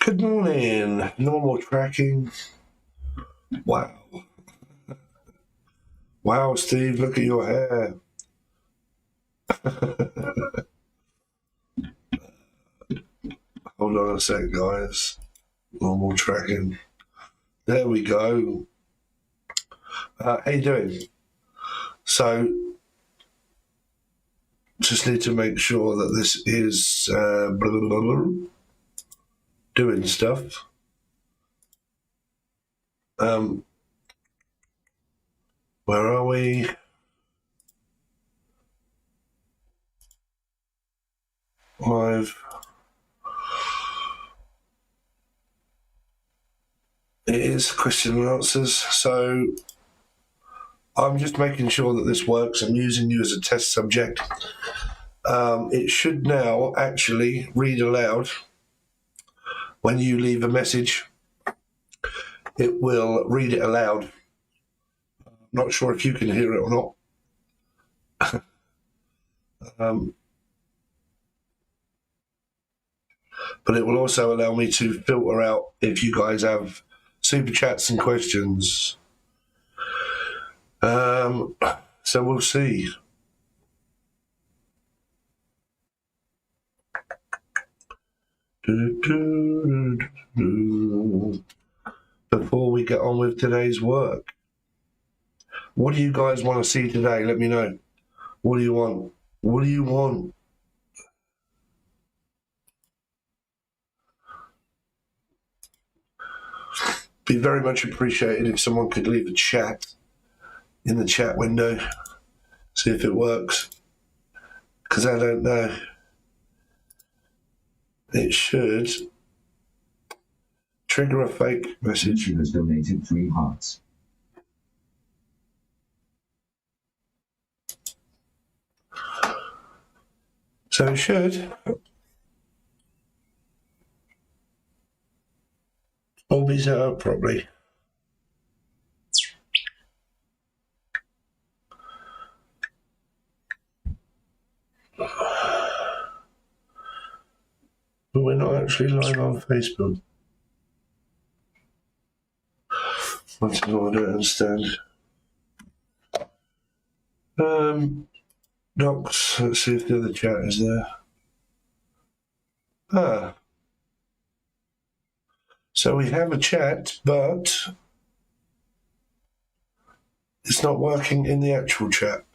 Good morning. Normal tracking. Wow. Wow, Steve, look at your hair. Hold on a sec, guys. Normal tracking. There we go. How you doing? So, just need to make sure that this is doing stuff. Where are we? Live. It is question and answers. So I'm just making sure that this works. I'm using you as a test subject. It should now actually read aloud when you leave a message. It will read it aloud. I'm not sure if you can hear it or not. But it will also allow me to filter out if you guys have super chats and questions. So we'll see. Before we get on with today's work, what do you guys want to see today? Let me know. What do you want? What do you want? Be very much appreciated if someone could leave a chat in the chat window. See if it works. Because I don't know. It should trigger a fake message. She has donated 3 hearts. So it should. All be set up properly. But we're not actually live on Facebook. That's what I don't understand. Docs, let's see if the other chat is there. So we have a chat, but it's not working in the actual chat,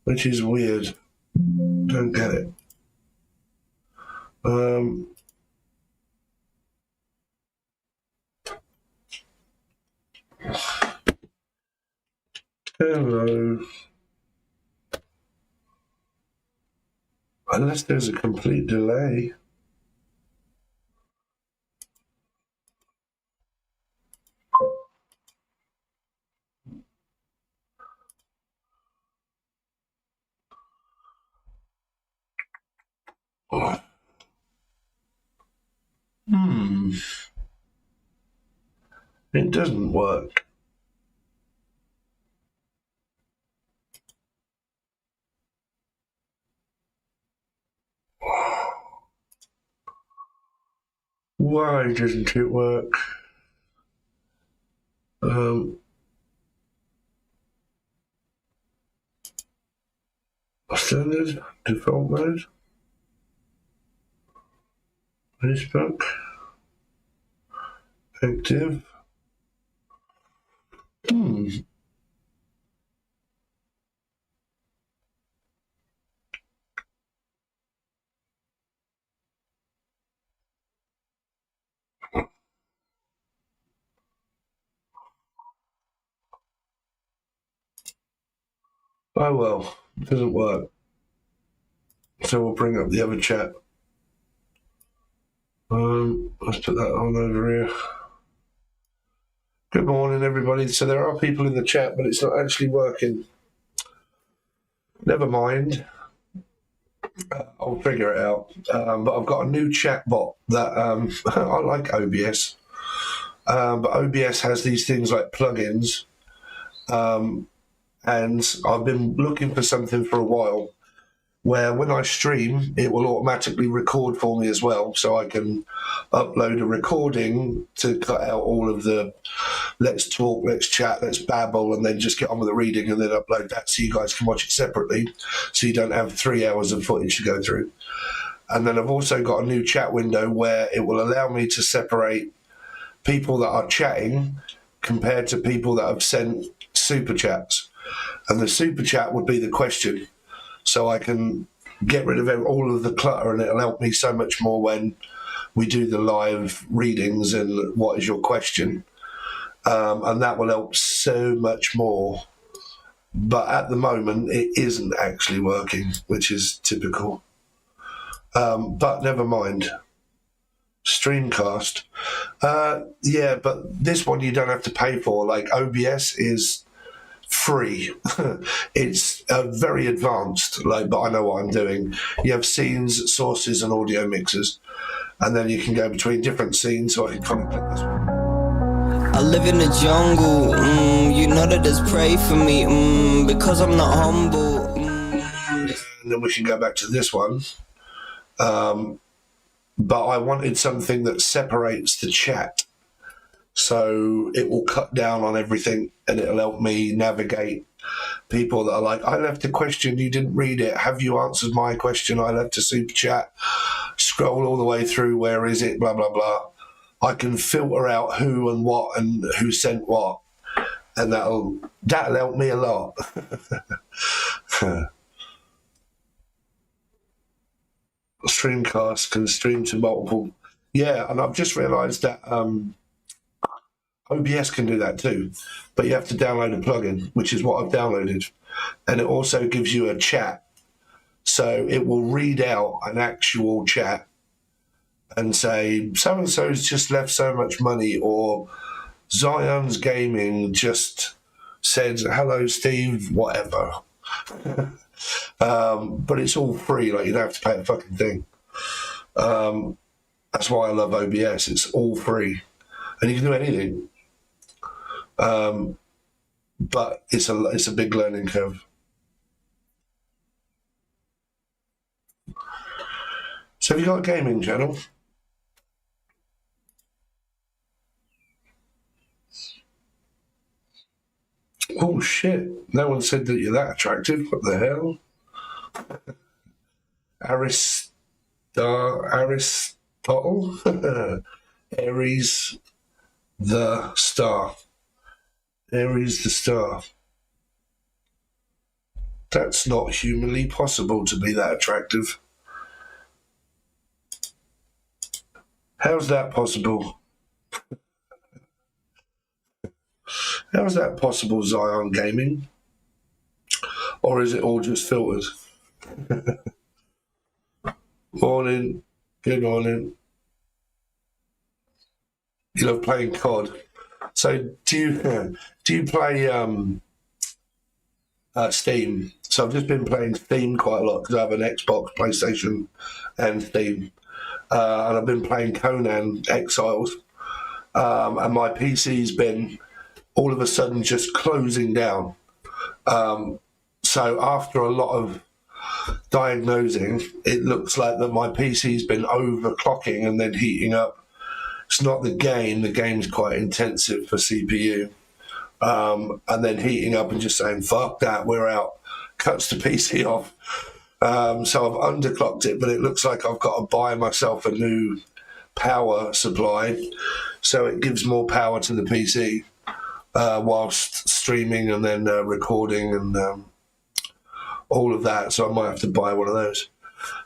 which is weird. Don't get it. Hello. Unless there's a complete delay. It doesn't work. Why doesn't it work? Standard, default mode, Facebook, active. Oh well, it doesn't work. So we'll bring up the other chat. Let's put that on over here. Good morning, everybody. So there are people in the chat, but it's not actually working. Never mind. I'll figure it out. But I've got a new chat bot that I like OBS. But OBS has these things like plugins. And I've been looking for something for a while where when I stream, it will automatically record for me as well. So I can upload a recording to cut out all of the let's talk, let's chat, let's babble, and then just get on with the reading and then upload that so you guys can watch it separately. So you don't have 3 hours of footage to go through. And then I've also got a new chat window where it will allow me to separate people that are chatting compared to people that have sent super chats. And the super chat would be the question. So I can get rid of all of the clutter, and it'll help me so much more when we do the live readings and what is your question. And that will help so much more. But at the moment, it isn't actually working, which is typical. But never mind. Streamcast. Yeah, but this one you don't have to pay for. Like OBS is free. It's very advanced, but I know what I'm doing. You have scenes, sources, and audio mixers, and then you can go between different scenes. So I can kind of click this one. I live in the jungle, you know that there's prey for me, because I'm not humble. And then we can go back to this one. But I wanted something that separates the chat. So it will cut down on everything and it'll help me navigate people that are like, I left a question, you didn't read it. Have you answered my question? I left a super chat. Scroll all the way through. Where is it? Blah, blah, blah. I can filter out who and what and who sent what. And that'll help me a lot. Streamcast can stream to multiple. Yeah, and I've just realised that OBS can do that too, but you have to download a plugin, which is what I've downloaded. And it also gives you a chat. So it will read out an actual chat and say, so-and-so's just left so much money, or Zion's Gaming just said, hello, Steve, whatever. But it's all free, you don't have to pay a fucking thing. That's why I love OBS. It's all free. And you can do anything. But it's a big learning curve. So have you got a gaming channel? Oh shit, no one said that you're that attractive. What the hell? Aristotle? Aries the star. Aries the star. That's not humanly possible to be that attractive. How's that possible? How is that possible, Zion Gaming? Or is it all just filtered? Morning. Good morning. You love playing COD. So do you play Steam? So I've just been playing Steam quite a lot because I have an Xbox, PlayStation, and Steam. And I've been playing Conan Exiles. And my PC's been all of a sudden just closing down. So after a lot of diagnosing, it looks like that my PC's been overclocking and then heating up. It's not the game's quite intensive for CPU. And then heating up and just saying, fuck that, we're out. Cuts the PC off. So I've underclocked it, but it looks like I've got to buy myself a new power supply. So it gives more power to the PC. Whilst streaming and then recording and all of that. So I might have to buy one of those.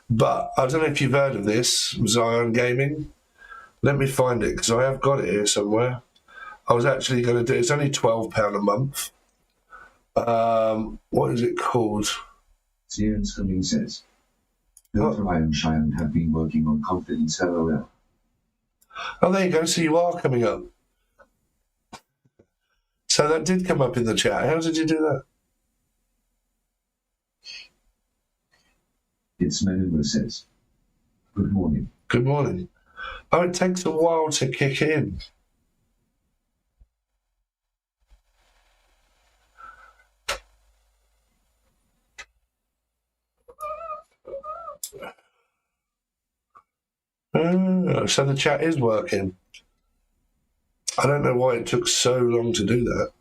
But I don't know if you've heard of this, Zion Gaming. Let me find it, because I have got it here somewhere. I was actually going to do it. It's only £12 a month. What is it called? Zion's Coming says, Dr. Iron Cheyenne have been working on confidence LOL. Oh, there you go. So you are coming up. So that did come up in the chat. How did you do that? It's Menuva says, good morning. Good morning. Oh, it takes a while to kick in. So the chat is working. I don't know why it took so long to do that.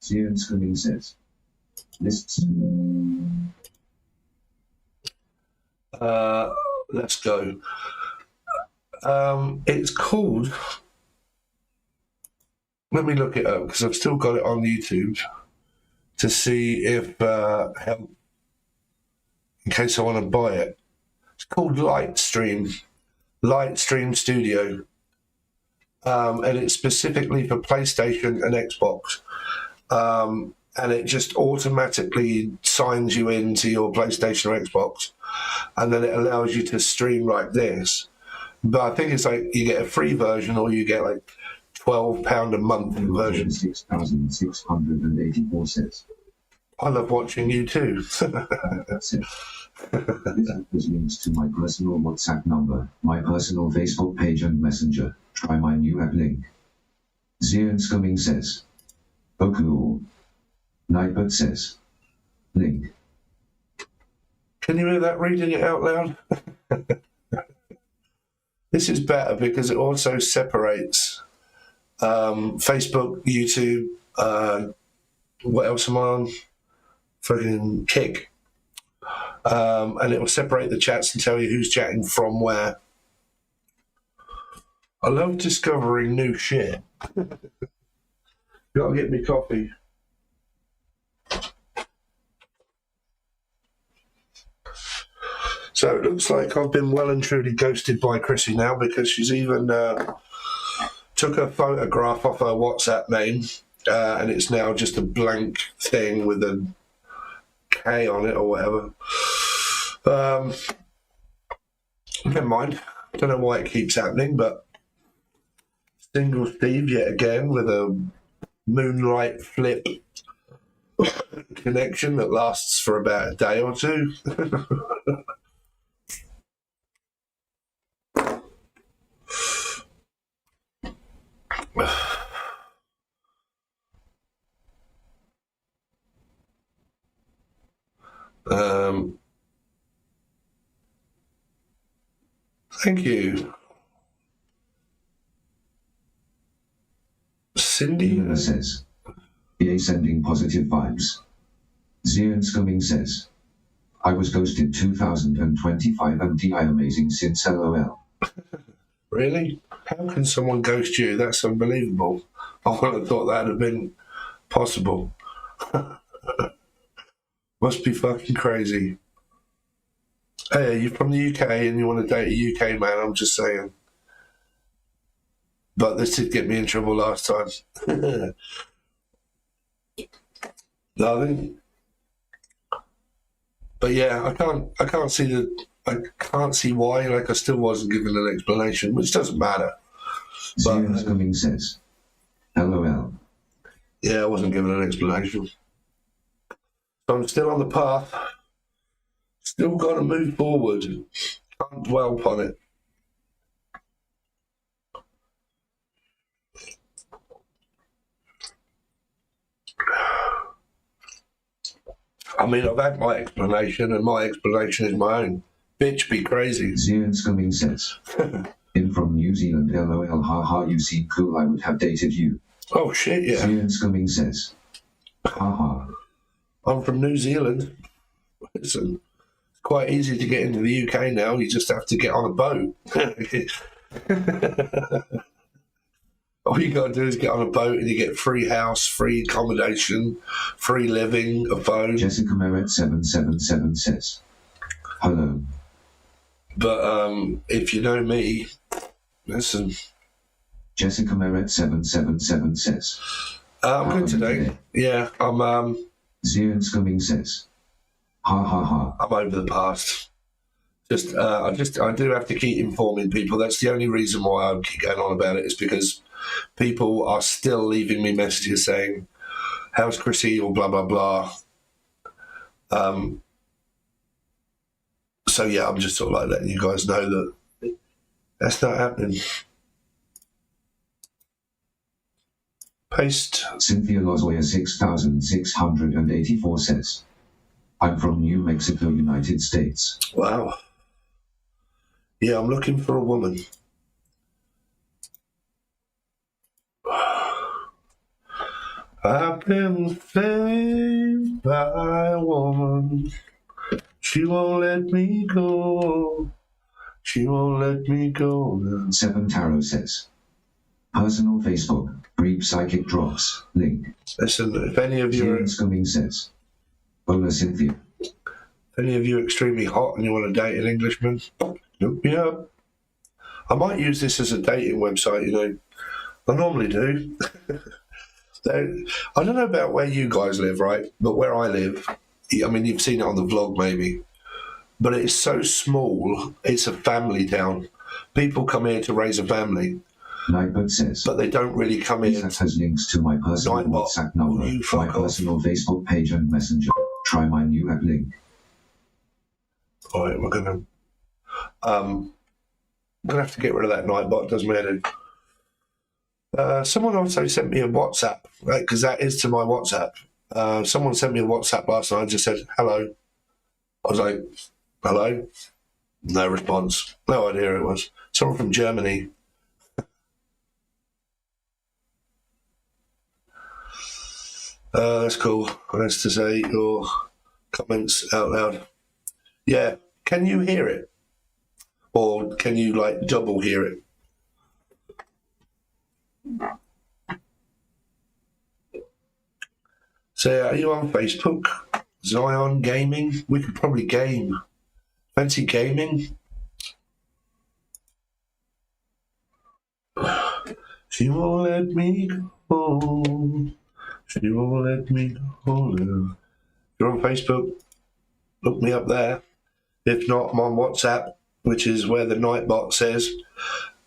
Zion Screaming says. Lists. Let's go. It's called. Let me look it up because I've still got it on YouTube to see if help in case I want to buy it. It's called Lightstream Studio, and it's specifically for PlayStation and Xbox. And it just automatically signs you into your PlayStation or Xbox, and then it allows you to stream like this. But I think it's like you get a free version or you get like £12 a month version. 6,684 says. I love watching you too. That's it. This has links to my personal WhatsApp number, my personal Facebook page and Messenger. Try my new app link. Zion Scumming says. Oh cool. Nightbird says. Link. Can you hear that reading it out loud? This is better because it also separates Facebook, YouTube, what else am I on? Fucking Kick. And it will separate the chats and tell you who's chatting from where. I love discovering new shit. Gotta get me coffee. So it looks like I've been well and truly ghosted by Chrissy now, because she's even took a photograph off her WhatsApp name, and it's now just a blank thing with a K on it or whatever. Never mind. Don't know why it keeps happening, but single Steve yet again with a moonlight flip connection that lasts for about a day or two. Thank you. Cindy Luna says. EA sending positive vibes. Zion Scumming says. I was ghosted 2025 and DI amazing since LOL. Really? How can someone ghost you? That's unbelievable. I wouldn't have thought that would have been possible. Must be fucking crazy. Hey, you're from the UK and you want to date a UK man, I'm just saying. But this did get me in trouble last time. No, I think. But yeah, I can't see why. Like, I still wasn't given an explanation, which doesn't matter. Zion Scumming says. LOL. Yeah, I wasn't given an explanation. So I'm still on the path. Still got to move forward. Can't dwell upon it. I mean, I've had my explanation, and my explanation is my own. Bitch, be crazy. Zion Scumming says. In from New Zealand, LOL, haha, you seem cool, I would have dated you. Oh, shit, yeah. Zion Scumming says. Haha. I'm from New Zealand. Listen, it's quite easy to get into the UK now. You just have to get on a boat. All you got to do is get on a boat and you get free house, free accommodation, free living, a phone. Jessica Merritt 777 says. Hello. But if you know me, listen. Jessica Merritt 777 says. I'm good today. Yeah, I'm. Zion Scumming says. Ha ha ha. I'm over the past. I do have to keep informing people. That's the only reason why I keep going on about it, is because people are still leaving me messages saying, "How's Chrissy?" or blah blah blah. So yeah, I'm just sort of like letting you guys know that that's not happening. Paste. Cynthia Lozoya 6684 says, I'm from New Mexico, United States. Wow. Yeah, I'm looking for a woman. I've been saved by a woman. She won't let me go. She won't let me go now. 7 Tarot says, personal Facebook, brief psychic drops, link. Listen, if any of you James Cummings says, Hola Cynthia. are extremely hot and you want to date an Englishman, look me up. I might use this as a dating website, you know. I normally do. I don't know about where you guys live, right? But where I live, I mean, you've seen it on the vlog maybe, but it's so small, it's a family town. People come here to raise a family. Nightbot says, but they don't really come in. That has links to my personal Nightbot, WhatsApp number, my personal Facebook page and messenger. Try my new app link. All right, we're gonna have to get rid of that Nightbot. Does me head in. Someone also sent me a WhatsApp, right? Because that is to my WhatsApp. Someone sent me a WhatsApp last night and just said hello. I was like, hello? No response. No idea who it was. Someone from Germany. That's cool. Nice to say your comments out loud. Yeah. Can you hear it? Or can you, like, double hear it? So, are you on Facebook? Zion Gaming? We could probably game. Fancy gaming? She won't let me go. She won't let me go. If you're on Facebook, look me up there. If not, I'm on WhatsApp, which is where the Nightbot says.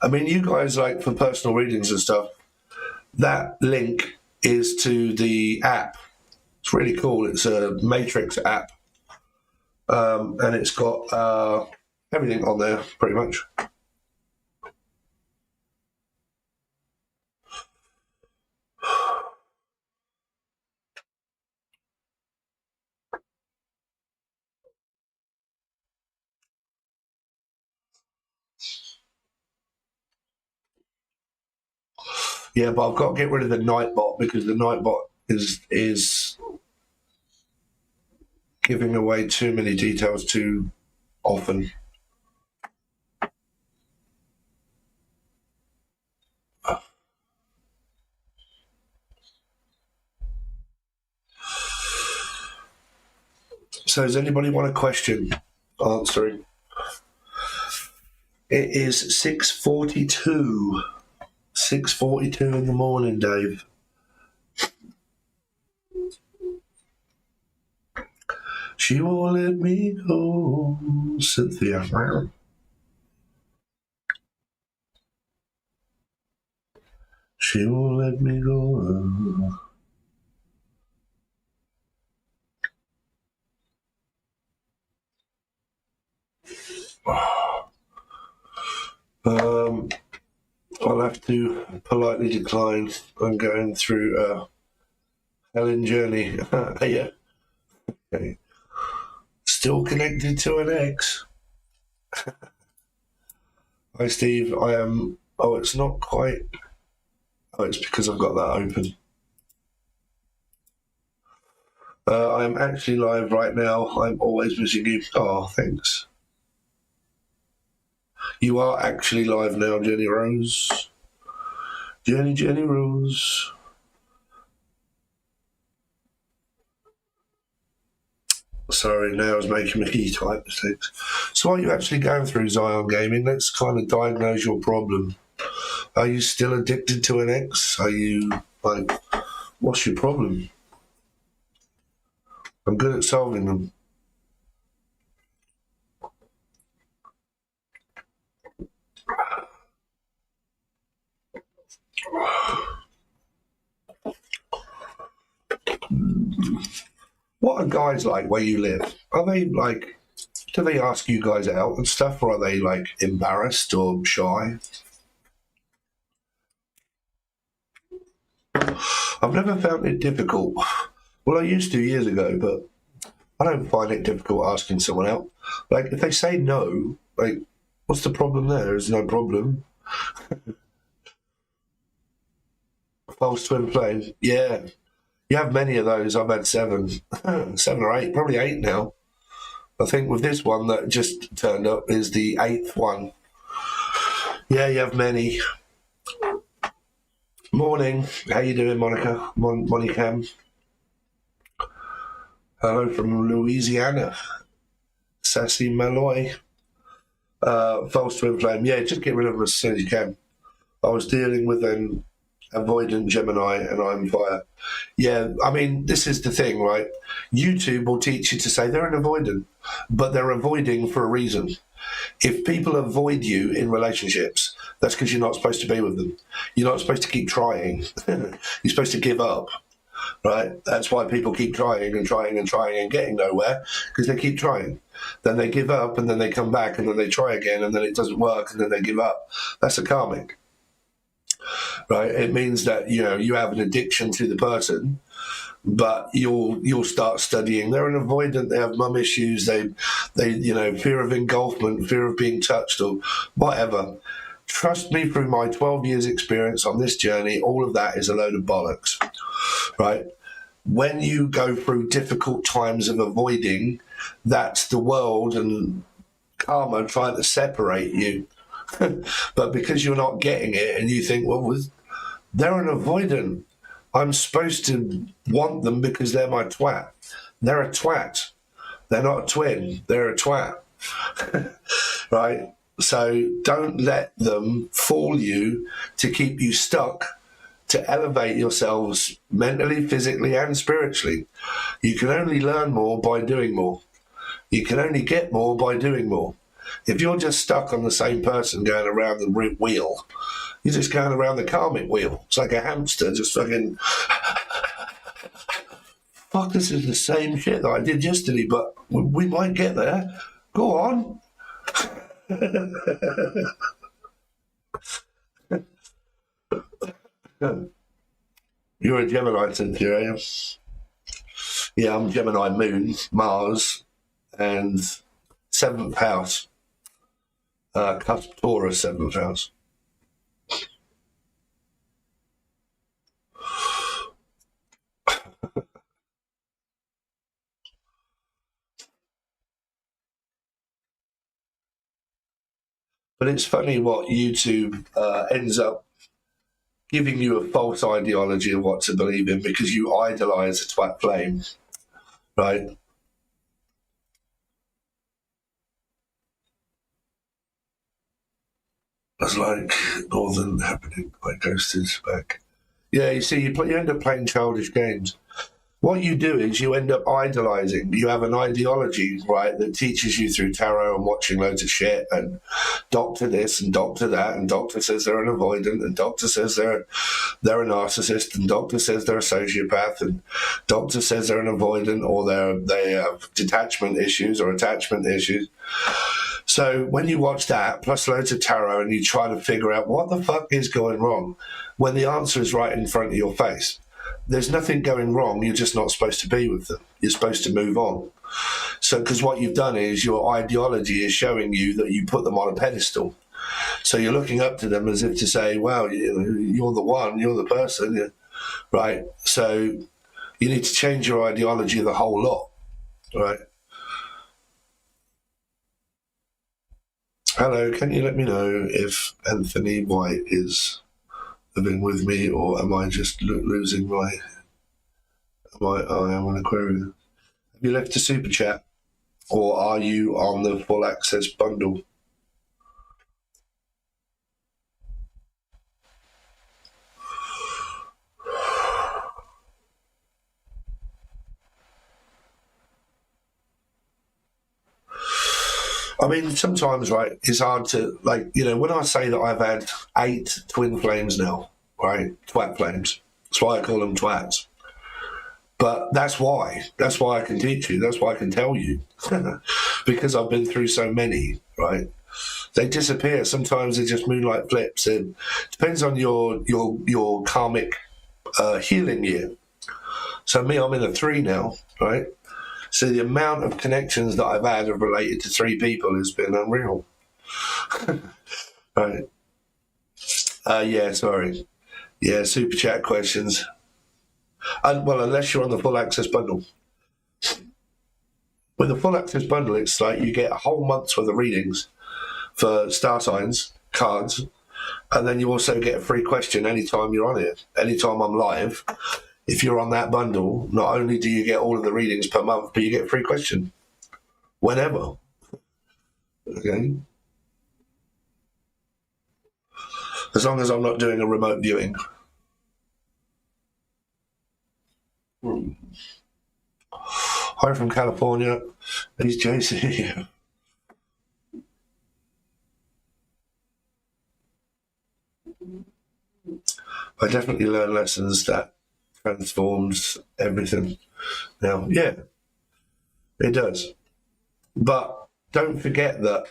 I mean, you guys, like, for personal readings and stuff, that link is to the app. It's really cool. It's a Matrix app. And it's got everything on there, pretty much. Yeah, but I've got to get rid of the Nightbot because the Nightbot is giving away too many details too often. So does anybody want a question answering? It is 6:42. 6:42 in the morning, Dave. She won't let me go, Cynthia. She won't let me go. I'll have to politely decline. I'm going through a Helen journey. Yeah. Okay. Still connected to an ex. Hi, Steve. I am. Oh, it's not quite. Oh, it's because I've got that open. I am actually live right now. I'm always missing you. Oh, thanks. You are actually live now, Jenny Rose. Jenny Rose. Sorry, now I was making me type mistakes. So are you actually going through Zion Gaming? Let's kind of diagnose your problem. Are you still addicted to an ex? Are you, like, what's your problem? I'm good at solving them. What are guys like where you live? Are they like, do they ask you guys out and stuff, or are they like embarrassed or shy? I've never found it difficult. Well, I used to years ago, but I don't find it difficult asking someone out. Like, if they say no, like, what's the problem there? There's no problem. False twin flame. Yeah. You have many of those. I've had 7. 7 or 8, probably 8 now. I think with this one that just turned up is the 8th one. Yeah, you have many. Morning. How you doing, Monica? Monicam. Hello from Louisiana. Sassy Malloy. False twin flame. Yeah, just get rid of them as soon as you can. I was dealing with an avoidant Gemini and I'm fire. Yeah, I mean, this is the thing, right? YouTube will teach you to say they're an avoidant, but they're avoiding for a reason. If people avoid you in relationships, that's because you're not supposed to be with them. You're not supposed to keep trying. You're supposed to give up, right? That's why people keep trying and trying and trying and getting nowhere, because they keep trying. Then they give up and then they come back and then they try again and then it doesn't work and then they give up. That's a karmic, right? It means that, you know, you have an addiction to the person, but you'll start studying. They're an avoidant. They have mum issues. They you know, fear of engulfment, fear of being touched or whatever. Trust me, through my 12 years experience on this journey, all of that is a load of bollocks, right? When you go through difficult times of avoiding, that's the world and karma trying to separate you. But because you're not getting it and you think, well, they're an avoidant. I'm supposed to want them because they're my twat. They're a twat. They're not a twin. They're a twat. Right? So don't let them fool you to keep you stuck, to elevate yourselves mentally, physically, and spiritually. You can only learn more by doing more. You can only get more by doing more. If you're just stuck on the same person going around the wheel, you're just going around the karmic wheel. It's like a hamster just fucking... Fuck, this is the same shit that I did yesterday, but we might get there. Go on. You're a Gemini, Cynthia. Yeah, I'm Gemini Moon, Mars, and 7th house. Cusp Taurus, 7th house. But it's funny what YouTube ends up giving you a false ideology of what to believe in because you idolize a twat flame, right? It's like Northern happening, I ghosted back. Yeah, you see, you end up playing childish games. What you do is you end up idolizing. You have an ideology, right, that teaches you through tarot and watching loads of shit and doctor this and doctor that, and doctor says they're an avoidant, and doctor says they're a narcissist, and doctor says they're a sociopath, and doctor says they're an avoidant, or they have detachment issues or attachment issues. So when you watch that, plus loads of tarot, and you try to figure out what the fuck is going wrong, when the answer is right in front of your face, there's nothing going wrong. You're just not supposed to be with them. You're supposed to move on. So, because what you've done is your ideology is showing you that you put them on a pedestal. So you're looking up to them as if to say, wow, you're the one, you're the person, right? So you need to change your ideology of the whole lot, right? Hello, can you let me know if Anthony White is living with me, or am I just losing my... I am an Aquarian. Have you left a super chat, or are you on the full access bundle? I mean, sometimes, right, it's hard to, like, you know, when I say that I've had 8 twin flames now, right, twat flames, that's why I call them twats. But that's why I can teach you, that's why I can tell you, because I've been through so many, right? They disappear. Sometimes they're just moonlight flips. It depends on your karmic healing year. So I'm in a 3 now, right? So the amount of connections that I've had related to 3 people has been unreal. Right. Yeah, sorry. Yeah, super chat questions. Well, unless you're on the full access bundle. With the full access bundle, it's like you get a whole month's worth of readings for star signs, cards, and then you also get a free question anytime you're on it. Anytime I'm live, if you're on that bundle, not only do you get all of the readings per month, but you get a free question whenever. Okay? As long as I'm not doing a remote viewing. Hi from California. He's JC. I definitely learned lessons that transforms everything. Now, yeah, it does. But don't forget that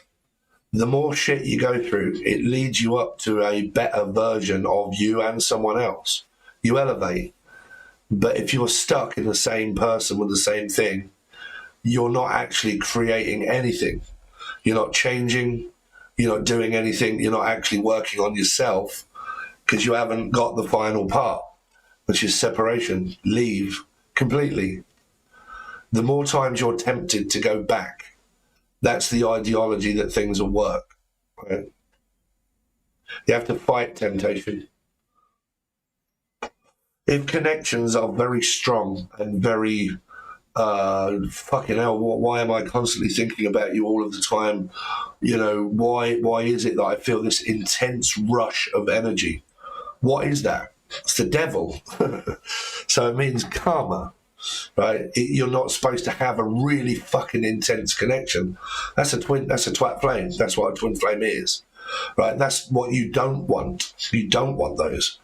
the more shit you go through, it leads you up to a better version of you and someone else. You elevate. But if you're stuck in the same person with the same thing, you're not actually creating anything. You're not changing. You're not doing anything. You're not actually working on yourself because you haven't got the final part, which is separation. Leave completely. The more times you're tempted to go back, that's the ideology that things will work. Right? You have to fight temptation. If connections are very strong and very fucking hell, why am I constantly thinking about you all of the time? You know, why is it that I feel this intense rush of energy? What is that? It's the devil. So it means karma, right? You're not supposed to have a really fucking intense connection. That's a twat flame. That's what a twin flame is. Right, that's what you don't want. You don't want those,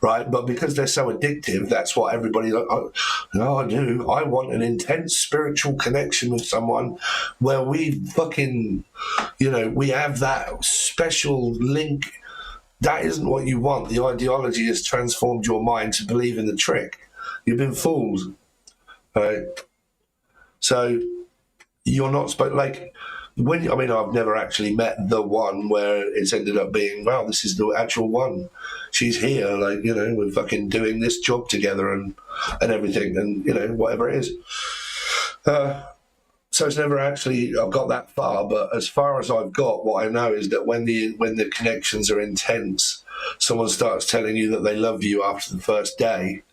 right? But because they're so addictive, that's what everybody. I do. I want an intense spiritual connection with someone where we fucking, we have that special link. That isn't what you want. The ideology has transformed your mind to believe in the trick. You've been fooled, right? So you're not supposed I've never actually met the one where it's ended up being, wow, this is the actual one. She's here, we're fucking doing this job together and everything, and whatever it is. So it's never actually I've got that far, but as far as I've got, what I know is that when the connections are intense, someone starts telling you that they love you after the first day,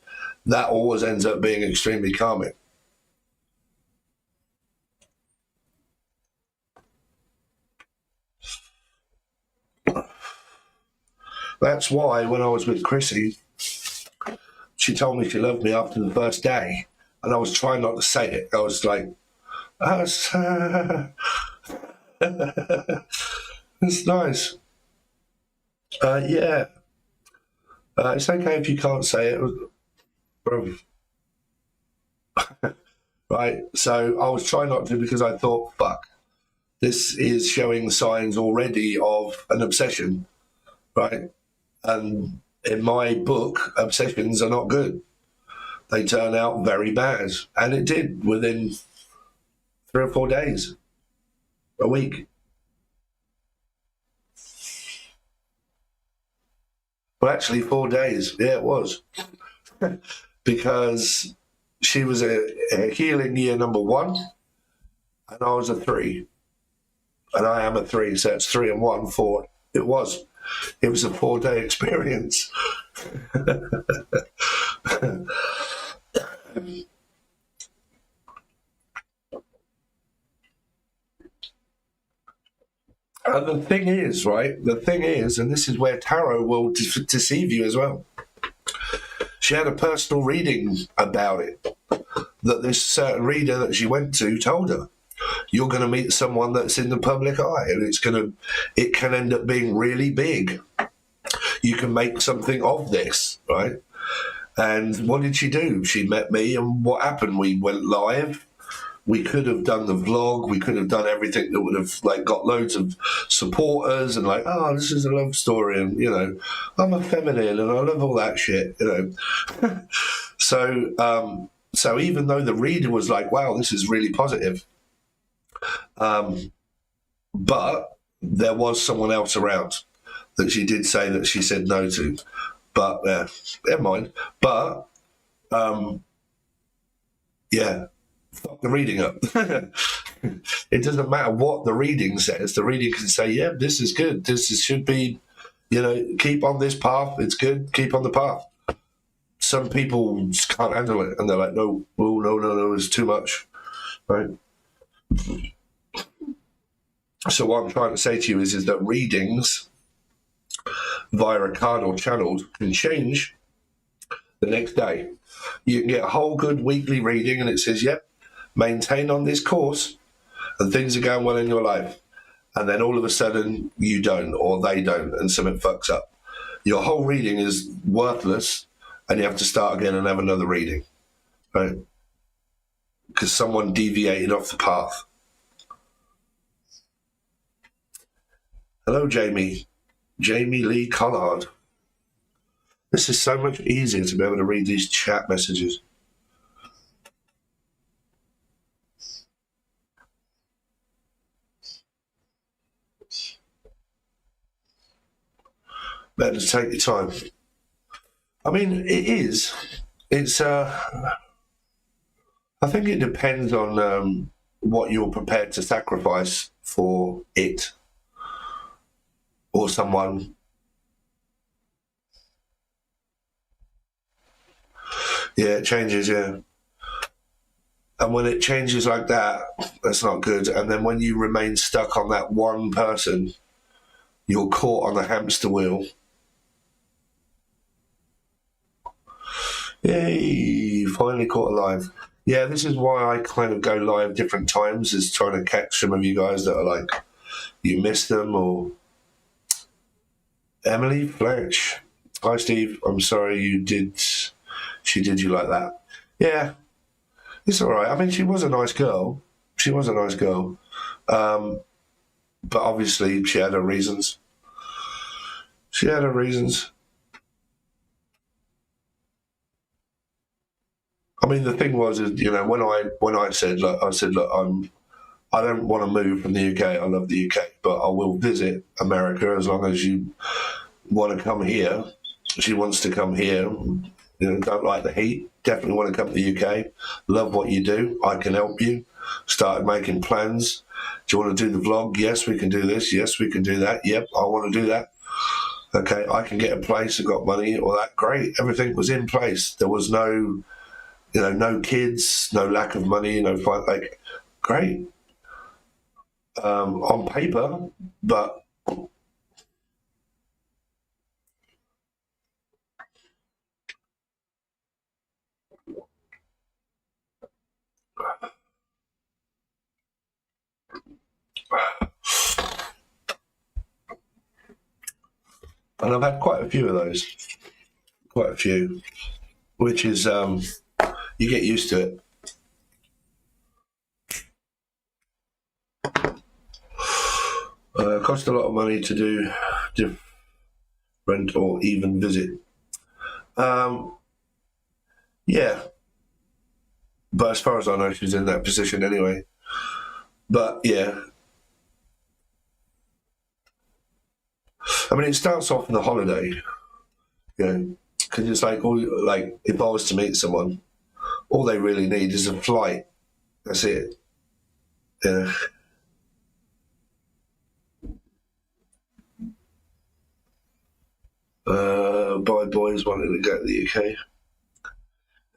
that always ends up being extremely karmic. That's why when I was with Chrissy, she told me she loved me after the first day, and I was trying not to say it. I was like, it's nice. Yeah. It's okay if you can't say it. Right, so I was trying not to because I thought, fuck, this is showing signs already of an obsession, right? And in my book, obsessions are not good. They turn out very bad. And it did within 3 or 4 days, a week. Well, actually 4 days. Yeah, it was. Because she was a healing year number 1, and I was a 3. And I am a 3, so it's 3 and 1, 4. It was a 4-day experience. And the thing is, and this is where tarot will deceive you as well. She had a personal reading about it, that this certain reader that she went to told her, you're going to meet someone that's in the public eye, and it can end up being really big. You can make something of this, right? And what did she do? She met me, and what happened? We went live. we could have done the vlog, we could have done everything that would have like got loads of supporters and like, oh, this is a love story, and you know, I'm a feminine and I love all that shit, you know. So even though the reader was like, wow, this is really positive, but there was someone else around that she did say that she said no to. But never mind. But yeah, fuck the reading up. It doesn't matter what the reading says. The reading can say, yeah, this is good. Should be, you know, keep on this path. It's good. Keep on the path. Some people just can't handle it, and they're like, no, oh, no, it's too much, right? So what I'm trying to say to you is that readings via a card or channeled can change the next day. You can get a whole good weekly reading and it says, yep, maintain on this course and things are going well in your life. And then all of a sudden you don't, or they don't, and something fucks up. Your whole reading is worthless and you have to start again and have another reading, right? Because someone deviated off the path. Hello, Jamie Lee Collard. This is so much easier to be able to read these chat messages. Better to take your time. I mean, it is. It's. I think it depends on what you're prepared to sacrifice for it or someone. Yeah, it changes, yeah. And when it changes like that, that's not good. And then when you remain stuck on that one person, you're caught on the hamster wheel. Yay, finally caught alive. Yeah, this is why I kind of go live different times, is trying to catch some of you guys that are like, you missed them, or... Emily Fletch. Hi, Steve. I'm sorry she did you like that. Yeah, it's all right. I mean, she was a nice girl. But obviously she had her reasons. I mean, the thing was, is, you know, when I said, look, I don't want to move from the UK. I love the UK, but I will visit America as long as you want to come here. She wants to come here. You know, don't like the heat. Definitely want to come to the UK. Love what you do. I can help you. Started making plans. Do you want to do the vlog? Yes, we can do this. Yes, we can do that. Yep, I want to do that. Okay, I can get a place. I got money. All that. Great. Everything was in place. There was no, you know, no kids, no lack of money, no fight. Like, great. On paper, but and I've had quite a few of those, which is you get used to it. Cost a lot of money to do rent or even visit. Yeah, but as far as I know, she's in that position anyway. But yeah, I mean, it starts off in the holiday, you know, because it's like, if I was to meet someone, all they really need is a flight. That's it. Yeah. By boys wanting to go to the UK.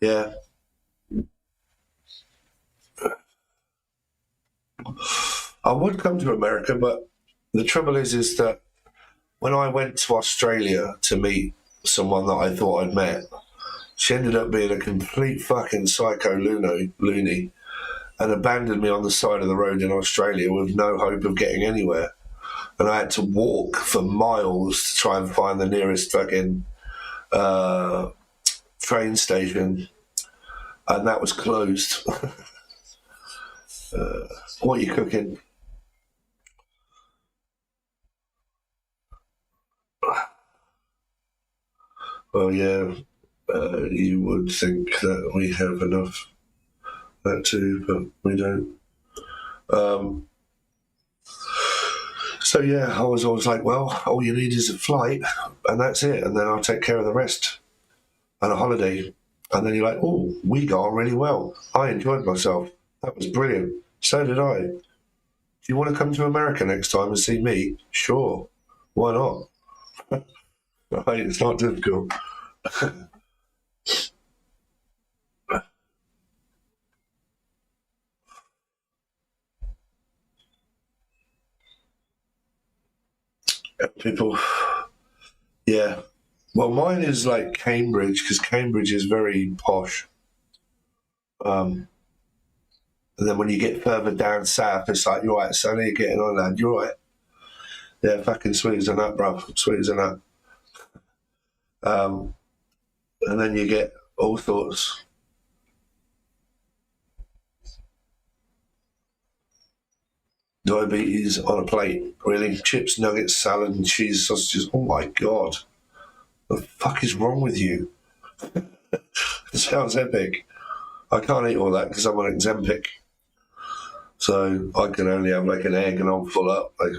Yeah. I would come to America, but the trouble is that when I went to Australia to meet someone that I thought I'd met, she ended up being a complete fucking psycho loony and abandoned me on the side of the road in Australia with no hope of getting anywhere. And I had to walk for miles to try and find the nearest fucking train station, and that was closed. What are you cooking? Well, yeah, you would think that we have enough that too, but we don't. So yeah, I was always like, well, all you need is a flight, and that's it, and then I'll take care of the rest, and a holiday. And then you're like, oh, we got on really well. I enjoyed myself. That was brilliant. So did I. Do you want to come to America next time and see me? Sure. Why not? Right, it's not difficult. People, yeah. Well, mine is like Cambridge, because Cambridge is very posh. And then when you get further down south, it's like, you're right, son, you're getting on, lad. You're right. Yeah, fucking sweet as a nut, bruv. Sweet as a nut. And then you get all sorts. Diabetes on a plate, really. Chips, nuggets, salad, and cheese, sausages. Oh my God. The fuck is wrong with you? It sounds epic. I can't eat all that because I'm on Ozempic. So I can only have like an egg and I'm full up. I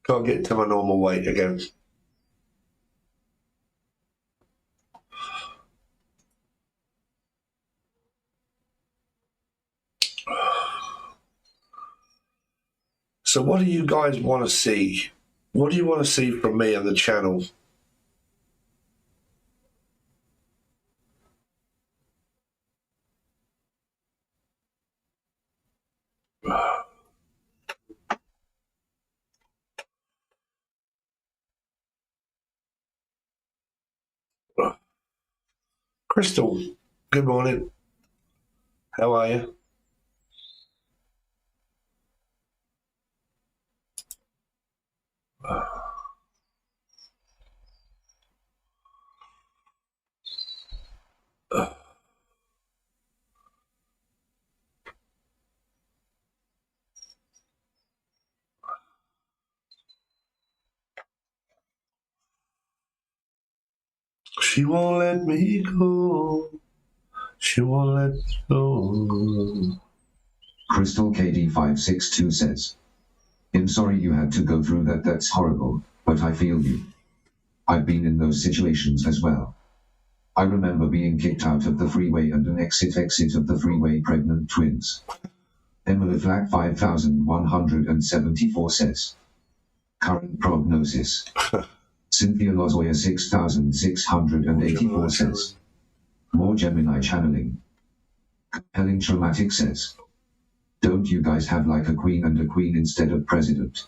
can't get to my normal weight again. So what do you guys want to see? What do you want to see from me on the channel? Crystal, good morning. How are you? She won't let me go. She won't let me go. Crystal KD562 says, I'm sorry you had to go through that. That's horrible, but I feel you. I've been in those situations as well. I remember being kicked out of the freeway and an exit of the freeway pregnant twins. Emily Flag 5174 says, current prognosis. Cynthia Lozoya 6684 says, more Gemini channeling. Compelling Traumatic says, don't you guys have like a queen and a queen instead of president?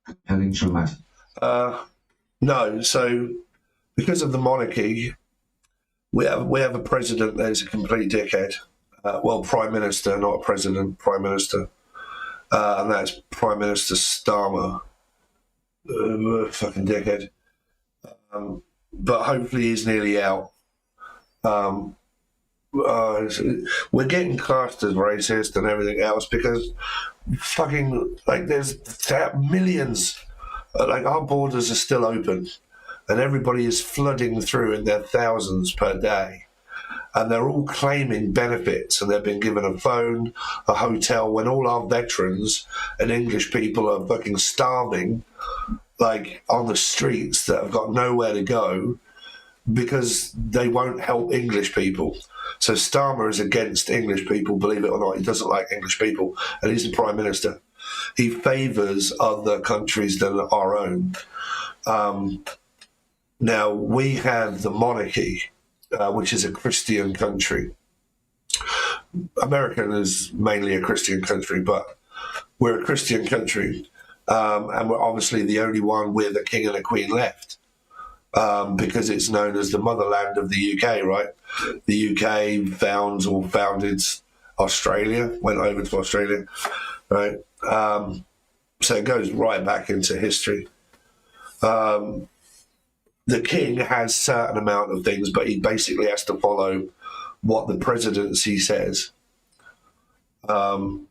Compelling Traumatic. No, so because of the monarchy, we have a president that is a complete dickhead. Well, prime minister, not a president, prime minister. And that's Prime Minister Starmer. Fucking dickhead. But hopefully he's nearly out. We're getting classed as racist and everything else because fucking, like, there's millions. Like, our borders are still open and everybody is flooding through in their thousands per day. And they're all claiming benefits and they've been given a phone, a hotel, when all our veterans and English people are fucking starving, like, on the streets that have got nowhere to go because they won't help English people. So Starmer is against English people, believe it or not. He doesn't like English people, and he's the Prime Minister. He favours other countries than our own. Now, we have the monarchy, which is a Christian country. America is mainly a Christian country, but we're a Christian country. And we're obviously the only one with a king and a queen left, because it's known as the motherland of the UK, right? The UK founded Australia, went over to Australia, right? So it goes right back into history. The king has certain amount of things, but he basically has to follow what the presidency says to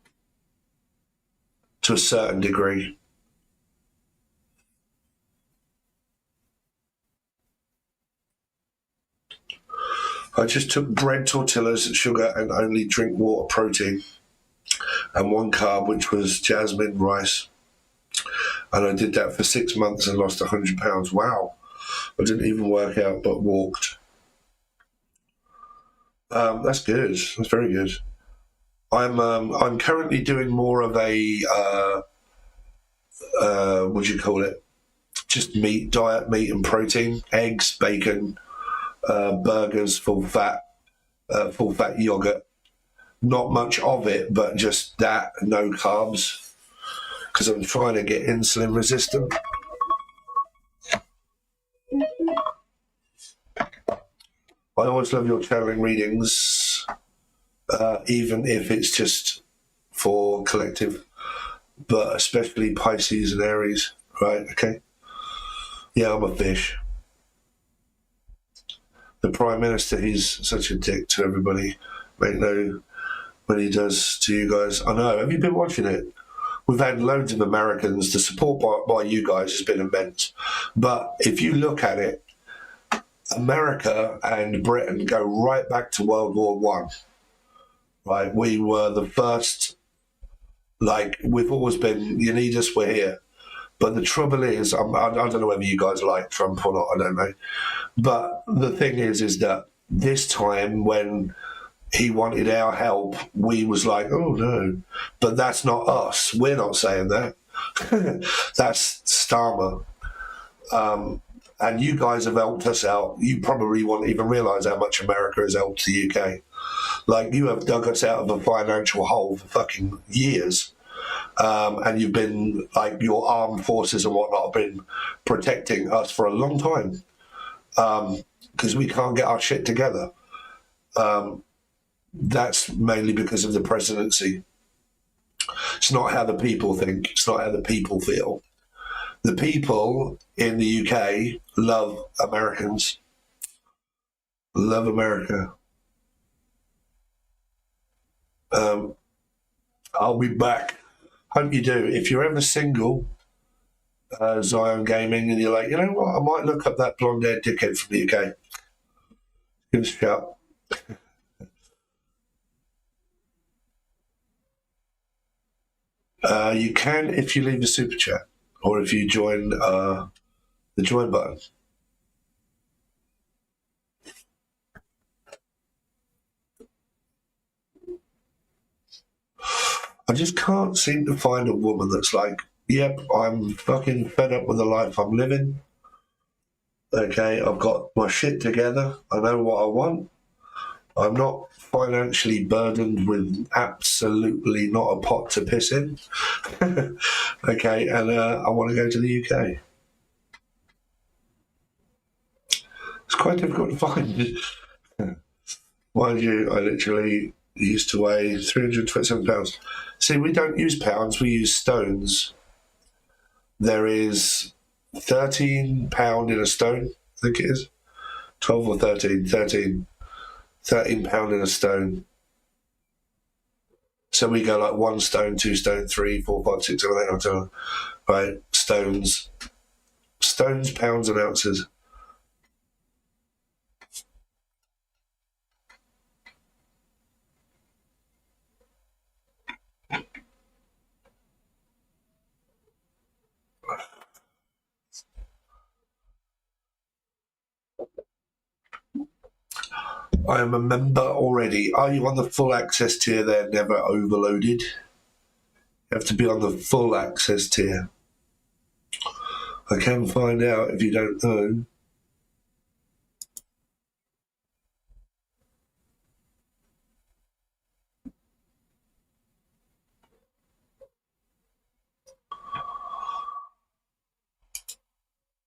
a certain degree. I just took bread, tortillas, sugar, and only drink water, protein, and 1 carb, which was jasmine rice. And I did that for 6 months and lost 100 pounds. Wow. I didn't even work out, but walked. That's good. That's very good. I'm currently doing more of a what do you call it? Just diet meat and protein, eggs, bacon, burgers, full fat yogurt. Not much of it, but just that, no carbs, because I'm trying to get insulin resistant. I always love your channeling readings, even if it's just for collective, but especially Pisces and Aries, right? Okay. Yeah, I'm a fish. The Prime Minister, he's such a dick to everybody. Make no what he does to you guys. I know. Have you been watching it? We've had loads of Americans. The support by you guys has been immense. But if you look at it, America and Britain go right back to World War One. Right? We were the first. Like, we've always been, you need us, we're here. But the trouble is, I don't know whether you guys like Trump or not, I don't know. But the thing is that this time when he wanted our help, we was like, oh no. But that's not us. We're not saying that. That's Starmer. And you guys have helped us out. You probably won't even realise how much America has helped the UK. Like, you have dug us out of a financial hole for fucking years. And you've been, like, your armed forces and whatnot have been protecting us for a long time. Because we can't get our shit together. That's mainly because of the presidency. It's not how the people think. It's not how the people feel. The people in the UK love Americans. Love America. I'll be back. Hope you do. If you're ever single, Zion Gaming, and you're like, you know what, I might look up that blonde-haired dickhead from the UK. Give us a shout. You can if you leave a super chat or if you join the join button. I just can't seem to find a woman that's like, yep, I'm fucking fed up with the life I'm living. Okay, I've got my shit together. I know what I want. I'm not financially burdened with absolutely not a pot to piss in. Okay, and I want to go to the UK. It's quite difficult to find. Mind you, I literally used to weigh 327 pounds. See, we don't use pounds, we use stones. There is 13 pound in a stone, I think it is. 12 or 13, 13 pound in a stone. So we go like 1 stone, 2 stone, 3, 4, 5, 6, 7, 8, 9, 10. Right? Stones, pounds and ounces. I am a member already. Are you on the full access tier there, never overloaded? You have to be on the full access tier. I can find out if you don't know.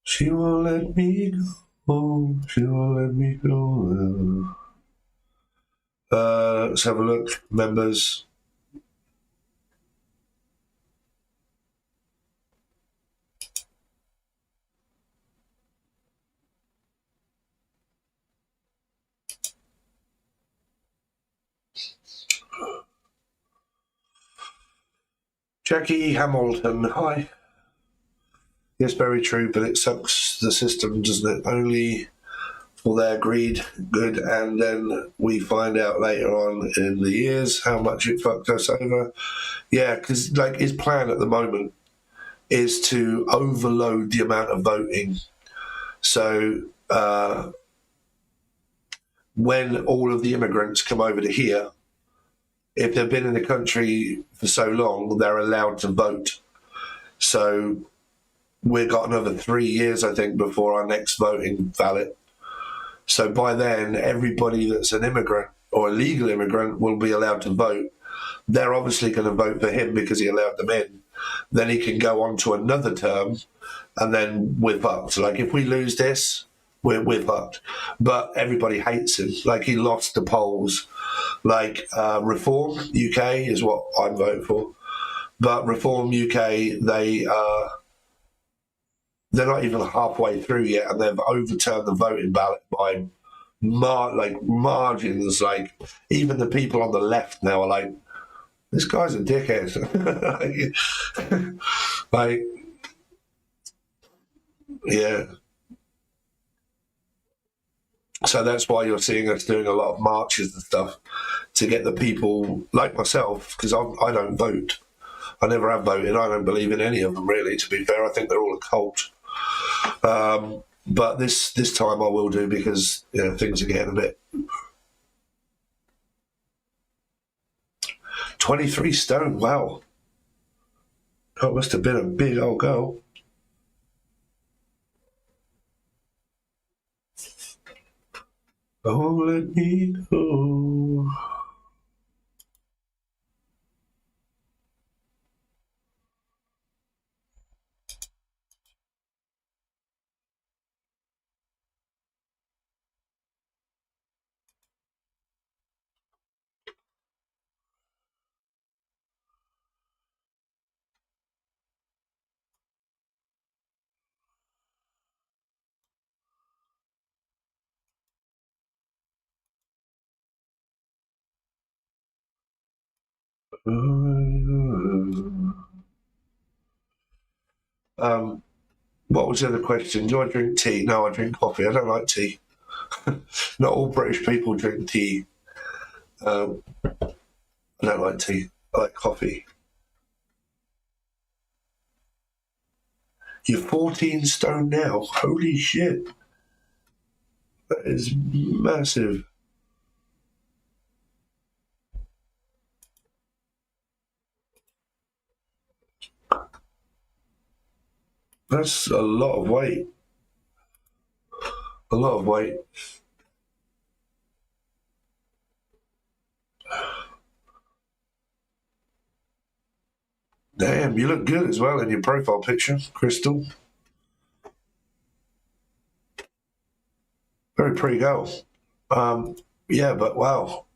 She won't let me go. She won't let me go. Let's have a look. Members. Jackie Hamilton, hi. Yes, very true, but it sucks the system, doesn't it? Only for their greed, good, and then we find out later on in the years how much it fucked us over. Yeah, because like his plan at the moment is to overload the amount of voting. So when all of the immigrants come over to here, if they've been in the country for so long, they're allowed to vote. So we've got another 3 years, I think, before our next voting ballot. So by then, everybody that's an immigrant or a legal immigrant will be allowed to vote. They're obviously going to vote for him because he allowed them in. Then he can go on to another term, and then we're fucked. Like, if we lose this, we're fucked. But everybody hates him. Like, he lost the polls. Like, Reform UK is what I'm voting for. But Reform UK, they're not even halfway through yet, and they've overturned the voting ballot by margins. Like, even the people on the left now are like, this guy's a dickhead. like, yeah. So that's why you're seeing us doing a lot of marches and stuff to get the people like myself, because I don't vote. I never have voted. I don't believe in any of them, really, to be fair. I think they're all a cult. But this time I will do, because things are getting a bit... 23 stone, wow. That must have been a big old girl. Oh, let me go. What was the other question? Do I drink tea? No, I drink coffee. I don't like tea. Not all British people drink tea. I don't like tea. I like coffee. You're 14 stone now. Holy shit. That is massive. That's a lot of weight. A lot of weight. Damn, you look good as well in your profile picture, Crystal. Very pretty girl. Yeah, but wow.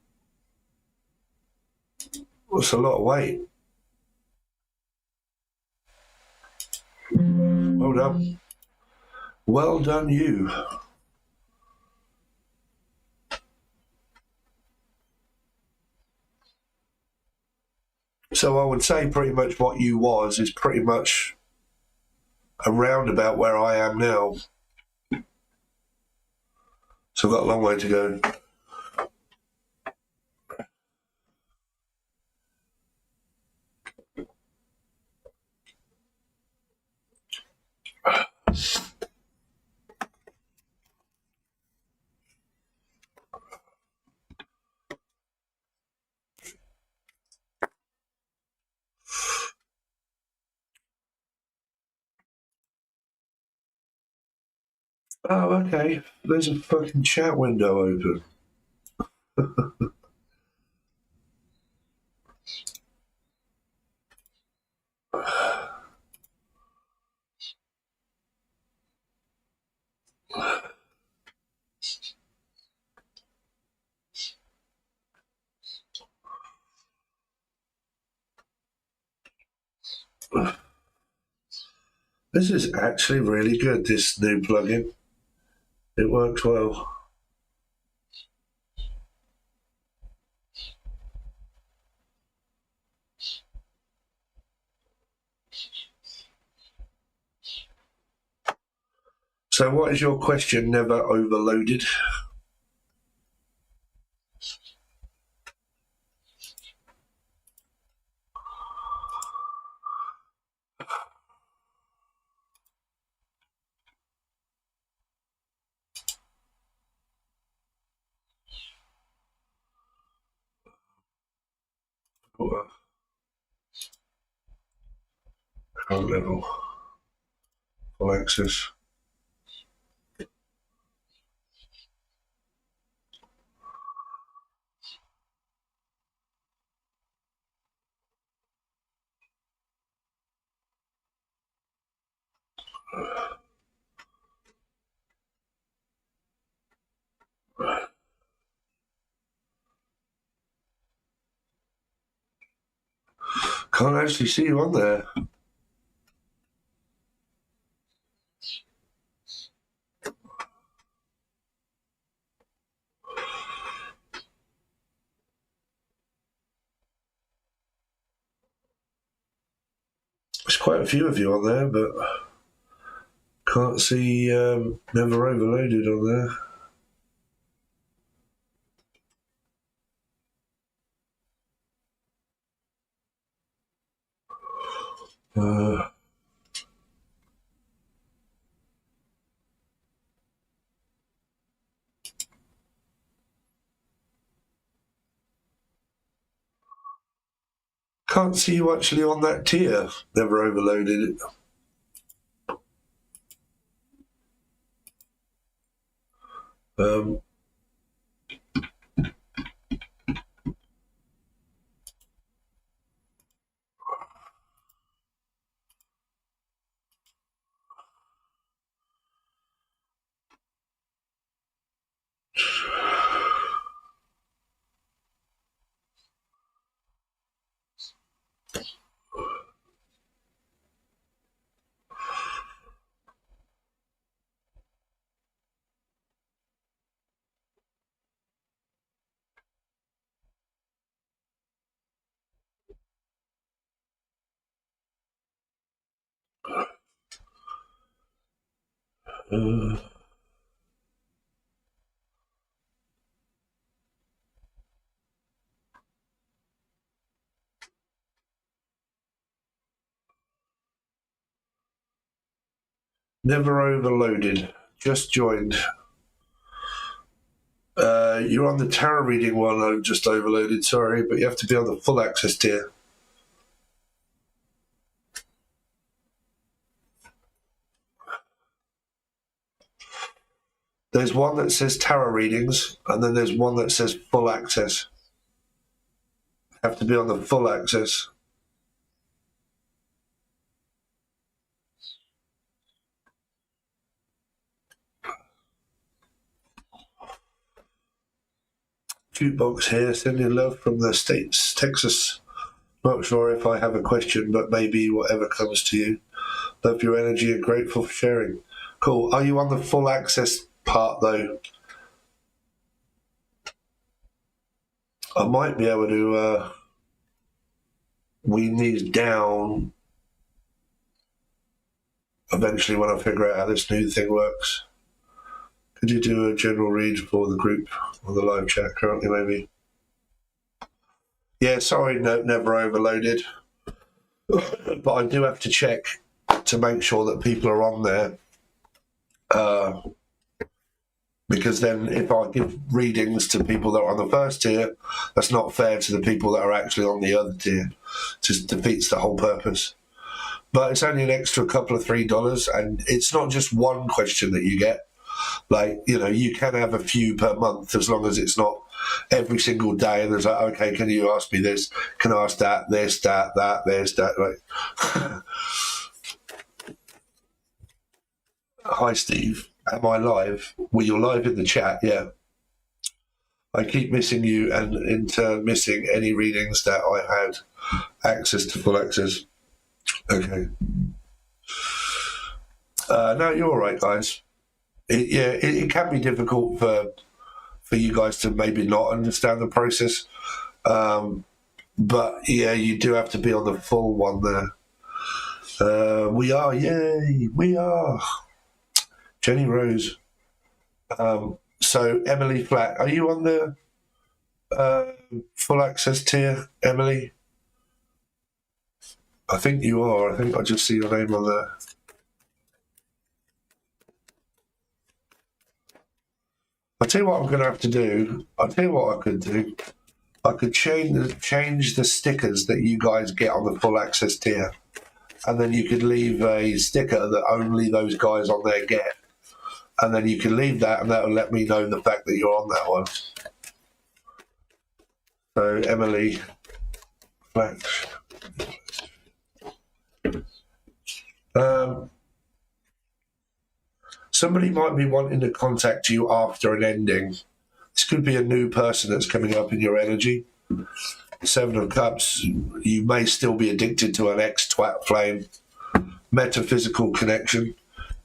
That's a lot of weight. Well done. Well done, you. So I would say pretty much what you was is pretty much around about where I am now. So I've got a long way to go. Oh, okay. There's a fucking chat window open. This is actually really good, this new plugin. It works well. So what is your question, never overloaded? Current level. Full access. Can't actually see you on there. There's quite a few of you on there, but can't see never overloaded on there. Can't see you actually on that tier, never overloaded. Never overloaded. Just joined. You're on the tarot reading one. I've just overloaded. Sorry, but you have to be on the full access tier. There's one that says tarot readings, and then there's one that says full access. You have to be on the full access. Jukebox here, sending love from the States, Texas. Not sure if I have a question, but maybe whatever comes to you. Love your energy and grateful for sharing. Cool. Are you on the full access part though? I might be able to wean these down eventually when I figure out how this new thing works. Could you do a general read for the group or the live chat currently, maybe? Yeah, sorry, no, never overloaded. But I do have to check to make sure that people are on there. Because then if I give readings to people that are on the first tier, that's not fair to the people that are actually on the other tier. It just defeats the whole purpose. But it's only an extra couple of $3, and it's not just one question that you get. Like, you know, you can have a few per month as long as it's not every single day. And there's like, okay, can you ask me this? Can I ask that? This, that, this, that. Like, hi, Steve. Am I live? Well, you're live in the chat, yeah. I keep missing you and in turn missing any readings that I had access to full access. Okay. No, you're all right, guys. It can be difficult for you guys to maybe not understand the process. But yeah, you do have to be on the full one there. We are, yay, we are. Jenny Rose. So Emily Flack, are you on the full access tier, Emily? I think you are. I think I just see your name on there. I'll tell you what I'm going to have to do. I'll tell you what I could do. I could change the stickers that you guys get on the full access tier. And then you could leave a sticker that only those guys on there get. And then you can leave that, and that will let me know the fact that you're on that one. So, Emily Flack. Somebody might be wanting to contact you after an ending. This could be a new person that's coming up in your energy. Seven of Cups, you may still be addicted to an ex-twat flame. Metaphysical connection,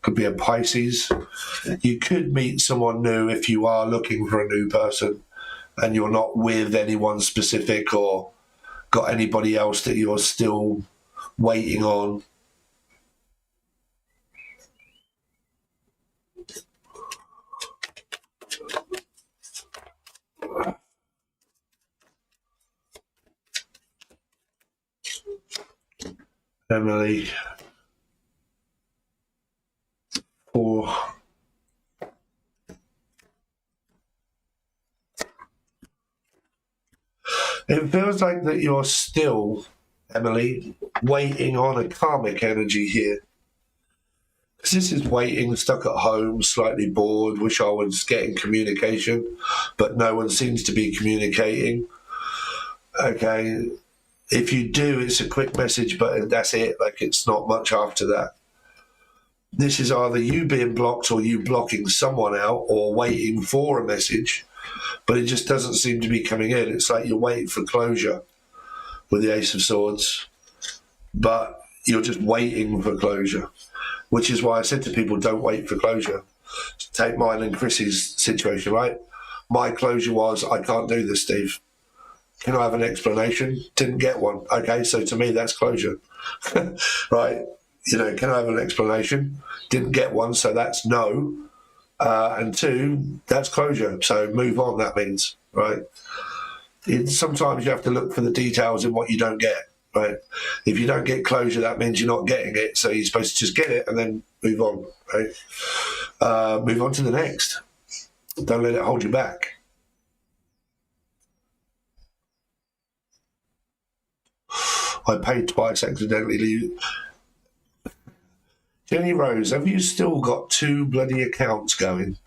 could be a Pisces. You could meet someone new if you are looking for a new person and you're not with anyone specific or got anybody else that you're still waiting on. Emily, or it feels like that you're still, Emily, waiting on a karmic energy here. Because this is waiting, stuck at home, slightly bored, wish I was getting communication, but no one seems to be communicating. Okay. If you do, it's a quick message, but that's it. Like, it's not much after that. This is either you being blocked or you blocking someone out or waiting for a message, but it just doesn't seem to be coming in. It's like you're waiting for closure with the Ace of Swords, but you're just waiting for closure, which is why I said to people, don't wait for closure. Take mine and Chrissy's situation, right? My closure was, I can't do this, Steve. Can I have an explanation? Didn't get one. Okay, so to me, that's closure. Right? You know, can I have an explanation? Didn't get one, so that's no. And two, that's closure. So move on, that means, right? Sometimes you have to look for the details in what you don't get, right? If you don't get closure, that means you're not getting it. So you're supposed to just get it and then move on, right? Move on to the next. Don't let it hold you back. I paid twice accidentally. Jenny Rose, have you still got 2 bloody accounts going?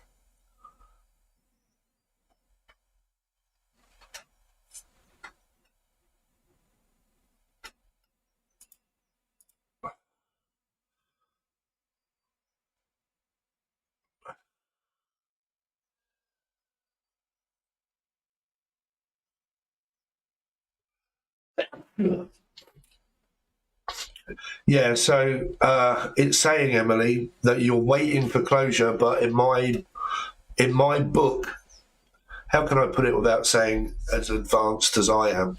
Yeah, so it's saying, Emily, that you're waiting for closure, but in my book, how can I put it without saying as advanced as I am?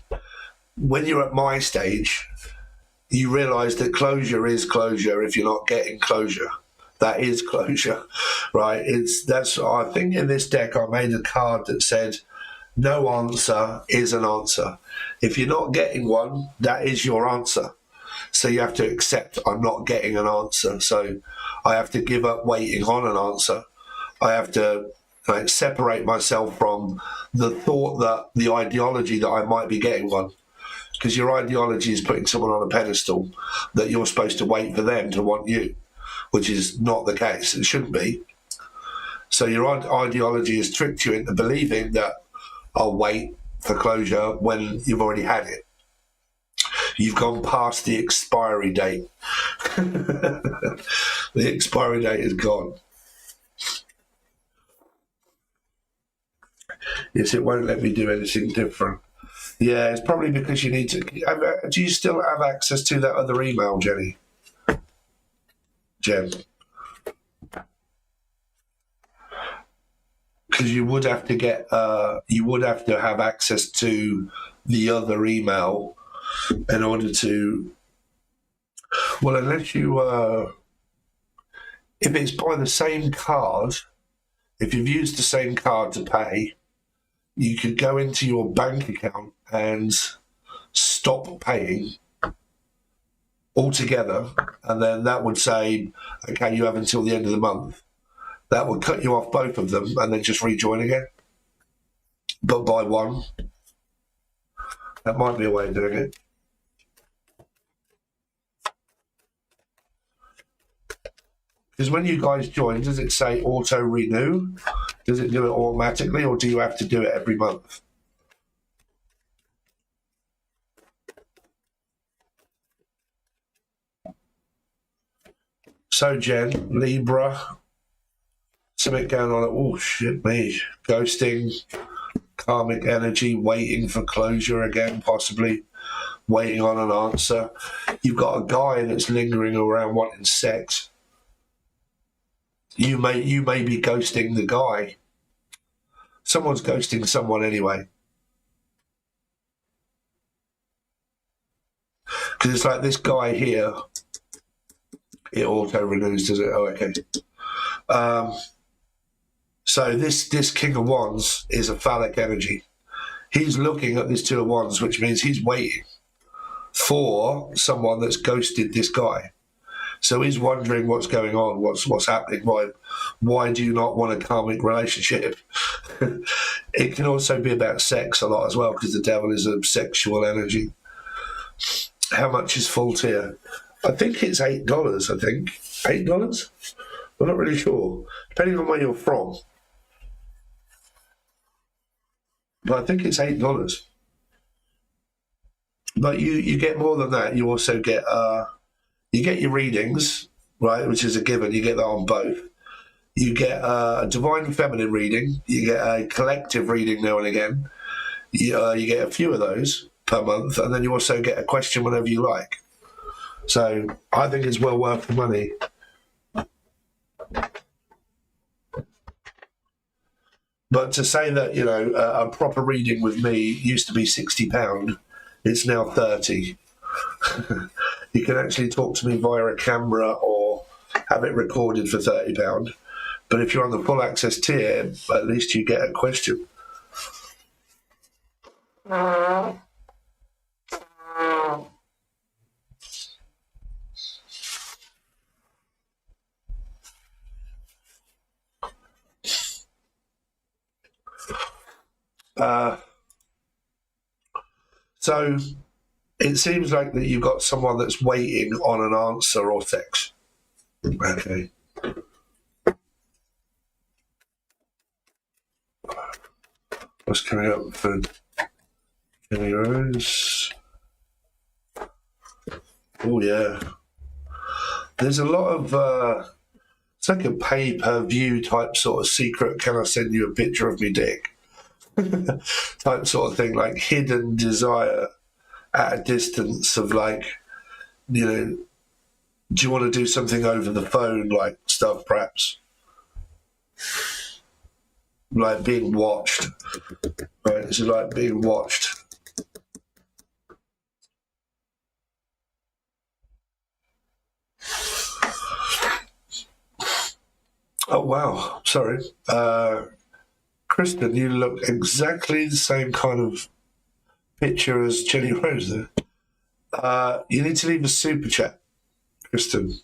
When you're at my stage, you realise that closure is closure if you're not getting closure. That is closure, right? I think in this deck I made a card that said, no answer is an answer. If you're not getting one, that is your answer. So you have to accept I'm not getting an answer. So I have to give up waiting on an answer. I have to separate myself from the thought that the ideology that I might be getting one. Because your ideology is putting someone on a pedestal that you're supposed to wait for them to want you, which is not the case. It shouldn't be. So your ideology has tricked you into believing that I'll wait for closure when you've already had it. You've gone past the expiry date. The expiry date is gone. Yes, it won't let me do anything different. Yeah, it's probably because you need to... Do you still have access to that other email, Jenny? Jen? Because you would have to get... you would have to have access to the other email in order to... Well, unless you... if it's by the same card, if you've used the same card to pay, you could go into your bank account and stop paying altogether, and then that would say, okay, you have until the end of the month. That would cut you off both of them and then just rejoin again, but by one. That might be a way of doing it. Because when you guys join, does it say auto renew? Does it do it automatically, or do you have to do it every month? So Jen, Libra, something going on. Oh shit me. Ghosting, karmic energy, waiting for closure again, possibly waiting on an answer. You've got a guy that's lingering around wanting sex. You may be ghosting the guy. Someone's ghosting someone anyway. Because it's like this guy here, it auto renews, does it? Oh, okay. So this King of Wands is a phallic energy. He's looking at this Two of Wands, which means he's waiting for someone that's ghosted this guy. So he's wondering what's going on, what's happening, why do you not want a karmic relationship? It can also be about sex a lot as well, because the devil is a sexual energy. How much is full tier? I think it's $8, I think. $8? I'm not really sure, depending on where you're from. But I think it's $8. But you get more than that. You also get your readings, right, which is a given. You get that on both. You get a divine feminine reading. You get a collective reading now and again. You get a few of those per month, and then you also get a question whenever you like. So I think it's well worth the money. But to say that, a proper reading with me used to be £60, it's now £30. You can actually talk to me via a camera or have it recorded for £30. But if you're on the full access tier, at least you get a question. So it seems like that you've got someone that's waiting on an answer or sex. Okay. What's coming up for Jenny Rose? Oh, yeah. There's a lot of, it's like a pay-per-view type sort of secret, can I send you a picture of me dick? Type sort of thing, like hidden desire at a distance of like, do you want to do something over the phone, like stuff perhaps? Like being watched, right? This is like being watched. Oh, wow. Sorry. Kristen, you look exactly the same kind of picture as Jenny Rose there. You need to leave a super chat, Kristen.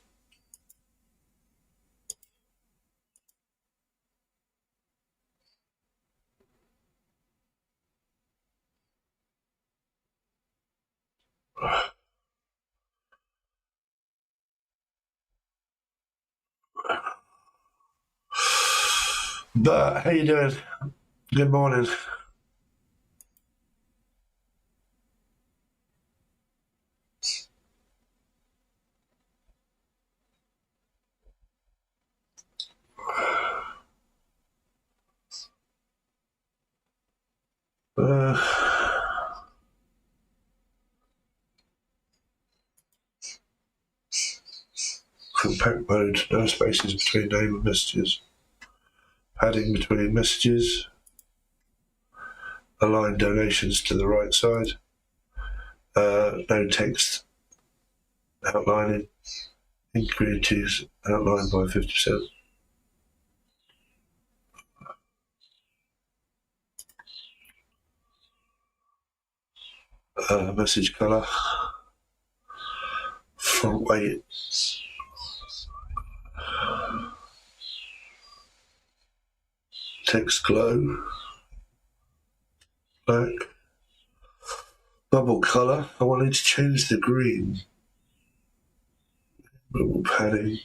But how you doing? Good morning. Compact mode, no spaces between name and messages. Padding between messages. Align donations to the right side. No text outlining. Insecurities outlined by 50%. Message colour. Front weight. Text glow. Black. Bubble colour. I wanted to change the green. Bubble padding.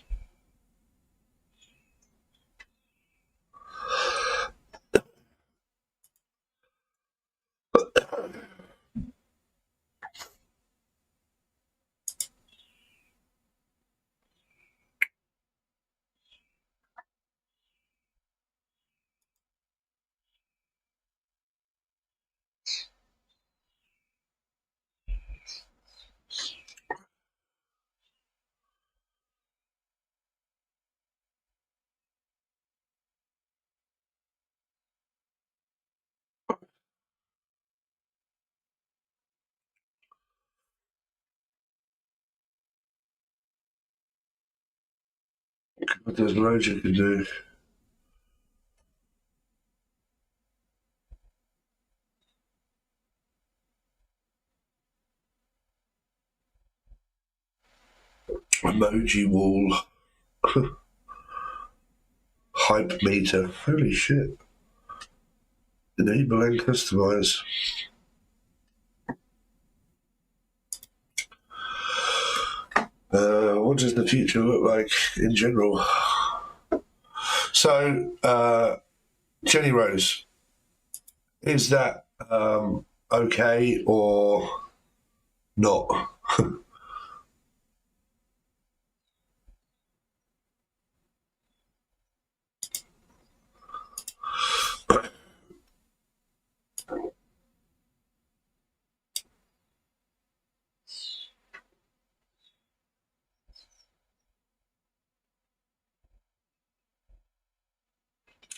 But there's loads you can do. Emoji wall. Hype meter. Holy shit. Enable and customize. What does the future look like in general? So, Jenny Rose, is that okay or not?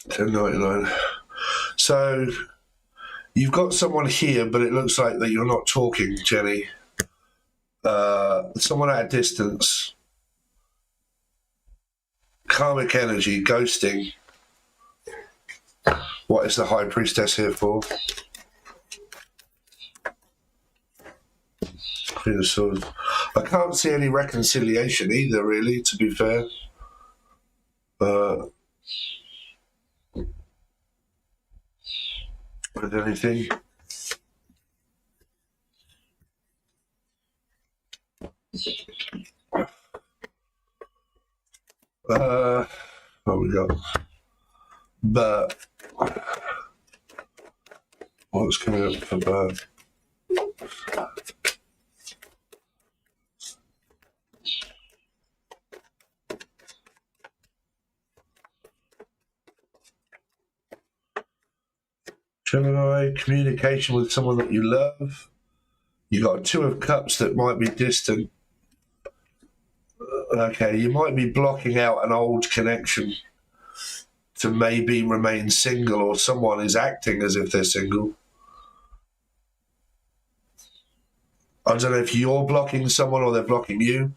$10.99. So you've got someone here, but it looks like that you're not talking, Jenny. Someone at a distance. Karmic energy, ghosting. What is the High Priestess here for? Queen of Swords. I can't see any reconciliation either, really, to be fair. With anything. What we got? But what's coming up for birth? Gemini, communication with someone that you love. You got a Two of Cups that might be distant. Okay, you might be blocking out an old connection to maybe remain single, or someone is acting as if they're single. I don't know if you're blocking someone or they're blocking you,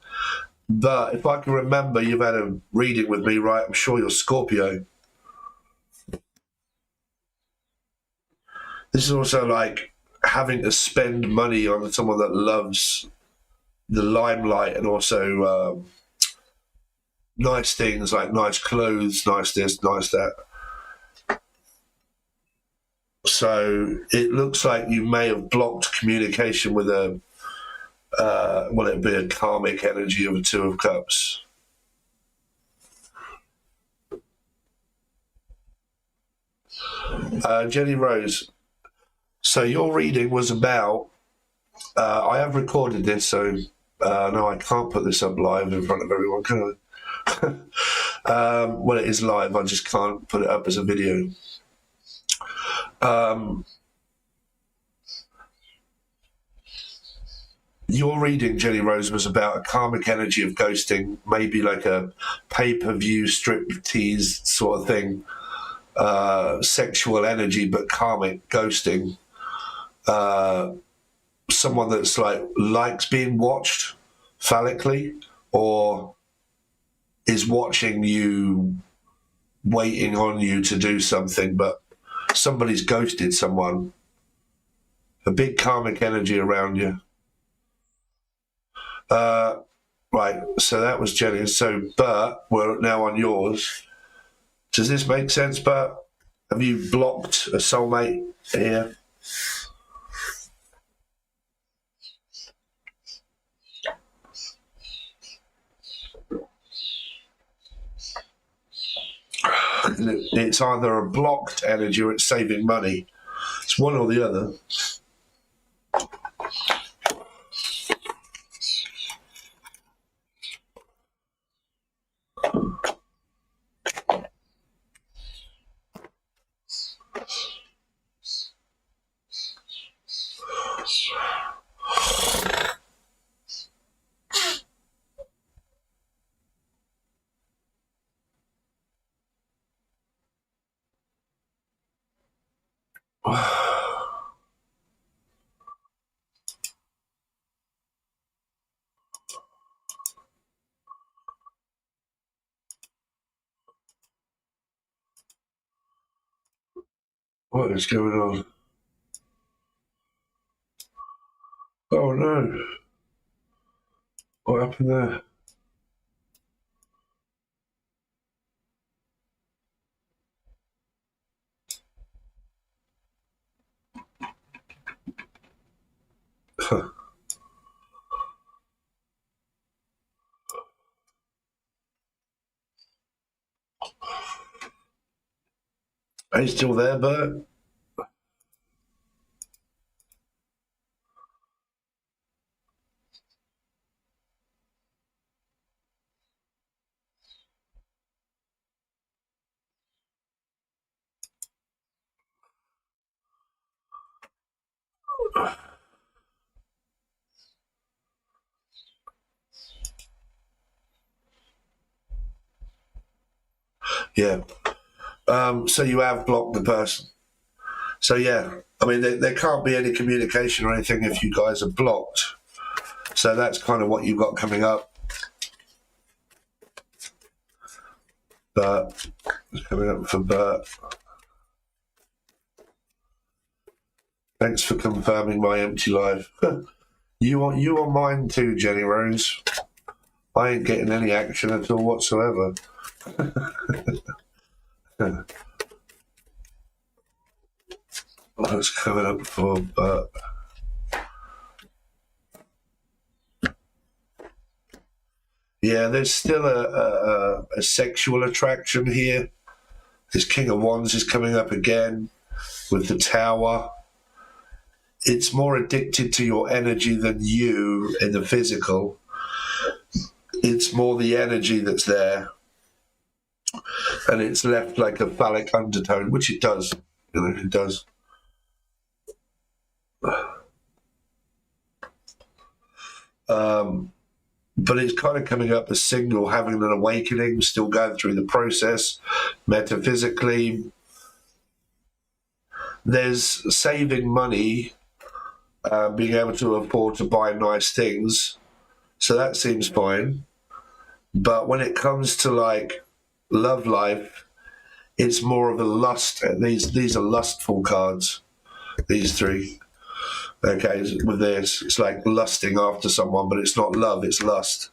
but if I can remember, you've had a reading with me, right? I'm sure you're Scorpio. This is also like having to spend money on someone that loves the limelight, and also nice things like nice clothes, nice this, nice that. So it looks like you may have blocked communication with a, well, it'd be a karmic energy of a Two of Cups. Jenny Rose, so your reading was about, I have recorded this, so no, I can't put this up live in front of everyone, can I? Well, it is live, I just can't put it up as a video. Your reading, Jenny Rose, was about a karmic energy of ghosting, maybe like a pay-per-view striptease sort of thing. Sexual energy, but karmic ghosting. Someone that's like likes being watched phallically, or is watching you, waiting on you to do something, but somebody's ghosted someone. A big karmic energy around you. Right, so that was Jenny. So, Bert, we're now on yours. Does this make sense, Bert? Have you blocked a soulmate here? It's either a blocked energy or it's saving money. It's one or the other. What is going on? Oh no. What happened there? Are you still there, Bert? Yeah. So you have blocked the person. So yeah, I mean, there can't be any communication or anything if you guys are blocked. So that's kind of what you've got coming up. Bert, coming up for Bert. Thanks for confirming my empty life. You on mine too, Jenny Rose. I ain't getting any action at all whatsoever. What's coming up for Bert? Yeah, there's still a sexual attraction here. This King of Wands is coming up again with the Tower. It's more addicted to your energy than you in the physical. It's more the energy that's there. And it's left like a phallic undertone, which it does. You know, it does. But it's kind of coming up as signal, having an awakening, still going through the process metaphysically. There's saving money, being able to afford to buy nice things. So that seems fine. But when it comes to like love life, it's more of a lust. These are lustful cards, these three. Okay, with this, it's like lusting after someone, but it's not love, it's lust.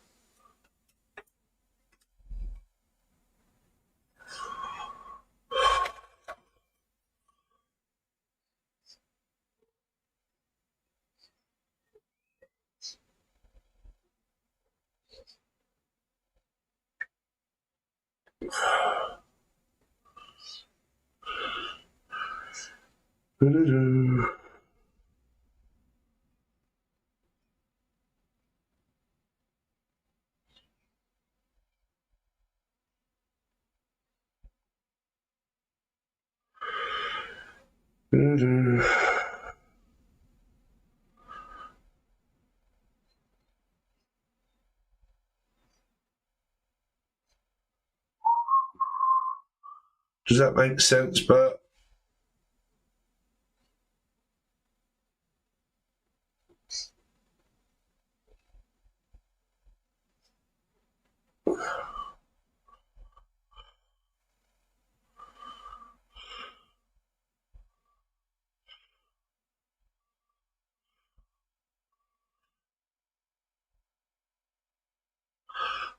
Does that make sense, Bert?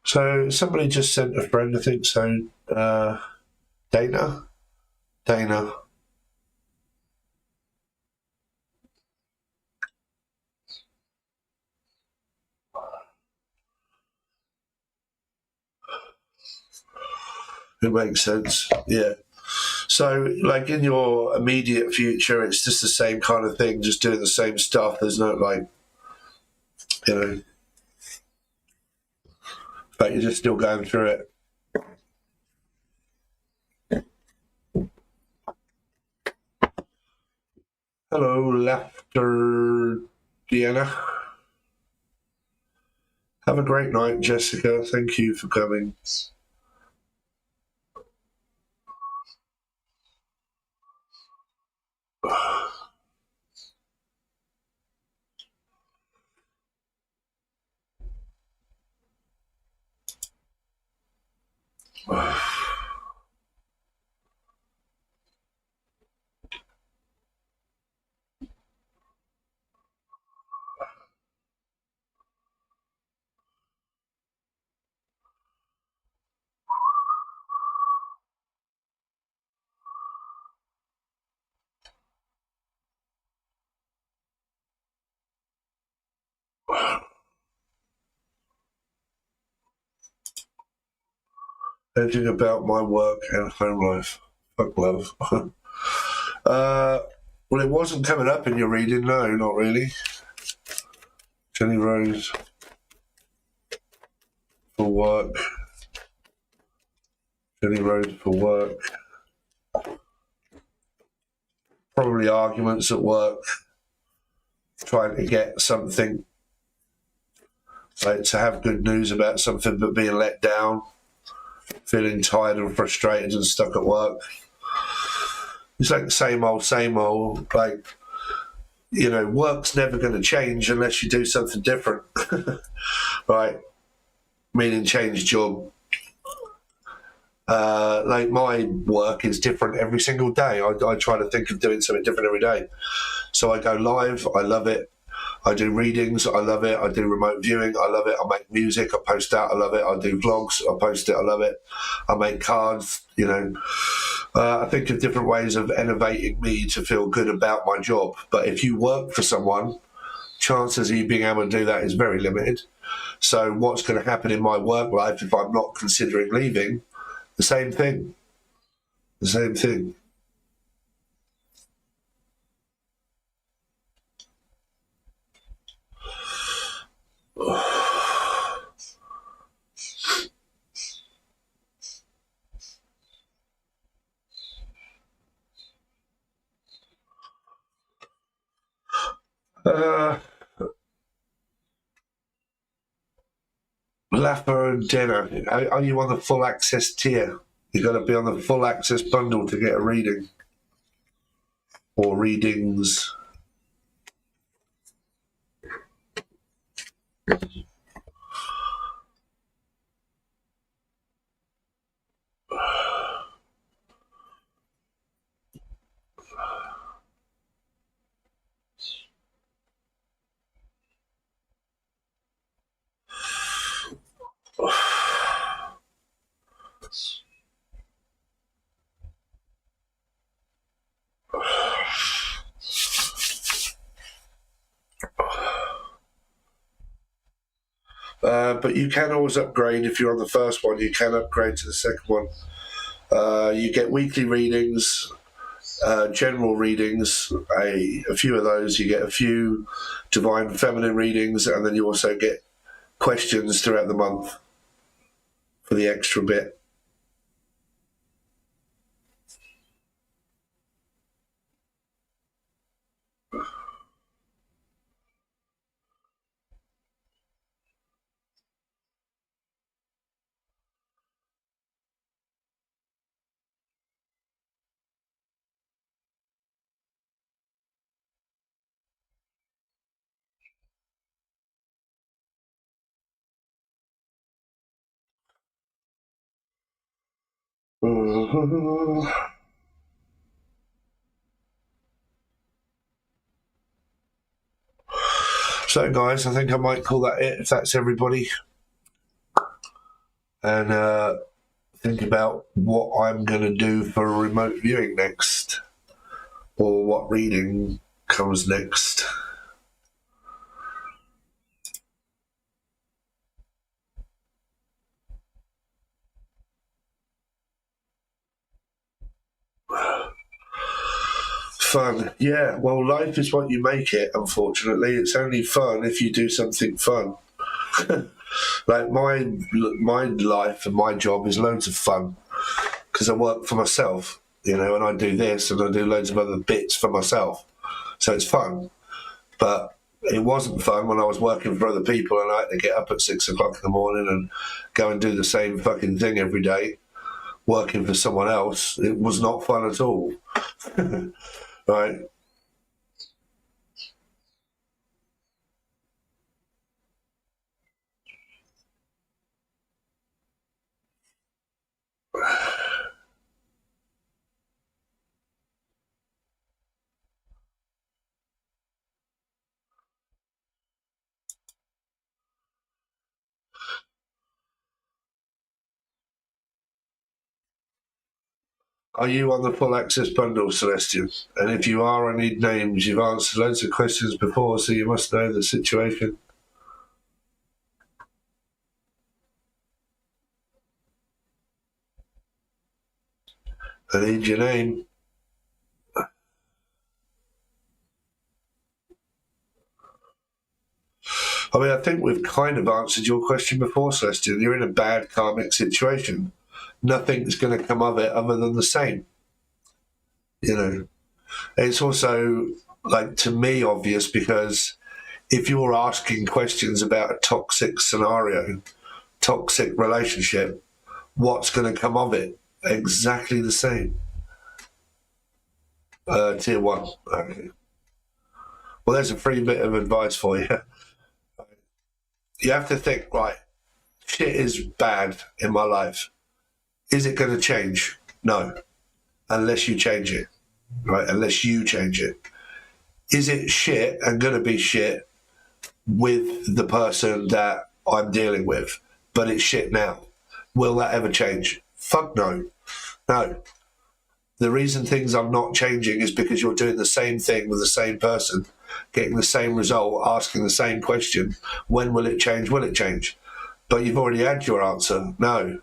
So somebody just sent a friend, I think so. Dana. It makes sense. Yeah. So, like in your immediate future, it's just the same kind of thing, just doing the same stuff. There's no like, you know, but you're just still going through it. Hello, Laughter Deanna. Have a great night, Jessica. Thank you for coming. Anything about my work and home life? Fuck love. Well, it wasn't coming up in your reading. No, not really. Jenny Rose for work. Jenny Rose for work. Probably arguments at work. Trying to get something, like to have good news about something, but being let down. Feeling tired and frustrated and stuck at work. It's like the same old. Like, you know, work's never going to change unless you do something different. Right? Meaning change job. Like my work is different every single day. I try to think of doing something different every day. So I go live. I love it. I do readings. I love it. I do remote viewing. I love it. I make music. I post out. I love it. I do vlogs. I post it. I love it. I make cards. You know, I think of different ways of innovating me to feel good about my job. But if you work for someone, chances of you being able to do that is very limited. So what's going to happen in my work life if I'm not considering leaving? The same thing. The same thing. Laffer and dinner. Are you on the full access tier? You've got to be on the full access bundle to get a reading or readings. But you can always upgrade. If you're on the first one, you can upgrade to the second one. You get weekly readings, general readings, a few of those. You get a few divine feminine readings, and then you also get questions throughout the month for the extra bit. So, guys, I think I might call that it, if that's everybody. and think about what I'm going to do for a remote viewing next, or what reading comes next. Fun. Yeah, well, life is what you make it, unfortunately. It's only fun if you do something fun. Like my life and my job is loads of fun because I work for myself, and I do this and I do loads of other bits for myself. So it's fun. But it wasn't fun when I was working for other people and I had to get up at 6 o'clock in the morning and go and do the same fucking thing every day, working for someone else. It was not fun at all. Right? Are you on the full access bundle, Celestian? And if you are, I need names. You've answered loads of questions before, so you must know the situation. I need your name. I mean, I think we've kind of answered your question before, Celestian. You're in a bad karmic situation. Nothing's going to come of it other than the same. It's also, like, to me, obvious because if you're asking questions about a toxic scenario, toxic relationship, what's going to come of it? Exactly the same. Tier 1. Okay. Well, there's a free bit of advice for you. You have to think, right, shit is bad in my life. Is it going to change? No. Unless you change it. Right? Unless you change it. Is it shit and going to be shit with the person that I'm dealing with? But it's shit now. Will that ever change? Fuck no. No. The reason things are not changing is because you're doing the same thing with the same person, getting the same result, asking the same question. When will it change? Will it change? But you've already had your answer. No.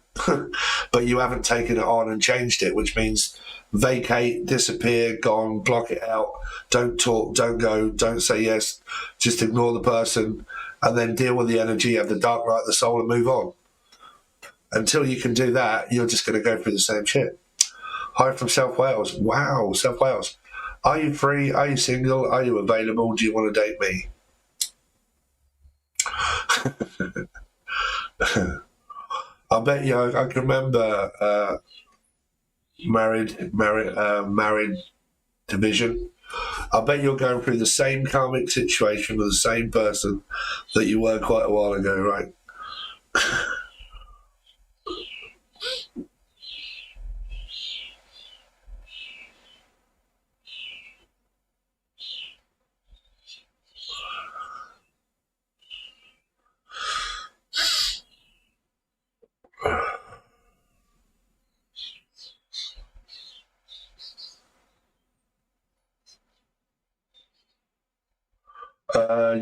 But you haven't taken it on and changed it, which means vacate, disappear, gone, block it out. Don't talk, don't go, don't say yes. Just ignore the person and then deal with the energy, have the dark night of the soul and move on. Until you can do that, you're just going to go through the same shit. Hi from South Wales. Wow, South Wales. Are you free? Are you single? Are you available? Do you want to date me? I bet you I can remember married division. I bet you're going through the same karmic situation with the same person that you were quite a while ago, right?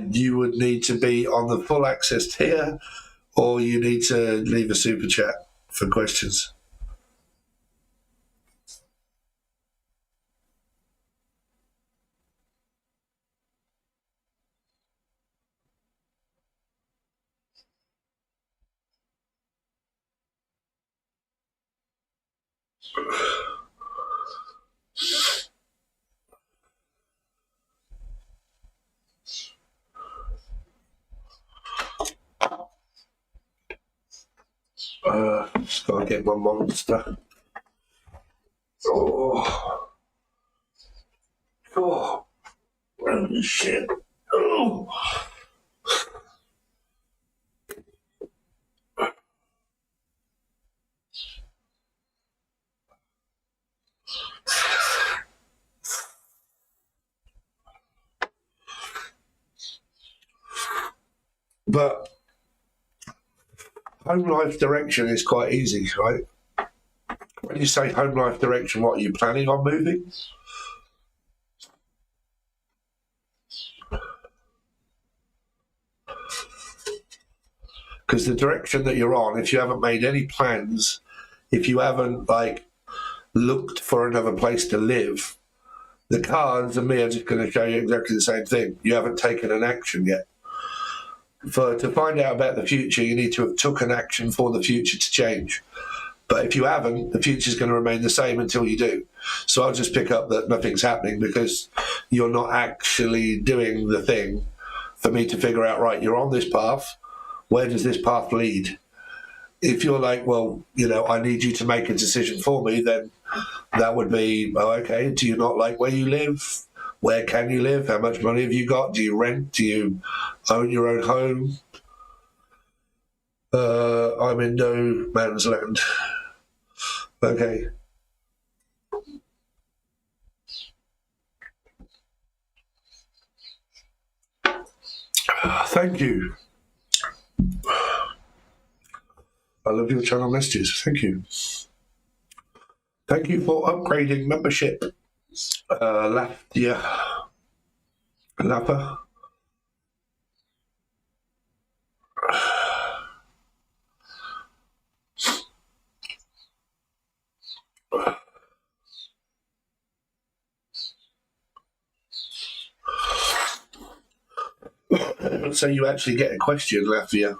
You would need to be on the full access tier, or you need to leave a super chat for questions. Just gotta get my monster. Oh, holy shit. Oh. But home life direction is quite easy, right? When you say home life direction, what are you planning on moving? Because the direction that you're on, if you haven't made any plans, if you haven't like looked for another place to live, the cards and me are just going to show you exactly the same thing. You haven't taken an action yet. To find out about the future, you need to have took an action for the future to change. But if you haven't, the future is going to remain the same until you do. So I'll just pick up that nothing's happening because you're not actually doing the thing for me to figure out, right, you're on this path. Where does this path lead? If you're like, well, you know, I need you to make a decision for me, then that would be, oh, okay, do you not like where you live? Where can you live? How much money have you got? Do you rent? Do you own your own home? I'm in no man's land. Okay. Thank you. I love your channel messages. Thank you. Thank you for upgrading membership. Lapa. So you actually get a question, Lapa.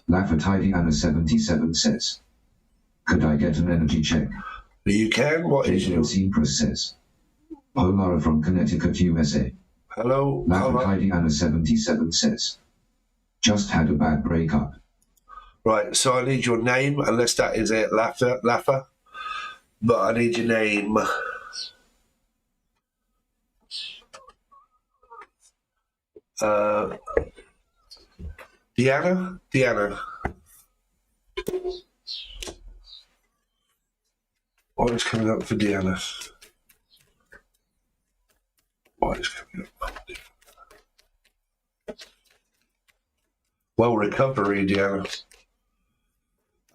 Lafferty Anna 77 says, could I get an energy check? You can. What is your Press says, Polara from Connecticut, USA. Hello. Lafferty Anna 77 says, just had a bad breakup. Right, so I need your name, unless that is it, Laffer. But I need your name. Deanna. What is coming up for Deanna? Well, recovery, Deanna.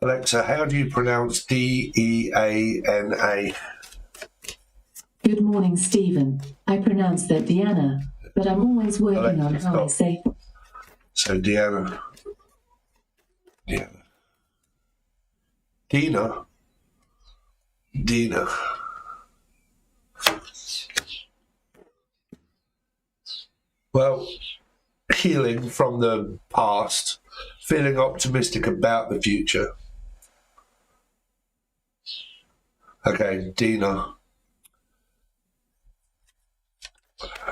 Alexa, how do you pronounce Deana? Good morning, Stephen. I pronounce that Deanna, but I'm always working on how I say. So Deanna. Dina. Well, healing from the past, feeling optimistic about the future. Okay, Dina.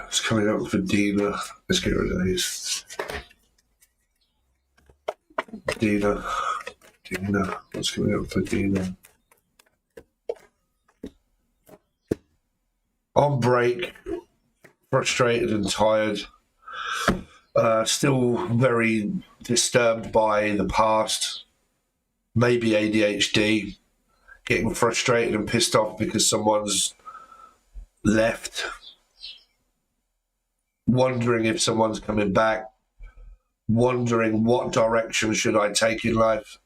It's coming up for Dina. Let's get rid of these. Dina. What's coming up for Dina? On break, frustrated and tired. Still very disturbed by the past. Maybe ADHD. Getting frustrated and pissed off because someone's left. Wondering if someone's coming back. Wondering what direction should I take in life.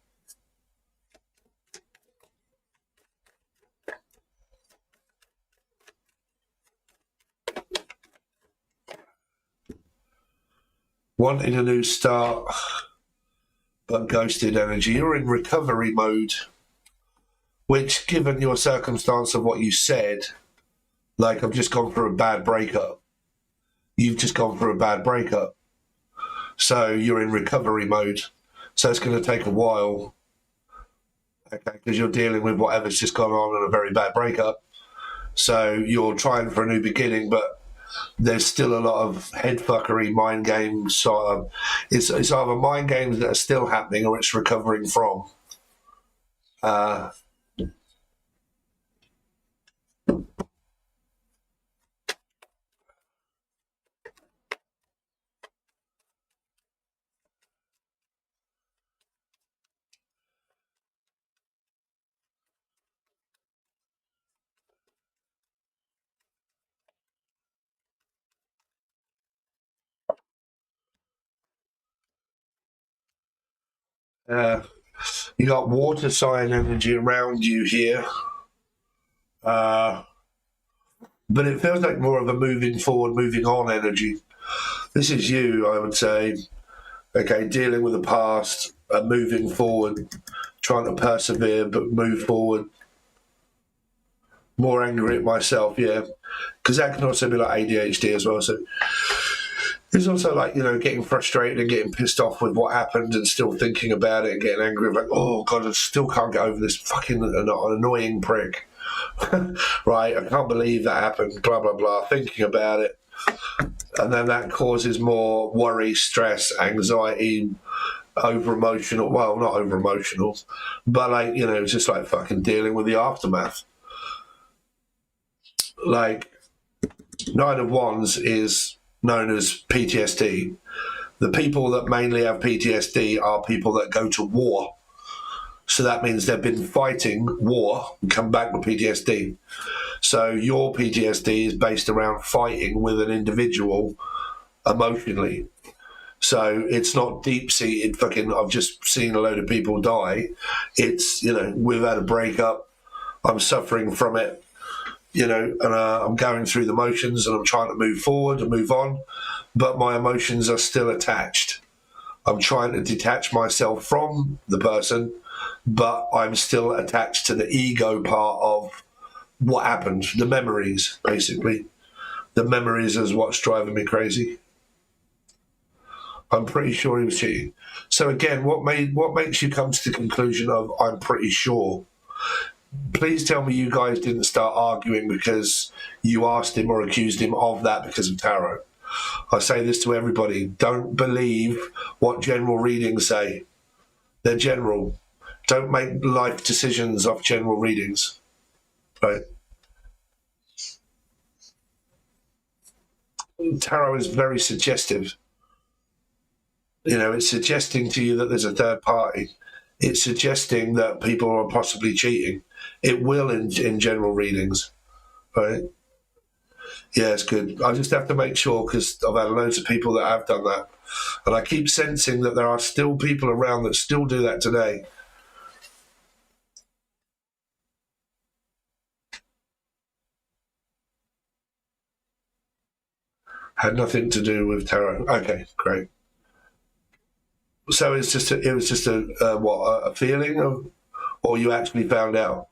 Wanting a new start, but ghosted energy. You're in recovery mode, which, given your circumstance of what you said, like I've just gone through a bad breakup. You've just gone through a bad breakup. So you're in recovery mode. So it's going to take a while, okay, because you're dealing with whatever's just gone on in a very bad breakup. So you're trying for a new beginning, but there's still a lot of head fuckery, mind games. Sort of, it's either mind games that are still happening or it's recovering from. You got water sign energy around you here. But it feels like more of a moving forward, moving on energy. This is you, I would say. Okay, dealing with the past and moving forward, trying to persevere but move forward. More angry at myself, yeah. Because that can also be like ADHD as well. So it's also like, you know, getting frustrated and getting pissed off with what happened and still thinking about it and getting angry. Like, oh, God, I still can't get over this fucking annoying prick. Right, I can't believe that happened, blah, blah, blah, thinking about it. And then that causes more worry, stress, anxiety, over-emotional. Well, not over-emotional, but like, you know, it's just like fucking dealing with the aftermath. Like, Nine of Wands is known as PTSD. The people that mainly have PTSD are people that go to war. So that means they've been fighting war and come back with PTSD. So your PTSD is based around fighting with an individual emotionally. So it's not deep-seated fucking, I've just seen a load of people die. It's, you know, we've had a breakup, I'm suffering from it, you know, and I'm going through the motions and I'm trying to move forward and move on, but my emotions are still attached. I'm trying to detach myself from the person, but I'm still attached to the ego part of what happened, the memories, basically. The memories is what's driving me crazy. I'm pretty sure he was cheating. So again, what makes you come to the conclusion of I'm pretty sure? Please tell me you guys didn't start arguing because you asked him or accused him of that because of tarot. I say this to everybody. Don't believe what general readings say. They're general. Don't make life decisions off general readings. Right? Tarot is very suggestive. You know, it's suggesting to you that there's a third party. It's suggesting that people are possibly cheating. It will in general readings, right? Yeah, it's good. I just have to make sure because I've had loads of people that have done that. And I keep sensing that there are still people around that still do that today. Had nothing to do with tarot. Okay, great. So it was just a feeling of, or you actually found out?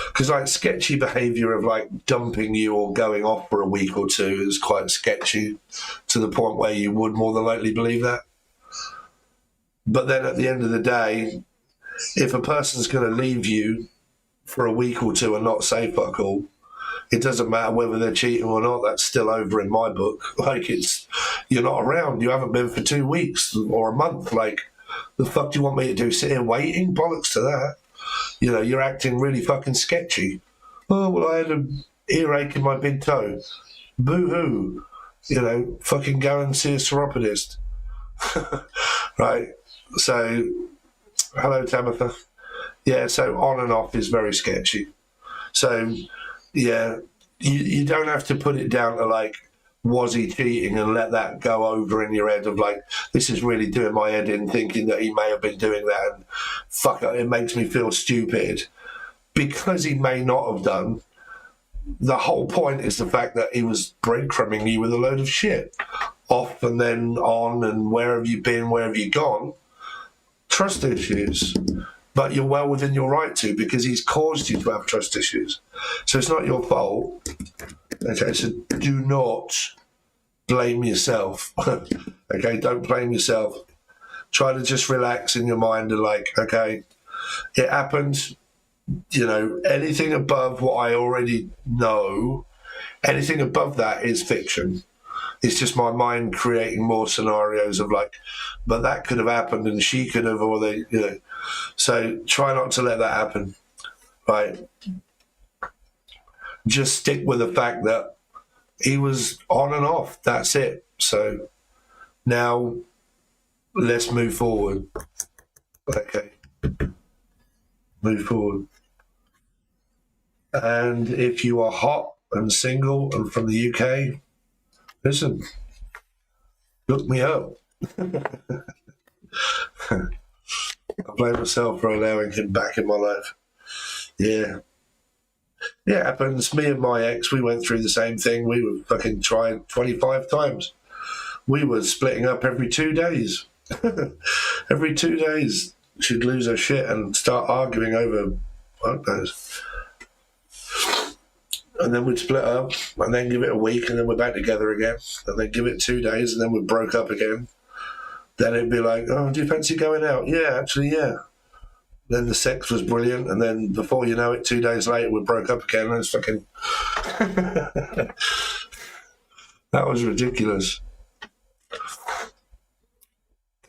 Because like sketchy behaviour of like dumping you or going off for a week or two is quite sketchy to the point where you would more than likely believe that. But then at the end of the day, if a person's going to leave you for a week or two and not say fuck all, it doesn't matter whether they're cheating or not. That's still over in my book. Like, it's, you're not around. You haven't been for 2 weeks or a month. Like, the fuck do you want me to do? Sit here waiting? Bollocks to that. You know, you're acting really fucking sketchy. Oh, well, I had an earache in my big toe. Boo-hoo. You know, fucking go and see a chiropodist. Right? So, hello, Tabitha. Yeah, so on and off is very sketchy. So, yeah, you don't have to put it down to like, was he cheating, and let that go over in your head of like, this is really doing my head in thinking that he may have been doing that and fuck it makes me feel stupid. Because he may not have done, the whole point is the fact that he was breadcrumbing you with a load of shit. Off and then on, and where have you been, where have you gone? Trust issues. But you're well within your right to, because he's caused you to have trust issues. So it's not your fault. Okay, so do not blame yourself. Okay, don't blame yourself. Try to just relax in your mind and like, okay, it happened. you know, anything above what I already know, anything above that is fiction. It's just my mind creating more scenarios of like, but that could have happened and she could have, or they, you know. So try not to let that happen, right? Just stick with the fact that he was on and off. That's it. So now let's move forward. Okay. Move forward. And if you are hot and single and from the UK, listen, look me up. I blame myself for allowing him back in my life. Yeah. Yeah, it happens. Me and my ex, we went through the same thing. We were fucking trying 25 times. We were splitting up every 2 days. Every 2 days, she'd lose her shit and start arguing over, what knows. And then we'd split up, and then give it a week, and then we're back together again. And then give it 2 days, and then we broke up again. Then it'd be like, oh, do you fancy going out? Yeah, actually, yeah. Then the sex was brilliant, and then before you know it, 2 days later, we broke up again, and it's fucking... That was ridiculous.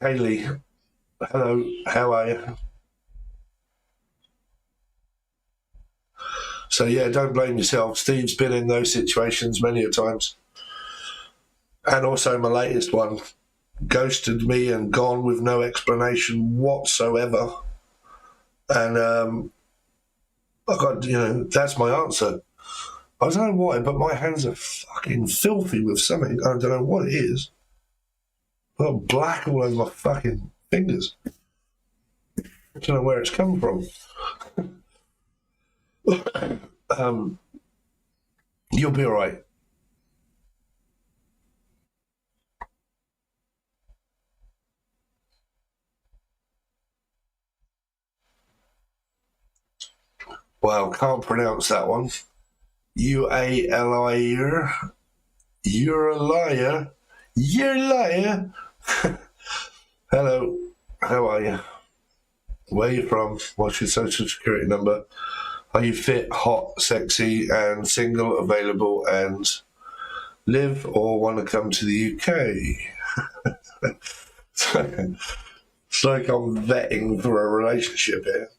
Kaylee, hello, how are you? So yeah, don't blame yourself. Steve's been in those situations many a times. And also my latest one, ghosted me and gone with no explanation whatsoever. And I got, you know, that's my answer. I don't know why, but my hands are fucking filthy with something. I don't know what it is. I've got black all over my fucking fingers. I don't know where it's come from. You'll be all right. Wow, can't pronounce that one. U-A-L-I-R. You're a liar. You're a liar. Hello, how are you? Where are you from? What's your social security number? Are you fit, hot, sexy, and single, available, and live or want to come to the UK? It's like I'm vetting for a relationship here.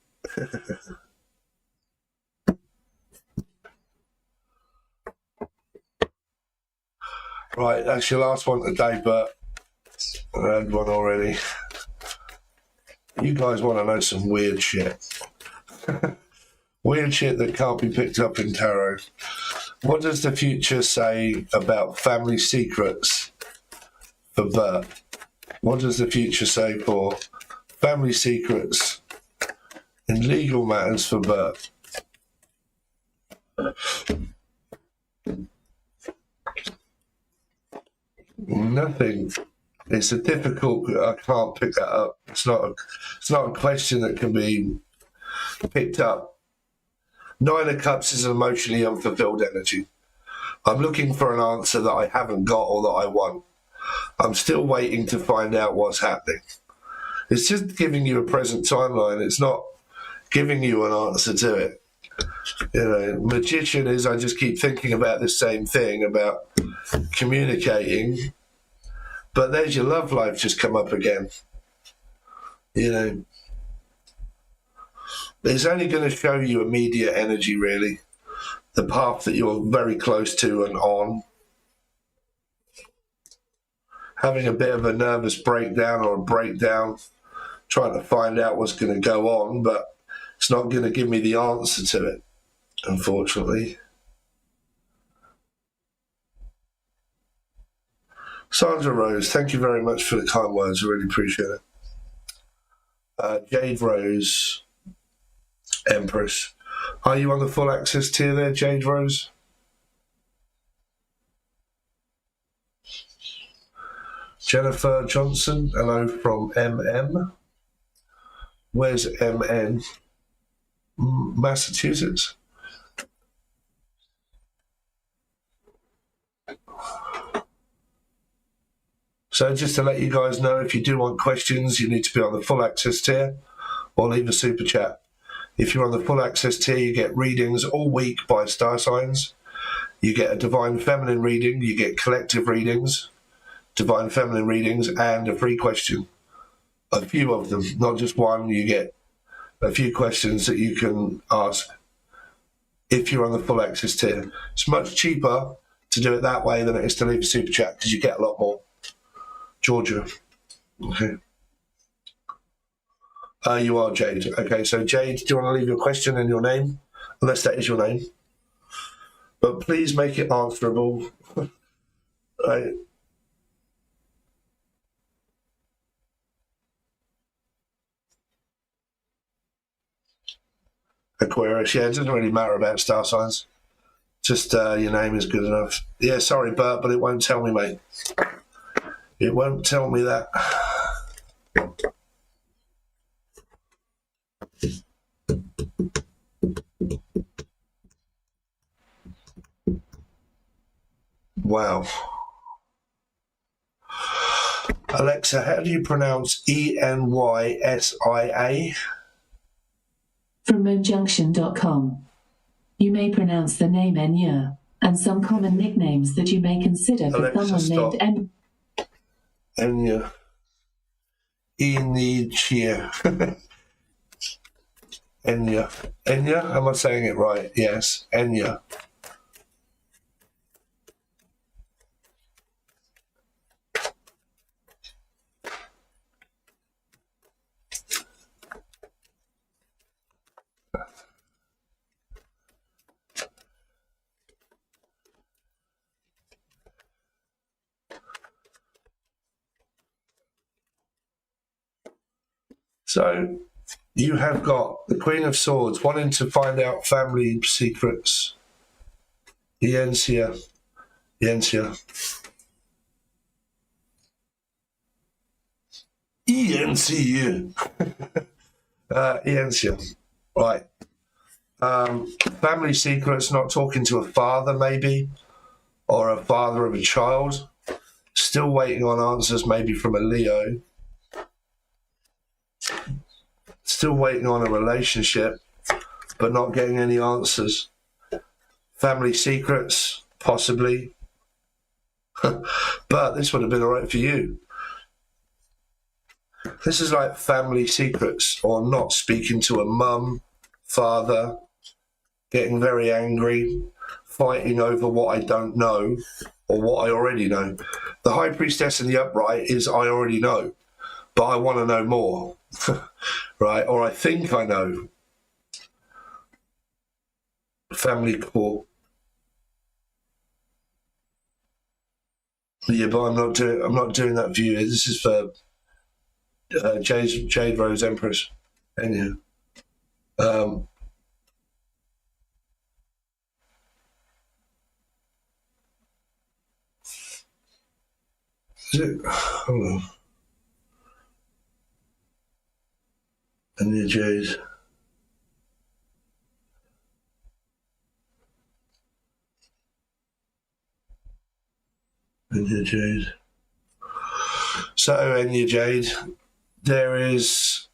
Right, that's your last one today, but I had one already. You guys want to know some weird shit. Weird shit that can't be picked up in tarot. What does the future say about family secrets for birth? What does the future say for family secrets in legal matters for birth? Nothing. It's a difficult. I can't pick that up. It's not a question that can be picked up. 9 of Cups is an emotionally unfulfilled energy. I'm looking for an answer that I haven't got or that I want. I'm still waiting to find out what's happening. It's just giving you a present timeline. It's not giving you an answer to it. You know, Magician is, I just keep thinking about the same thing about communicating, but there's your love life just come up again. You know, it's only going to show you immediate energy, really. The path that you're very close to and on. Having a bit of a nervous breakdown or a breakdown, trying to find out what's going to go on, but it's not going to give me the answer to it, unfortunately. Sandra Rose, thank you very much for the kind words. I really appreciate it. Jade Rose, Empress. Are you on the full access tier there, Jade Rose? Jennifer Johnson, hello from MM. Where's MN? Massachusetts. So just to let you guys know, if you do want questions, you need to be on the full access tier or leave a super chat. If you're on the full access tier, you get readings all week by star signs. You get a divine feminine reading, you get collective readings, divine feminine readings, and a free question. A few of them, not just one. You get a few questions that you can ask if you're on the full access tier. It's much cheaper to do it that way than it is to leave a super chat because you get a lot more. Georgia. Okay. You are Jade. Okay, so Jade, do you want to leave your question and your name? Unless that is your name. But please make it answerable. Right. Aquarius, yeah, it doesn't really matter about star signs. Just your name is good enough. Yeah, sorry, Bert, but it won't tell me, mate. It won't tell me that. Wow. Alexa, how do you pronounce ENYSIA? From moonjunction.com. You may pronounce the name Enya, and some common nicknames that you may consider for Alexa, someone named Enya. Enichia. Enya. Enya? Am I saying it right? Yes. Enya. So you have got the Queen of Swords wanting to find out family secrets. Yencia. Yencia. Yencia. Right. Family secrets, not talking to a father maybe, or a father of a child. Still waiting on answers maybe from a Leo. Still waiting on a relationship, but not getting any answers. Family secrets, possibly. But this would have been all right for you. This is like family secrets, or not speaking to a mum, father, getting very angry, fighting over what I don't know, or what I already know. The High Priestess in the upright is I already know, but I want to know more. Right? Or I think I know. Family court. Yeah, but I'm not doing that for you. This is for Jade Rose Empress. Anyhow. Hold on. And the Jade. And the Jade. So, Enya Jade, there is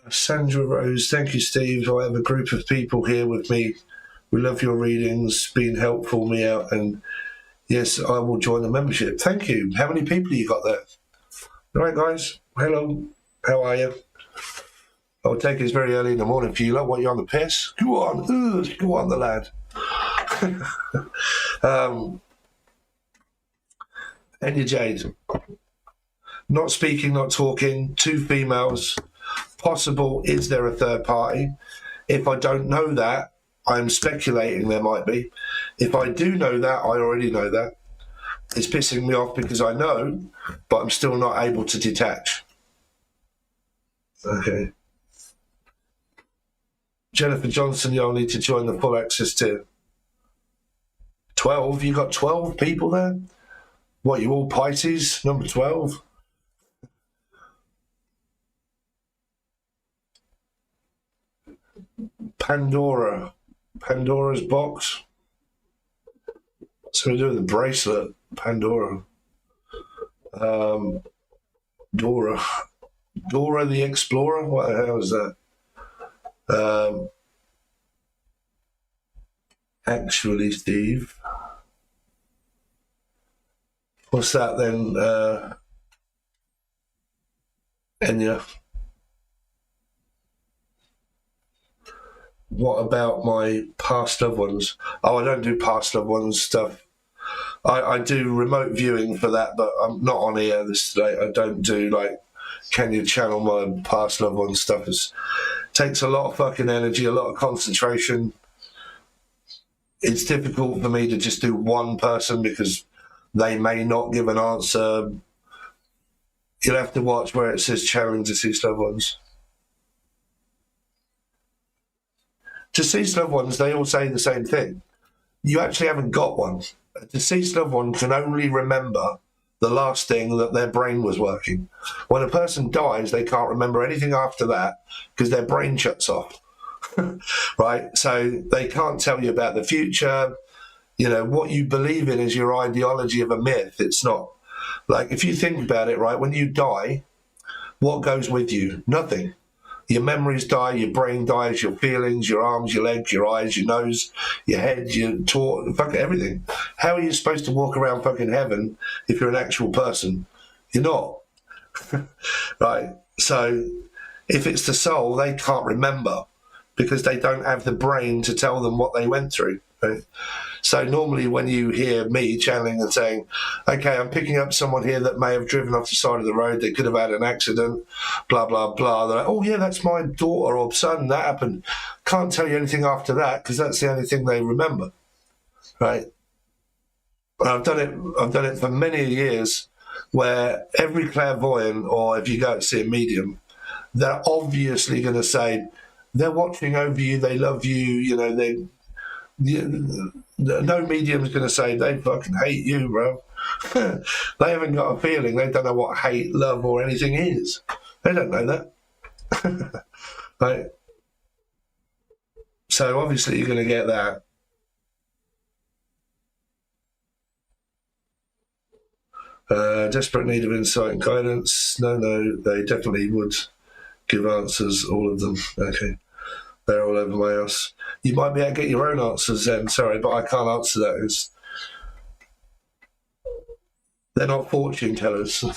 Sandra Rose. Thank you, Steve. I have a group of people here with me. We love your readings, being helpful me out, and yes, I will join the membership. Thank you. How many people you got there? All right, guys. Hello. How are you? I'll take it very early in the morning for you. Lot. What, you on the piss? Go on. Ugh, go on, the lad. Enya Jade. Not speaking, not talking. 2 females. Possible, is there a third party? If I don't know that, I'm speculating there might be. If I do know that, I already know that. It's pissing me off because I know, but I'm still not able to detach. Okay. Jennifer Johnson, you'll need to join the full access tier. 12? You got 12 people there? What, you all Pisces? Number 12? Pandora's box. Something to do with the bracelet. Pandora. Dora. Dora the Explorer? What the hell is that? Actually, Steve. What's that then, Enya? What about my past loved ones? Oh, I don't do past loved ones stuff. I do remote viewing for that, but I'm not on here this today. I don't do like, can you channel my past loved ones stuff? It takes a lot of fucking energy, a lot of concentration. It's difficult for me to just do one person because they may not give an answer. You'll have to watch where it says channeling deceased loved ones. Deceased loved ones, they all say the same thing. You actually haven't got one. A deceased loved one can only remember the last thing that their brain was working. When a person dies, they can't remember anything after that because their brain shuts off. Right? So they can't tell you about the future. You know, what you believe in is your ideology of a myth. It's not. Like, if you think about it, right, when you die, what goes with you? Nothing. Your memories die, your brain dies, your feelings, your arms, your legs, your eyes, your nose, your head, your fucking everything. How are you supposed to walk around fucking heaven if you're an actual person? You're not. Right? So if it's the soul, they can't remember because they don't have the brain to tell them what they went through. Right? So normally when you hear me channeling and saying, okay, I'm picking up someone here that may have driven off the side of the road, they could have had an accident, blah, blah, blah. They're like, oh, yeah, that's my daughter or son, that happened. Can't tell you anything after that because that's the only thing they remember, right? And I've done it for many years where every clairvoyant, or if you go to see a medium, they're obviously going to say, they're watching over you, they love you, you know, no medium's going to say they fucking hate you, bro. They haven't got a feeling. They don't know what hate, love, or anything is. They don't know that. Right? So obviously you're going to get that. Desperate need of insight and guidance. No, they definitely would give answers, all of them. Okay. They're all over my house. You might be able to get your own answers then, sorry, but I can't answer that. They're not fortune tellers. So,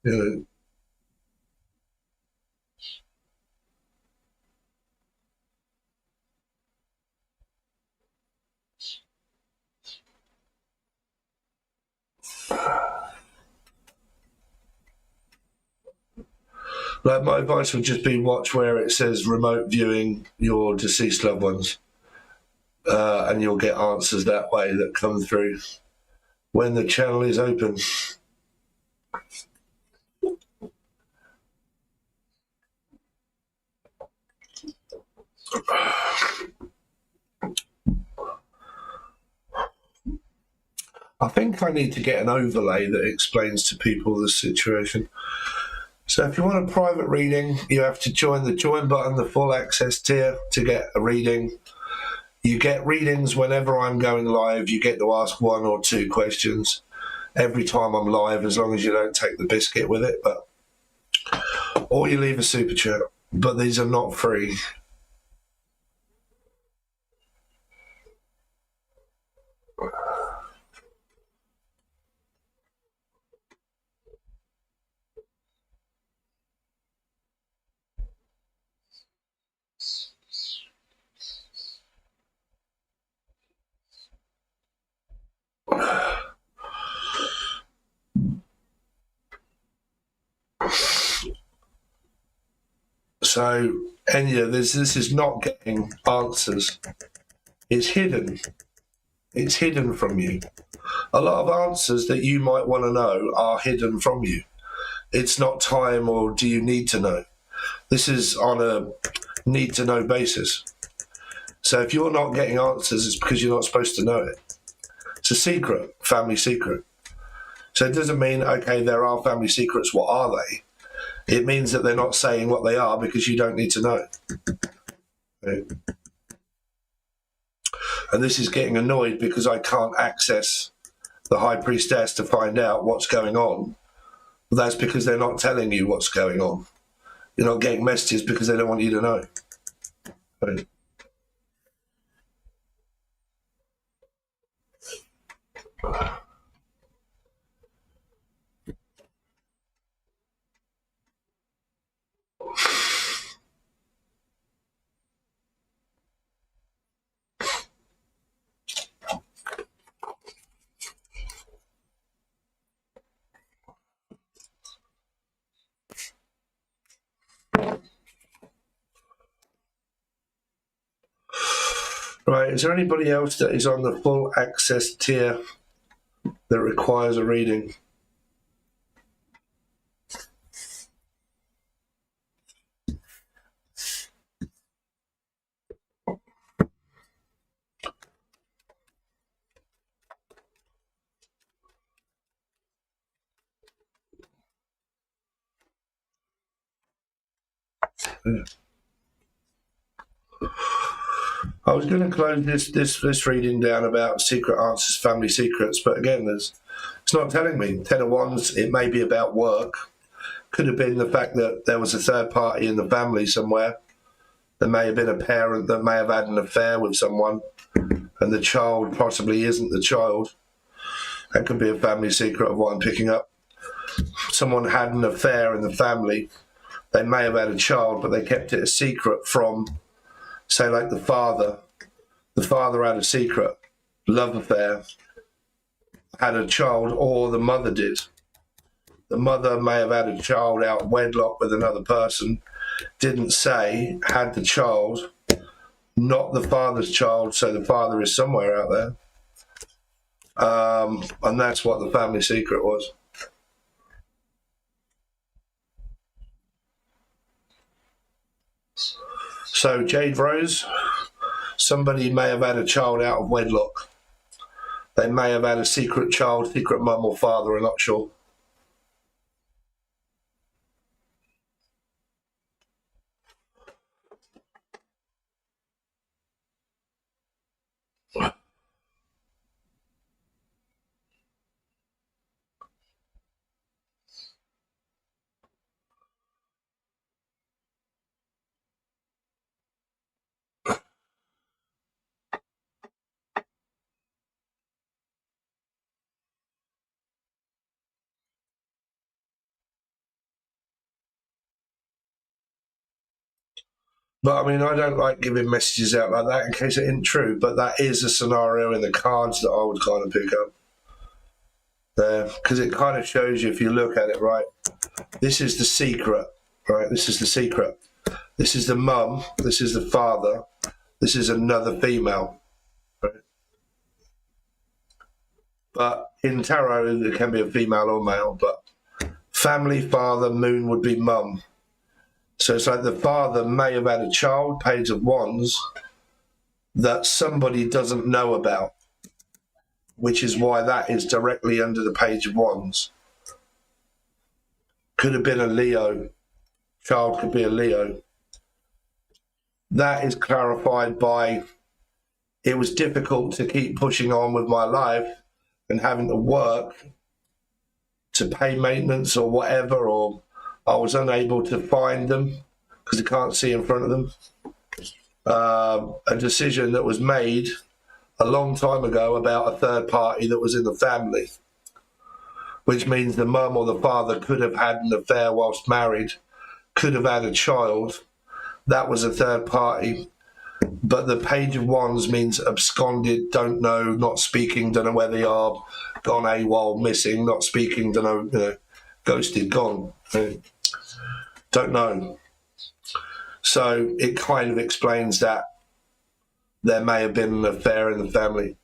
you know. Like, my advice would just be watch where it says remote viewing your deceased loved ones, and you'll get answers that way that come through when the channel is open. I think I need to get an overlay that explains to people the situation. So if you want a private reading, you have to join the join button, the full access tier, to get a reading. You get readings whenever I'm going live. You get to ask 1 or 2 questions every time I'm live, as long as you don't take the biscuit with it. Or you leave a super chat. But these are not free. So, Enya, this is not getting answers. It's hidden. It's hidden from you. A lot of answers that you might want to know are hidden from you. It's not time or do you need to know. This is on a need to know basis. So if you're not getting answers, it's because you're not supposed to know it. It's a secret, family secret. So it doesn't mean, okay, there are family secrets, what are they? It means that they're not saying what they are because you don't need to know. Okay. And this is getting annoyed because I can't access the High Priestess to find out what's going on Well, that's because they're not telling you what's going on. You're not getting messages because they don't want you to know. Right. Right, is there anybody else that is on the full access tier that requires a reading? Yeah. I was going to close this reading down about secret answers, family secrets, but again, it's not telling me. Ten of Wands, it may be about work. Could have been the fact that there was a third party in the family somewhere. There may have been a parent that may have had an affair with someone, and the child possibly isn't the child. That could be a family secret of what I'm picking up. Someone had an affair in the family. They may have had a child, but they kept it a secret from, say, like the father. The father had a secret love affair, had a child, or the mother did. The mother may have had a child out of wedlock with another person, didn't say, had the child, not the father's child, so the father is somewhere out there. And that's what the family secret was. So, Jade Rose, somebody may have had a child out of wedlock. They may have had a secret child, secret mum or father, I'm not sure. But I mean, I don't like giving messages out like that in case it isn't true, but that is a scenario in the cards that I would kind of pick up there, because it kind of shows you, if you look at it, right, this is the secret, right? This is the secret. This is the mum, this is the father, this is another female, right? But in tarot, it can be a female or male, but family, father, moon would be mum. So it's like the father may have had a child, Page of Wands, that somebody doesn't know about, which is why that is directly under the Page of Wands. Could have been a Leo. Child could be a Leo. That is clarified by, it was difficult to keep pushing on with my life and having to work to pay maintenance or whatever, or I was unable to find them because you can't see in front of them. A decision that was made a long time ago about a third party that was in the family, which means the mum or the father could have had an affair whilst married, could have had a child. That was a third party. But the Page of Wands means absconded, don't know, not speaking, don't know where they are, gone AWOL, missing, not speaking, don't know, ghosted, gone. Don't know. So it kind of explains that there may have been an affair in the family.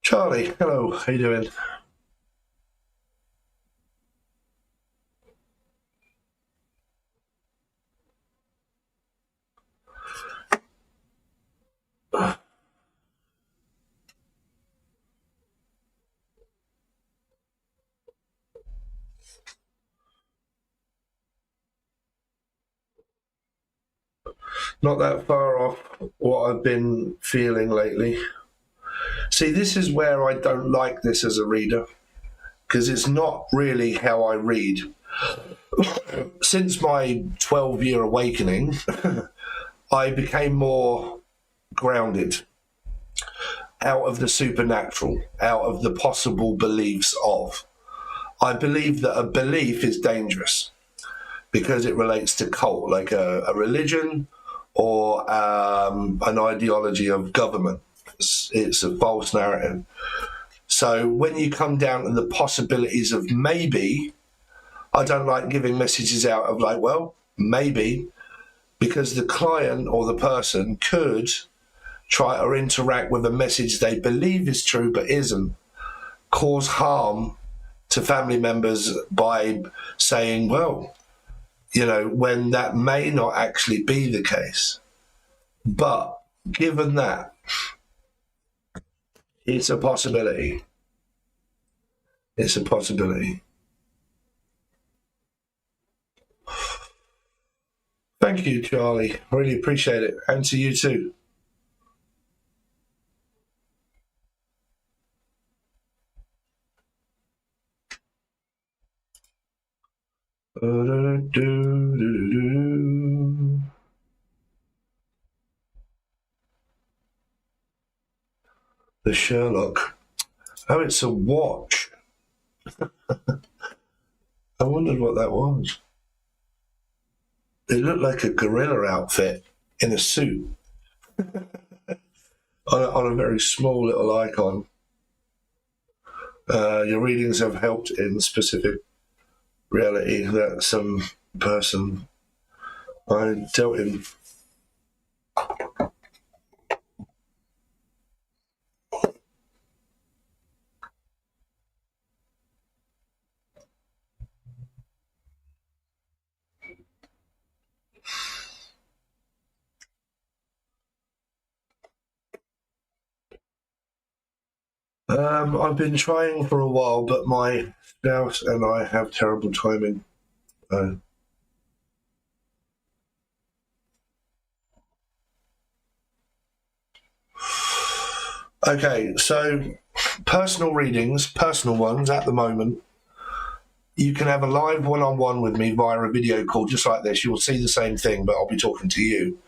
Charlie, hello, how you doing? not that far off what I've been feeling lately. See, this is where I don't like this as a reader, because it's not really how I read. Since my 12-year awakening, I became more grounded, out of the supernatural, out of the possible beliefs of. I believe that a belief is dangerous because it relates to cult, like a religion or an ideology of government. It's a false narrative. So when you come down to the possibilities of maybe, I don't like giving messages out of like, well, maybe, because the client or the person could try to interact with a message they believe is true but isn't, cause harm to family members by saying, well, you know, when that may not actually be the case. But given that, it's a possibility. It's a possibility. Thank you, Charlie. Really appreciate it. And to you too. The Sherlock. Oh, it's a watch. I wondered what that was. It looked like a gorilla outfit in a suit on a very small little icon. Your readings have helped in specific reality that some person I dealt in. I've been trying for a while, but my spouse and I have terrible timing. Okay, so personal readings, personal ones at the moment, you can have a live one-on-one with me via a video call just like this. You will see the same thing, but I'll be talking to you,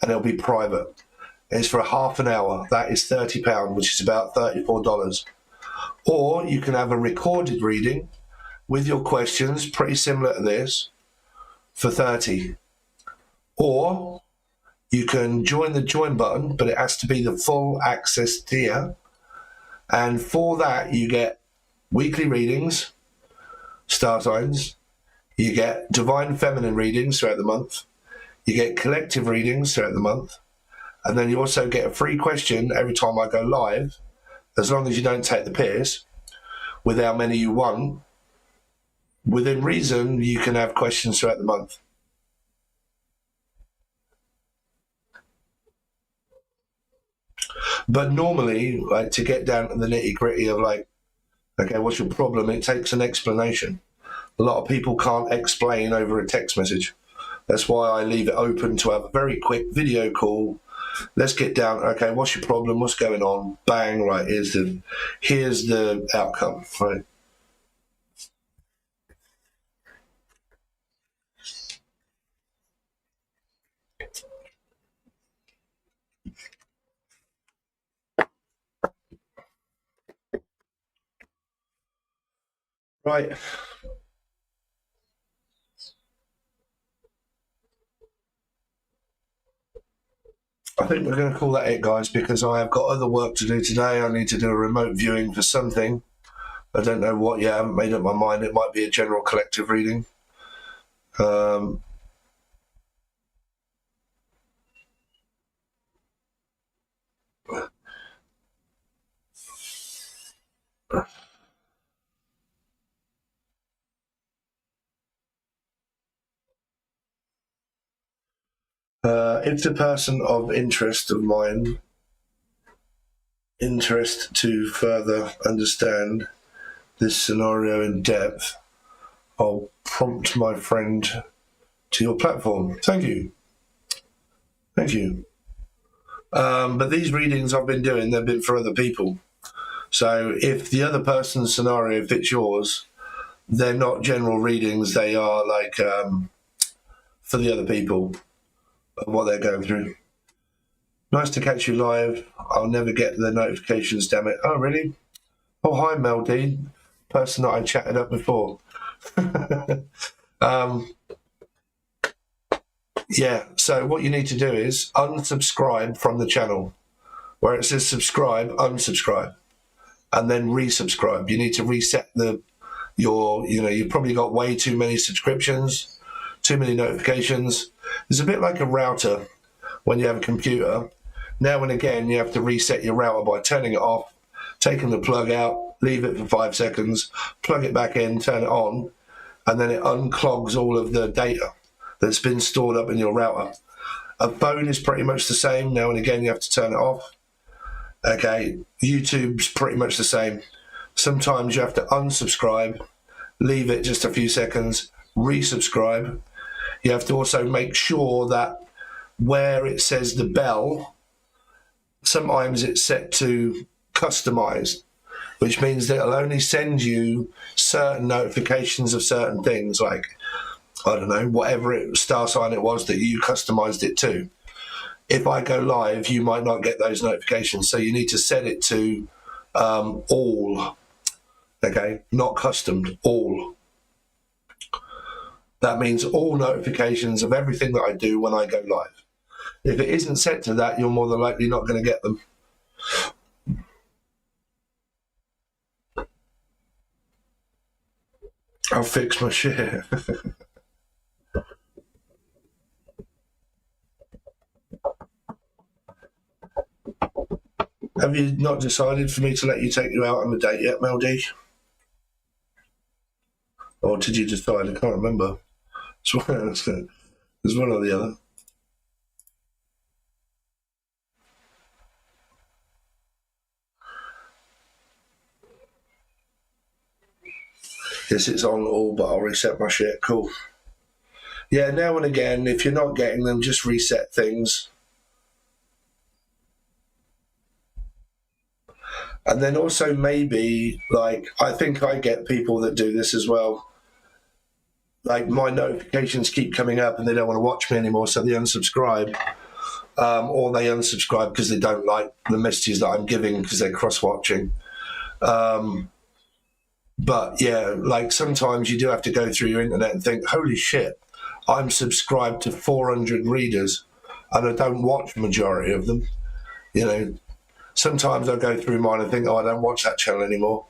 and it'll be private. It's for a half an hour. That is £30, which is about $34. Or you can have a recorded reading with your questions, pretty similar to this, for $30. Or you can join the join button, but it has to be the full access tier. And for that, you get weekly readings, star signs. You get divine feminine readings throughout the month. You get collective readings throughout the month. And then you also get a free question every time I go live, as long as you don't take the piss, with how many you want. Within reason, you can have questions throughout the month. But normally, like, to get down to the nitty-gritty of like, okay, what's your problem? It takes an explanation. A lot of people can't explain over a text message. That's why I leave it open to have a very quick video call. Let's get down. Okay, what's your problem? What's going on? Bang! Right, here's the outcome. Right. Right. I think we're going to call that it, guys, because I have got other work to do today. I need to do a remote viewing for something. I don't know what yet. I haven't made up my mind. It might be a general collective reading. It's a person of interest of mine, interest to further understand this scenario in depth. I'll prompt my friend to your platform. Thank you. Thank you. But these readings I've been doing, they've been for other people. So if the other person's scenario fits yours, they're not general readings. They are like for the other people and what they're going through. Nice to catch you live. I'll never get the notifications, damn it. Oh, really? Oh, hi, Mel D, person that I chatted up before. Yeah, so what you need to do is unsubscribe from the channel. Where it says subscribe, unsubscribe, and then resubscribe. You need to reset you've probably got way too many subscriptions, too many notifications. It's a bit like a router when you have a computer. Now and again, you have to reset your router by turning it off, taking the plug out, leave it for 5 seconds, plug it back in, turn it on, and then it unclogs all of the data that's been stored up in your router. A phone is pretty much the same. Now and again, you have to turn it off. Okay, YouTube's pretty much the same. Sometimes you have to unsubscribe, leave it just a few seconds, resubscribe. You have to also make sure that where it says the bell, sometimes it's set to customized, which means that it'll only send you certain notifications of certain things, like, I don't know, whatever star sign it was that you customized it to. If I go live, you might not get those notifications. So you need to set it to all, okay? Not customed, all. That means all notifications of everything that I do when I go live. If it isn't set to that, you're more than likely not going to get them. I'll fix my shit. Have you not decided for me to let you take you out on a date yet, Mel D? Or did you decide? I can't remember. There's one or the other. Yes, it's on all, but I'll reset my shit. Cool. Yeah, now and again, if you're not getting them, just reset things. And then also maybe, like, I think I get people that do this as well. Like, my notifications keep coming up and they don't want to watch me anymore, so they unsubscribe. Or they unsubscribe because they don't like the messages that I'm giving because they're cross-watching. But yeah, like sometimes you do have to go through your internet and think, holy shit, I'm subscribed to 400 readers and I don't watch the majority of them. You know, sometimes I go through mine and think, oh, I don't watch that channel anymore.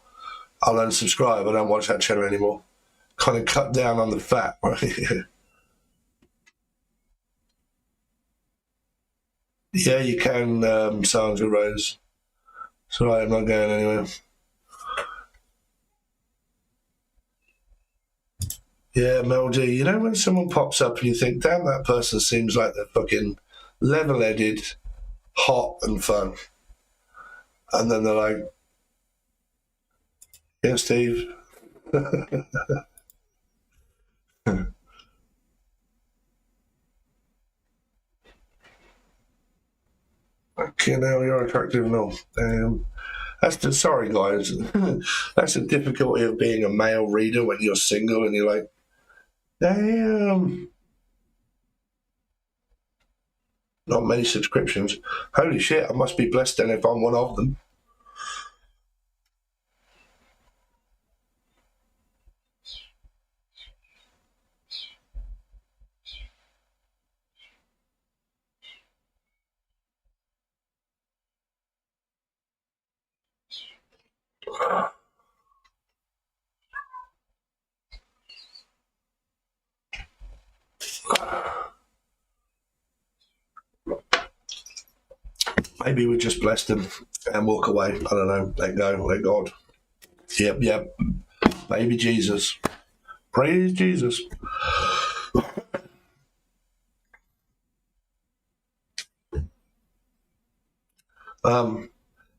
I'll unsubscribe. I don't watch that channel anymore. Kind of cut down on the fat, right? Yeah, you can, Sandra Rose. It's all right, I'm not going anywhere. Yeah, Mel D, you know when someone pops up and you think, damn, that person seems like they're fucking level-headed, hot and fun. And then they're like, yeah, Steve. Okay, now you're attractive and all. Sorry guys, that's the difficulty of being a male reader when you're single and you're like, damn, not many subscriptions. Holy shit, I must be blessed then if I'm one of them. Maybe we just bless them and walk away. I don't know. Let go. Let God. Yep. Baby Jesus. Praise Jesus. Do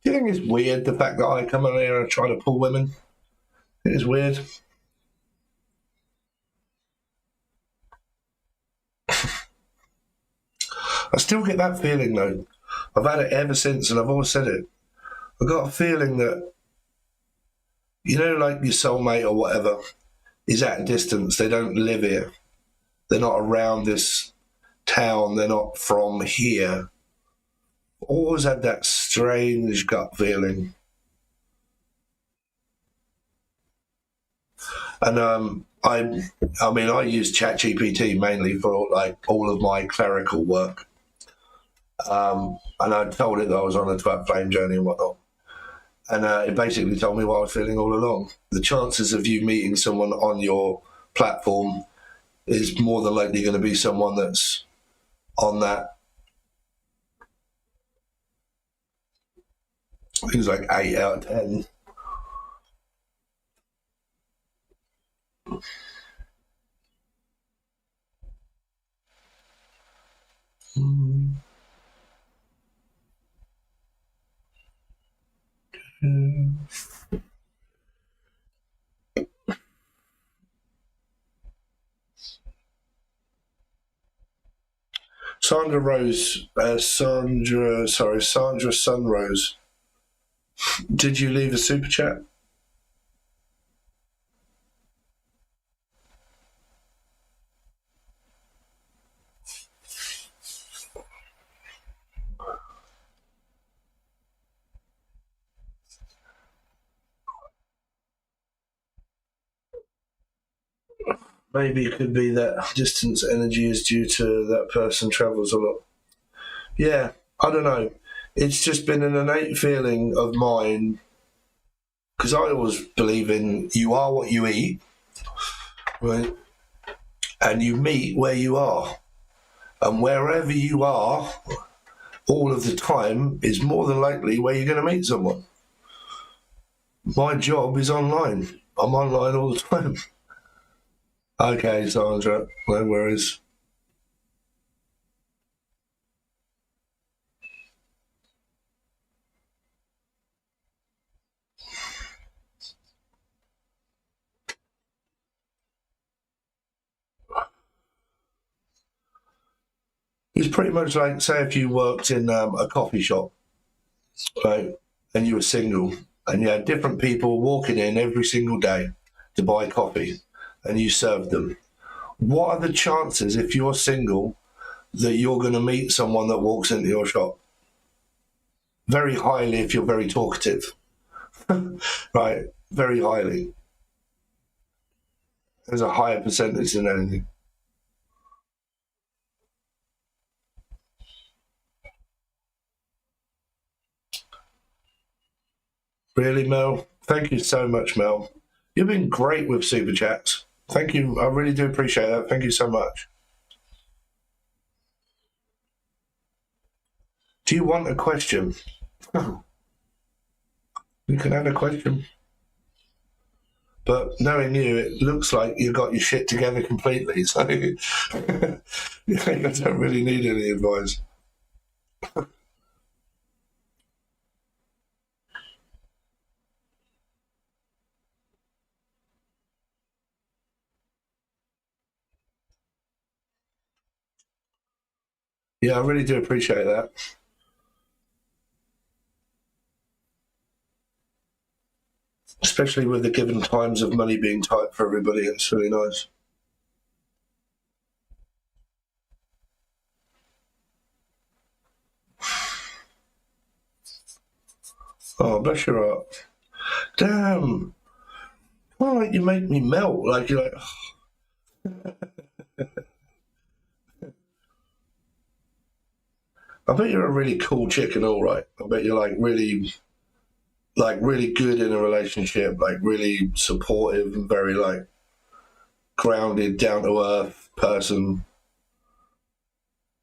you think it's weird, the fact that I come on here and try to pull women? I think it's weird. I still get that feeling though. I've had it ever since, and I've always said it. I've got a feeling that, you know, like your soulmate or whatever is at a distance. They don't live here. They're not around this town. They're not from here. Always had that strange gut feeling. And I mean, I use ChatGPT mainly for like all of my clerical work. And I told it that I was on a twin flame journey and whatnot. And it basically told me what I was feeling all along. The chances of you meeting someone on your platform is more than likely going to be someone that's on that. I think it's like 8 out of 10. Sandra Sunrose. Did you leave a super chat? Maybe it could be that distance energy is due to that person travels a lot. Yeah, I don't know. It's just been an innate feeling of mine, because I always believe in you are what you eat, right? And you meet where you are. And wherever you are, all of the time, is more than likely where you're going to meet someone. My job is online. I'm online all the time. Okay, Sandra, no worries. It's pretty much like, say, if you worked in a coffee shop, right, and you were single, and you had different people walking in every single day to buy coffee, and you served them. What are the chances, if you're single, that you're going to meet someone that walks into your shop? Very highly if you're very talkative. Right? Very highly. There's a higher percentage than anything. Really, Mel? Thank you so much, Mel. You've been great with super chats. Thank you. I really do appreciate that. Thank you so much. Do you want a question? You can have a question. But knowing you, it looks like you've got your shit together completely. So I don't really need any advice. Yeah, I really do appreciate that. Especially with the given times of money being tight for everybody. It's really nice. Oh, bless your heart. Damn. Well, like you make me melt. Like you're like... I bet you're a really cool chick and all, right? I bet you're really good in a relationship, like really supportive and very like grounded, down to earth person.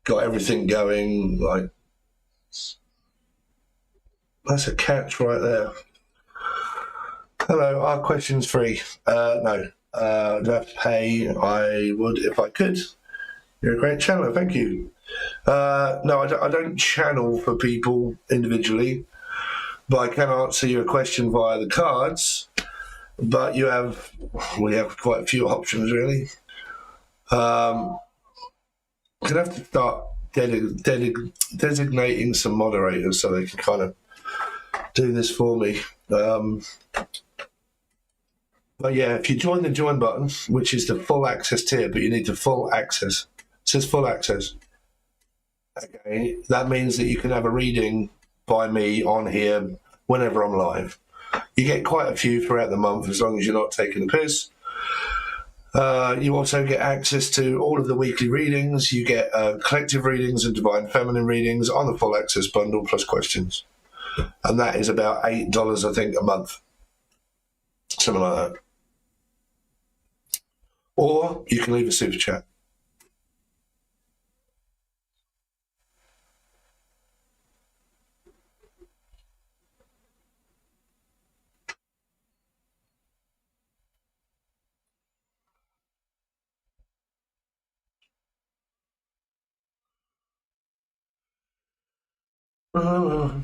Got everything going, like that's a catch right there. Hello, our question's free. No, do I have to pay? I would if I could. You're a great channeler, thank you. No, I don't channel for people individually, but I can answer your question via the cards. But we have quite a few options really. Gonna have to start designating some moderators so they can kind of do this for me. But yeah, if you join the join button, which is the full access tier, but you need the full access. It says full access. Okay, that means that you can have a reading by me on here whenever I'm live. You get quite a few throughout the month as long as you're not taking the piss. You also get access to all of the weekly readings. You get collective readings and divine feminine readings on the full access bundle plus questions. And that is about $8, I think, a month. Something like that. Or you can leave a super chat. Oh,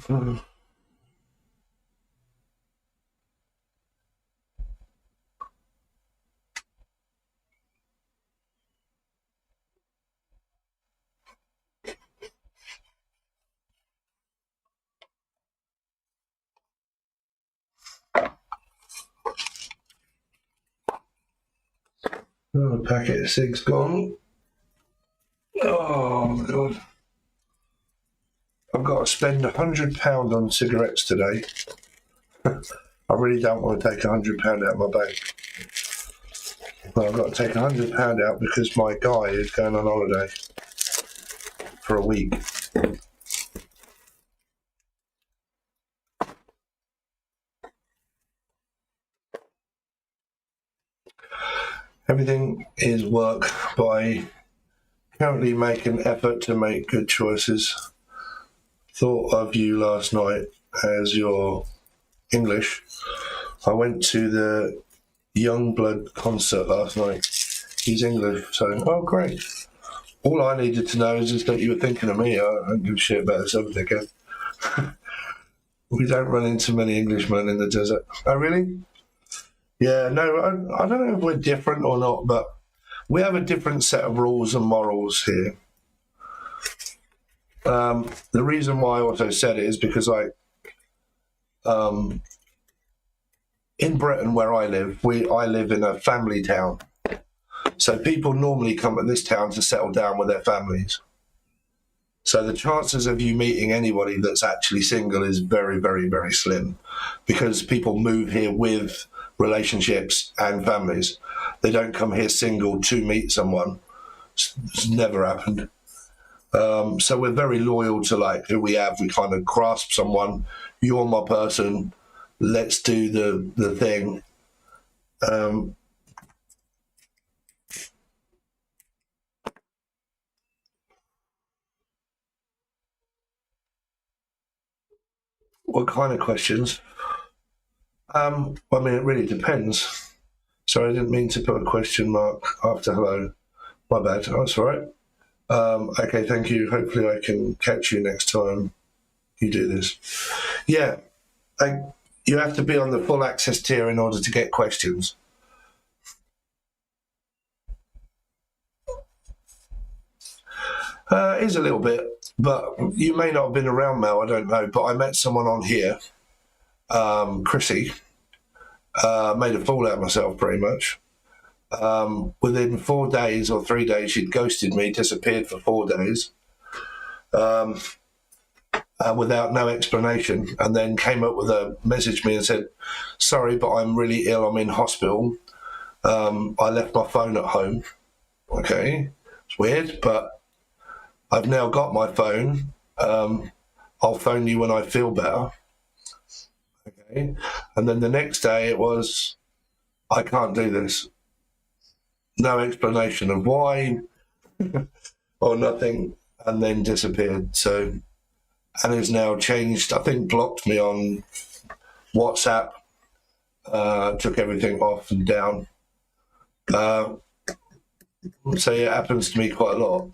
packet of cigs gone. Oh my god. I've got to spend £100 on cigarettes today. I really don't want to take £100 out of my bank. But I've got to take £100 out because my guy is going on holiday for a week. Everything is work by currently making an effort to make good choices. Thought of you last night as your English. I went to the Youngblood concert last night. He's English, so oh great. All I needed to know is just that you were thinking of me. I don't give a shit about this other dickhead. We don't run into many Englishmen in the desert. Oh really? Yeah, no, I don't know if we're different or not, but we have a different set of rules and morals here. The reason why I also said it is because in Britain where I live, I live in a family town. So people normally come to this town to settle down with their families. So the chances of you meeting anybody that's actually single is very, very, very slim because people move here with relationships and families. They don't come here single to meet someone. It's never happened. So we're very loyal to like who we have. We kind of grasp someone. You're my person. Let's do the thing. What kind of questions? I mean, it really depends. Sorry, I didn't mean to put a question mark after hello. My bad. Oh, that's all right. Okay, thank you. Hopefully I can catch you next time you do this. Yeah, you have to be on the full access tier in order to get questions. It is a little bit, but you may not have been around, Mel, I don't know, but I met someone on here, Chrissy, made a fool out of myself pretty much. Within 4 days or 3 days, she'd ghosted me, disappeared for 4 days without no explanation, and then came up with messaged me and said, sorry, but I'm really ill, I'm in hospital. I left my phone at home. Okay, it's weird, but I've now got my phone. I'll phone you when I feel better. Okay, and then the next day it was, I can't do this. No explanation of why or nothing, and then disappeared. So, and has now changed, I think blocked me on WhatsApp, took everything off and down. So it happens to me quite a lot.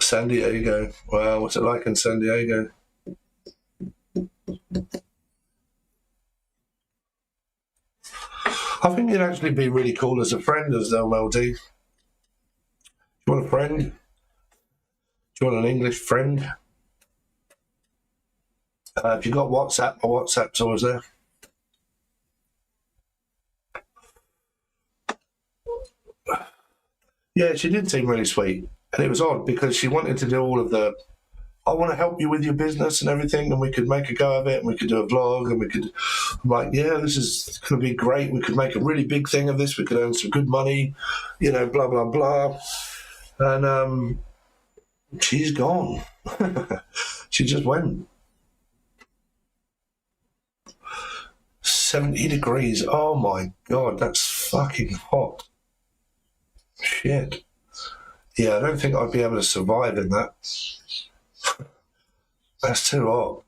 San Diego. Wow, what's it like in San Diego? I think you'd actually be really cool as a friend as LMLD. you want a friend? Do you want an English friend? If you got WhatsApp, my WhatsApp's always there. Yeah, she did seem really sweet. And it was odd because she wanted to do all of the, I want to help you with your business and everything, and we could make a go of it, and we could do a vlog, and we could, I'm like, yeah, this is going to be great. We could make a really big thing of this. We could earn some good money, you know, blah, blah, blah. And she's gone. She just went. 70 degrees. Oh my God, that's fucking hot. Shit. Yeah, I don't think I'd be able to survive in that. That's too hot.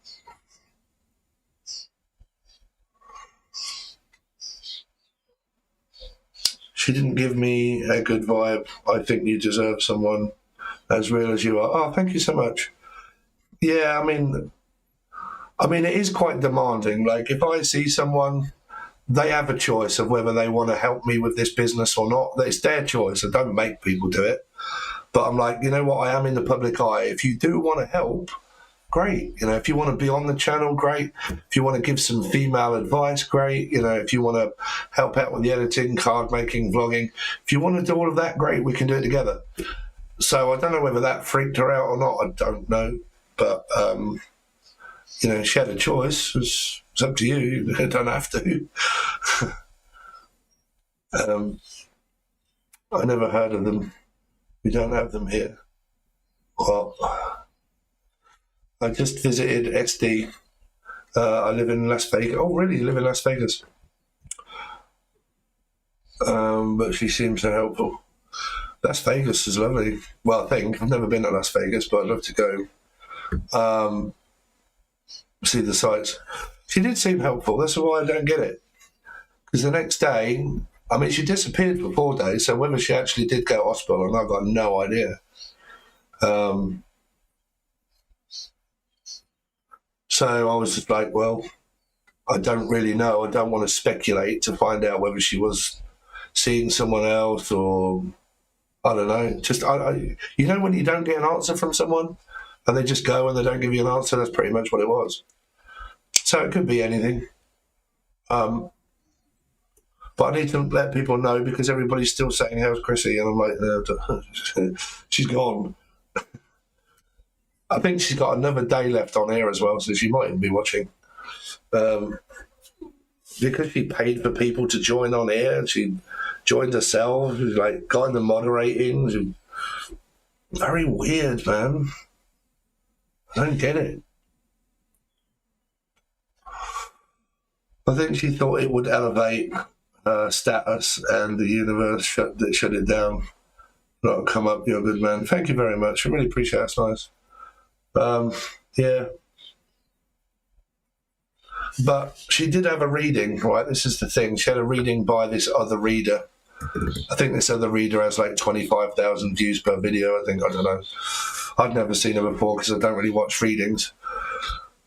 She didn't give me a good vibe. I think you deserve someone as real as you are. Oh, thank you so much. Yeah, I mean, it is quite demanding. Like, if I see someone, they have a choice of whether they want to help me with this business or not. It's their choice. I don't make people do it. But I'm like, you know what? I am in the public eye. If you do want to help, great. You know, if you want to be on the channel, great. If you want to give some female advice, great. You know, if you want to help out with the editing, card making, vlogging, if you want to do all of that, great. We can do it together. So I don't know whether that freaked her out or not. I don't know. But, you know, she had a choice. It's up to you. You don't have to. I never heard of them. We don't have them here. Well, I just visited SD. I live in Las Vegas. Oh, really? You live in Las Vegas? But she seems so helpful. Las Vegas is lovely. Well, I think. I've never been to Las Vegas, but I'd love to go. See the sights. She did seem helpful. That's why I don't get it. Because the next day, I mean, she disappeared for 4 days, so whether she actually did go to hospital or not, I've got no idea. So I was just like, well, I don't really know. I don't want to speculate to find out whether she was seeing someone else or, I don't know. Just, you know, when you don't get an answer from someone and they just go and they don't give you an answer, that's pretty much what it was. So it could be anything. But I need to let people know because everybody's still saying, how's Chrissy? And I'm like, she's gone. I think she's got another day left on here as well, so she might even be watching. Because she paid for people to join on here, she joined herself, she's like got into moderating. Very weird, man. I don't get it. I think she thought it would elevate status and the universe shut it down. Not come up, you're a good man. Thank you very much. I really appreciate it. That's nice. Yeah. But she did have a reading, right? This is the thing. She had a reading by this other reader. I think this other reader has like 25,000 views per video. I don't know. I'd never seen her before because I don't really watch readings.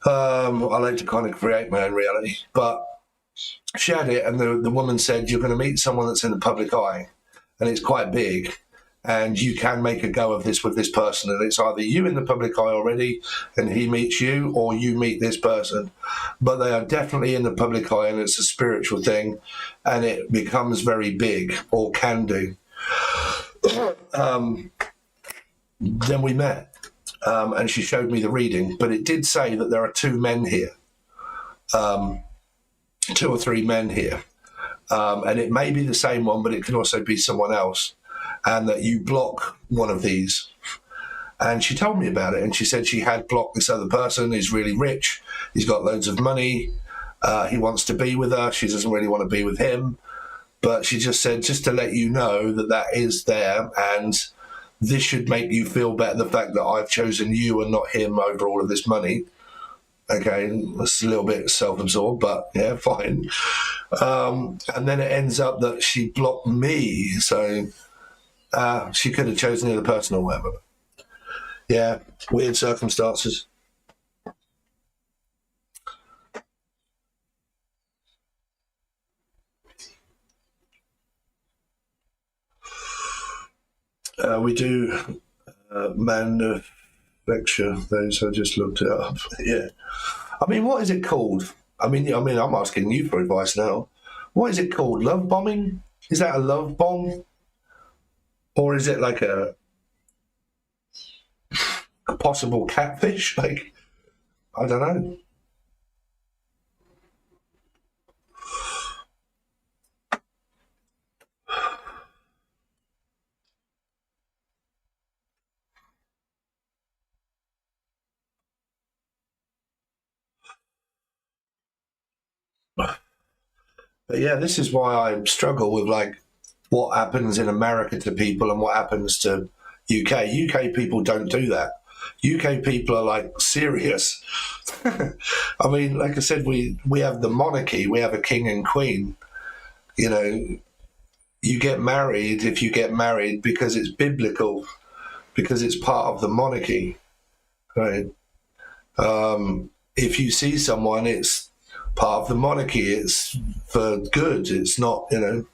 I like to kind of create my own reality. But she had it, and the woman said, you're going to meet someone that's in the public eye, and it's quite big. And you can make a go of this with this person. And it's either you in the public eye already and he meets you, or you meet this person. But they are definitely in the public eye, and it's a spiritual thing. And it becomes very big, or can do. Then we met. And she showed me the reading. But it did say that there are 2 men here. 2 or 3 men here. And it may be the same one, but it could also be someone else. And that you block one of these. And she told me about it, and she said she had blocked this other person who's really rich. He's got loads of money. He wants to be with her. She doesn't really want to be with him. But she just said, just to let you know that is there, and this should make you feel better, the fact that I've chosen you and not him over all of this money. Okay, that's a little bit self-absorbed, but yeah, fine. And then it ends up that she blocked me, so... she could have chosen the other person or whatever. Yeah, weird circumstances. We do manufacture those. I just looked it up. Yeah. I mean, what is it called? I mean, I'm asking you for advice now. What is it called? Love bombing? Is that a love bomb? Or is it like a possible catfish? Like, I don't know. But yeah, this is why I struggle with like what happens in America to people and what happens to UK. UK people don't do that. UK people are like serious. I mean, like I said, we have the monarchy, we have a king and queen. You know, you get married if you get married because it's biblical, because it's part of the monarchy, right? If you see someone, it's part of the monarchy. It's for good. It's not, you know.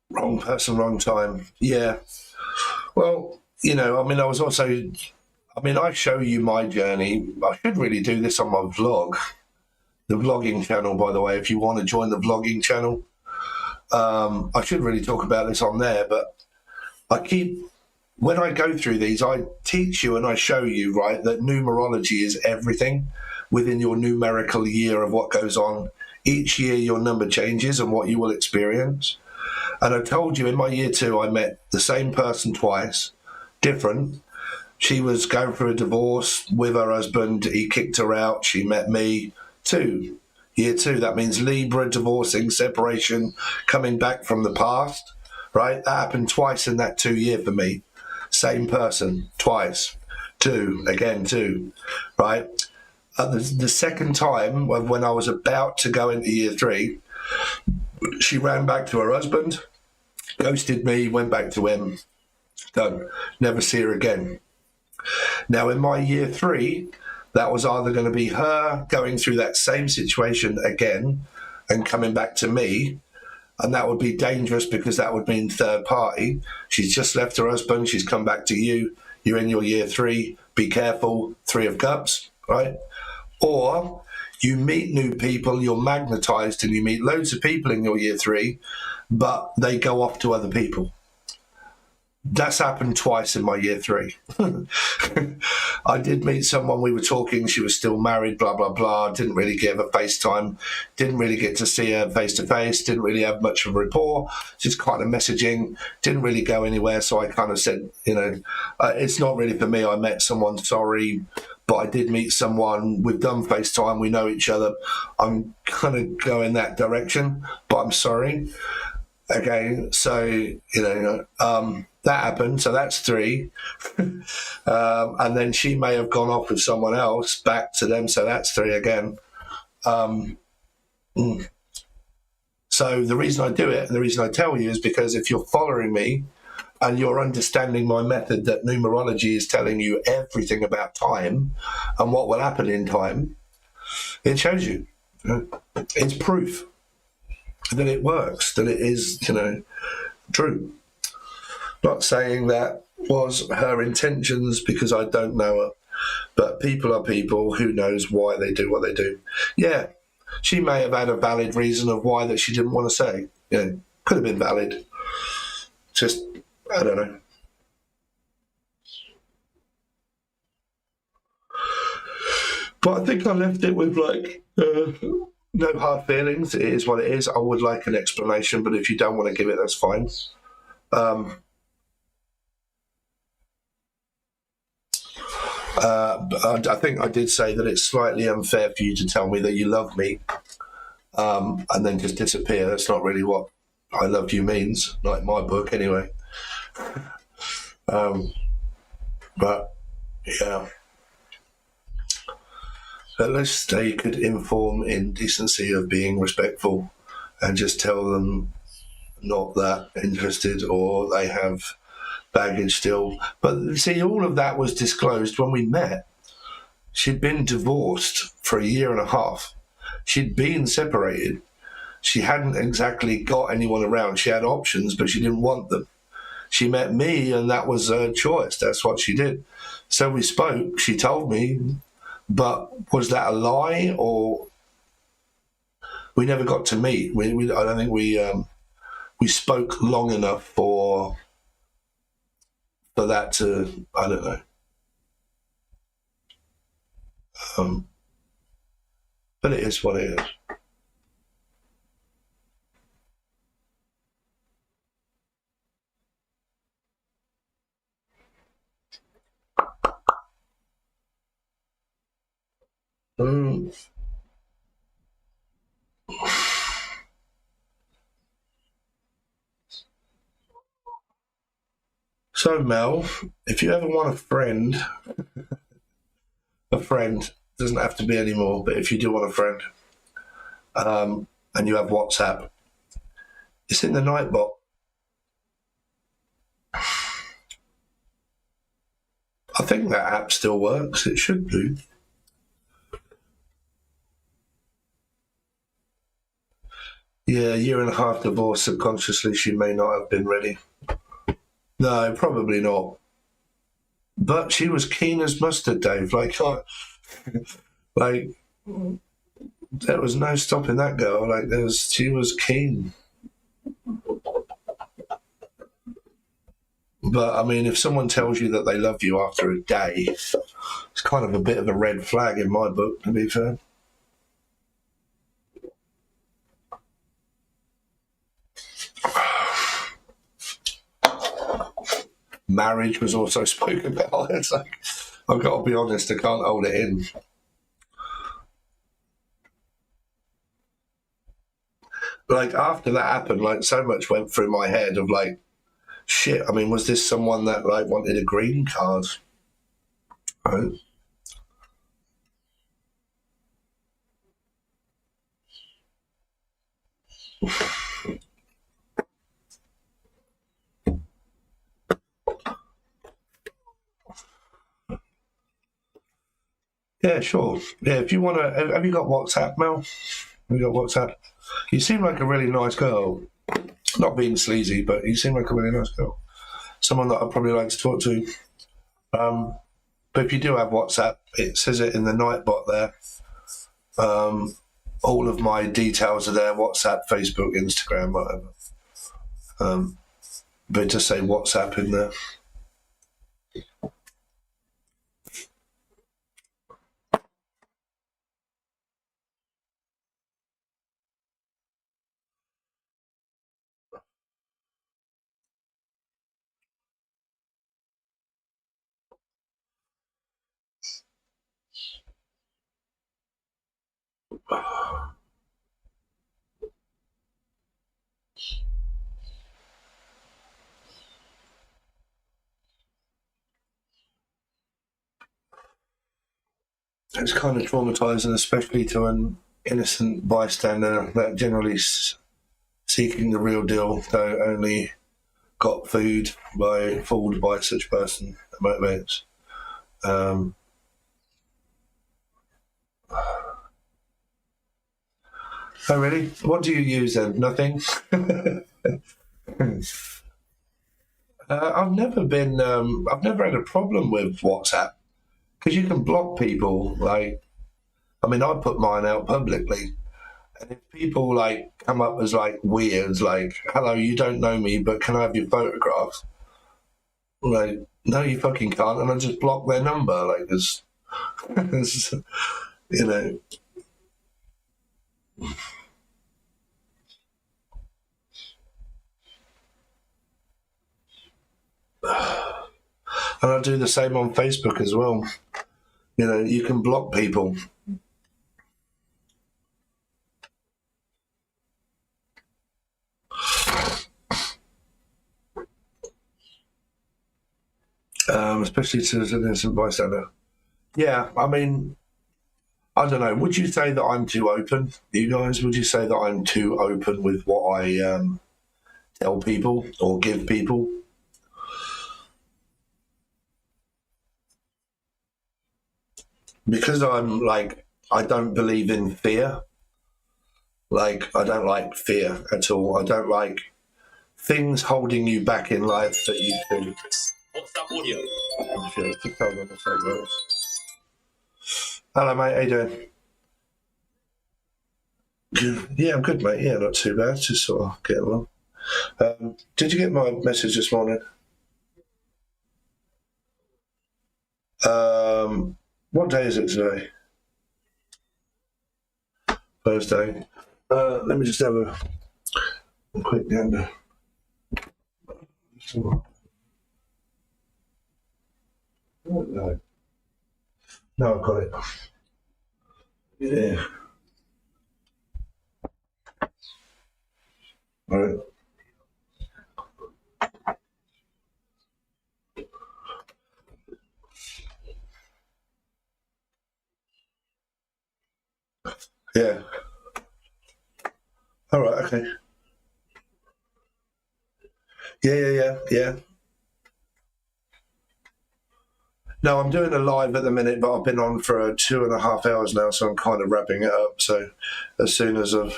Wrong person, wrong time. Yeah. Well, you know, I mean, I show you my journey. I should really do this on my vlog, the vlogging channel, by the way, if you want to join the vlogging channel. I should really talk about this on there, but when I go through these, I teach you and I show you, right, that numerology is everything within your numerical year of what goes on. Each year your number changes and what you will experience. And I told you in my year 2, I met the same person twice, different. She was going through a divorce with her husband. He kicked her out. She met me. Year 2, that means Libra, divorcing, separation, coming back from the past, right? That happened twice in that 2 year for me. Same person, twice. 2, again 2, right? The second time, when I was about to go into year 3, she ran back to her husband, ghosted me, went back to him, done. Never see her again. Now, in my year 3, that was either going to be her going through that same situation again and coming back to me, and that would be dangerous because that would mean third party. She's just left her husband, she's come back to you, you're in your year 3, be careful, 3 of Cups, right? Or you meet new people, you're magnetized and you meet loads of people in your year 3, but they go off to other people. That's happened twice in my year 3. I did meet someone, we were talking, she was still married, blah, blah, blah. Didn't really give her FaceTime, didn't really get to see her face to face, didn't really have much of a rapport, just kind of messaging, didn't really go anywhere. So I kind of said, you know, it's not really for me. I met someone, sorry, but I did meet someone, we've done FaceTime, we know each other. I'm kind of going that direction, but I'm sorry. Okay, so, you know, that happened, so that's 3. And then she may have gone off with someone else, back to them, so that's 3 again. So the reason I do it, and the reason I tell you, is because if you're following me and you're understanding my method, that numerology is telling you everything about time and what will happen in time, it shows you. It's proof that it works, that it is, you know, true. Not saying that was her intentions because I don't know her, but people are people. Who knows why they do what they do? Yeah, she may have had a valid reason of why that she didn't want to say. You know, could have been valid. Just, I don't know. But I think I left it with like no hard feelings. It is what it is. I would like an explanation, but if you don't want to give it, that's fine. I think I did say that it's slightly unfair for you to tell me that you love me and then just disappear. That's not really what I love you means, not in my book anyway. But yeah, at least they could inform in decency of being respectful and just tell them not that interested, or they have baggage still. But see, all of that was disclosed when we met. She'd been divorced for 1.5 years. She'd been separated. She hadn't exactly got anyone around. She had options, but she didn't want them. She met me, and that was her choice. That's what she did. So we spoke. She told me, but was that a lie, or we never got to meet? I don't think we spoke long enough for that to, I don't know. But it is what it is. So Mel, if you ever want a friend doesn't have to be anymore, but if you do want a friend, and you have WhatsApp, it's in the Nightbot. I think that app still works. It should do. Yeah, 1.5 years divorce. Subconsciously, she may not have been ready. No, probably not. But she was keen as mustard, Dave. Like there was no stopping that girl. She was keen. But I mean, if someone tells you that they love you after a day, it's kind of a bit of a red flag in my book, to be fair. Marriage was also spoken about. It's like, I've got to be honest, I can't hold it in. Like, after that happened, like, so much went through my head of like, shit, I mean, was this someone that like wanted a green card? Right? Yeah, sure. Yeah, if you want to, have you got WhatsApp, Mel? Have you got WhatsApp? You seem like a really nice girl. Not being sleazy, but you seem like a really nice girl. Someone that I'd probably like to talk to. But if you do have WhatsApp, it says it in the Nightbot there. All of my details are there: WhatsApp, Facebook, Instagram, whatever. But just say WhatsApp in there. It's kind of traumatizing, especially to an innocent bystander that generally seeking the real deal, though only got fooled by such person that motivates. Oh, really? What do you use then? Nothing? I've never had a problem with WhatsApp because you can block people. Like, I mean, I put mine out publicly, and if people like come up as like weird, like, "Hello, you don't know me, but can I have your photograph?" Like, no, you fucking can't, and I just block their number. Like, there's, you know. And I do the same on Facebook as well. You know, you can block people. Especially to an innocent bystander. Yeah, I mean, I don't know. Would you say that I'm too open? You guys, would you say that I'm too open with what I tell people or give people? because I'm like, I don't believe in fear. Like, I don't like fear at all. I don't like things holding you back in life that you can. What's that audio? Oh, shit, just hold on a second. Hello, mate. How you doing? Good. Yeah, I'm good, mate. Yeah, not too bad. Just sort of getting along. Did you get my message this morning? What day is it today? Thursday. Let me just have a quick gander. No. No, I've got it. Yeah. All right. Yeah. All right. Okay. Yeah. No, I'm doing a live at the minute, but I've been on for 2.5 hours now, so I'm kind of wrapping it up. So as soon as I've...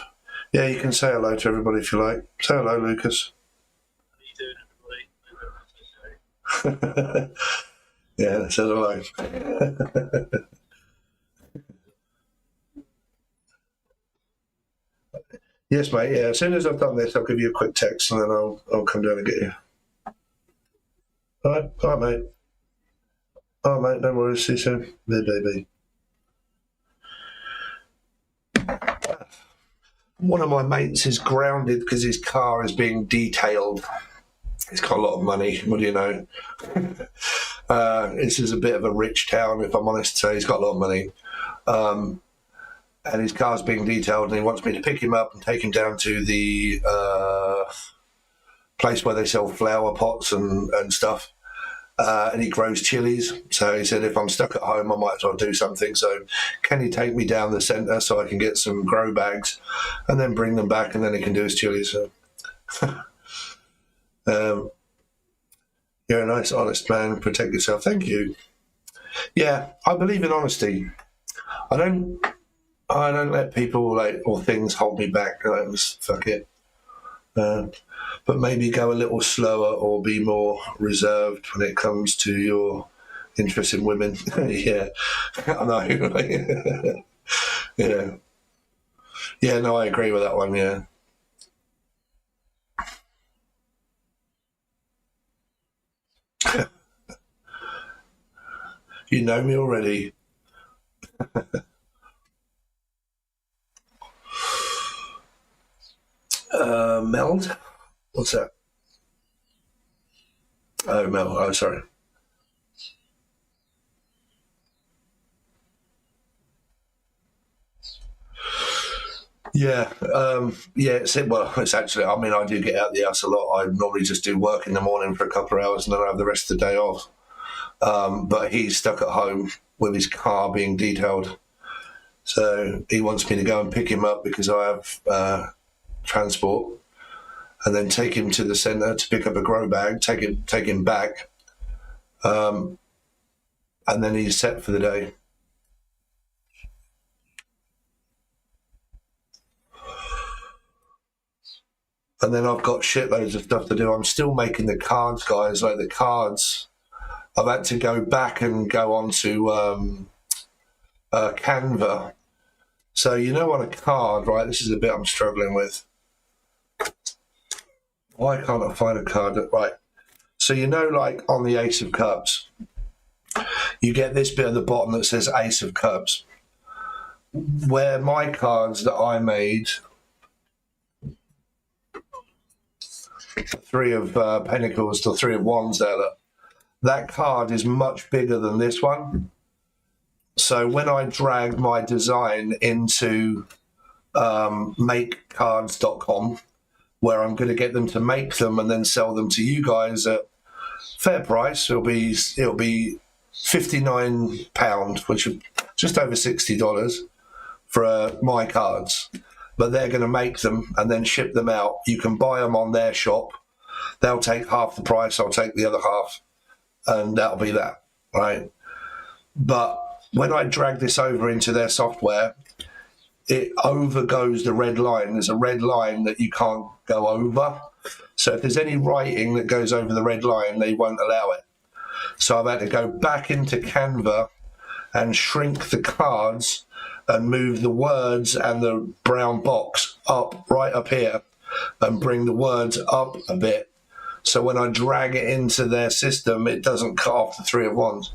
Yeah, you can say hello to everybody if you like. Say hello, Lucas. How you doing, everybody? Yeah, says hello. Yes, mate. Yeah, as soon as I've done this, I'll give you a quick text and then I'll come down and get you. All right, mate. All right, mate. No worries. See you soon. Baby. One of my mates is grounded because his car is being detailed. He's got a lot of money. What do you know? This is a bit of a rich town, if I'm honest. So he's got a lot of money. And his car's being detailed, and he wants me to pick him up and take him down to the place where they sell flower pots and stuff. And he grows chilies. So he said, if I'm stuck at home, I might as well do something. So can he take me down the centre so I can get some grow bags and then bring them back, and then he can do his chilies. So, you're a nice, honest man. Protect yourself. Thank you. Yeah, I believe in honesty. I don't let people or things hold me back. Just fuck it. But maybe go a little slower or be more reserved when it comes to your interest in women. Yeah, I know. Yeah, no, I agree with that one. Yeah. You know me already. Meld? What's that? Oh, Mel. Oh, sorry. Yeah. It's actually, I mean, I do get out the house a lot. I normally just do work in the morning for a couple of hours and then I have the rest of the day off. But he's stuck at home with his car being detailed. So he wants me to go and pick him up because I have transport, and then take him to the centre to pick up a grow bag, take him back, and then he's set for the day. And then I've got shitloads of stuff to do. I'm still making the cards, guys. Like the cards, I've had to go back and go on to Canva. So you know, on a card, right? This is a bit I'm struggling with. Why can't I find a card right? So you know, like on the Ace of Cups, you get this bit at the bottom that says Ace of Cups. Where my cards that I made, Three of Pentacles to Three of Wands there, look, that card is much bigger than this one. So when I dragged my design into makecards.com, where I'm going to get them to make them and then sell them to you guys at fair price, it'll be £59, which is just over $60 for my cards. But they're going to make them and then ship them out. You can buy them on their shop. They'll take half the price. I'll take the other half, and that'll be that, right? But when I drag this over into their software, it overgoes the red line. There's a red line that you can't go over. So if there's any writing that goes over the red line, they won't allow it. So I've had to go back into Canva and shrink the cards and move the words and the brown box up, right up here, and bring the words up a bit. So when I drag it into their system, it doesn't cut off the 3 of Wands.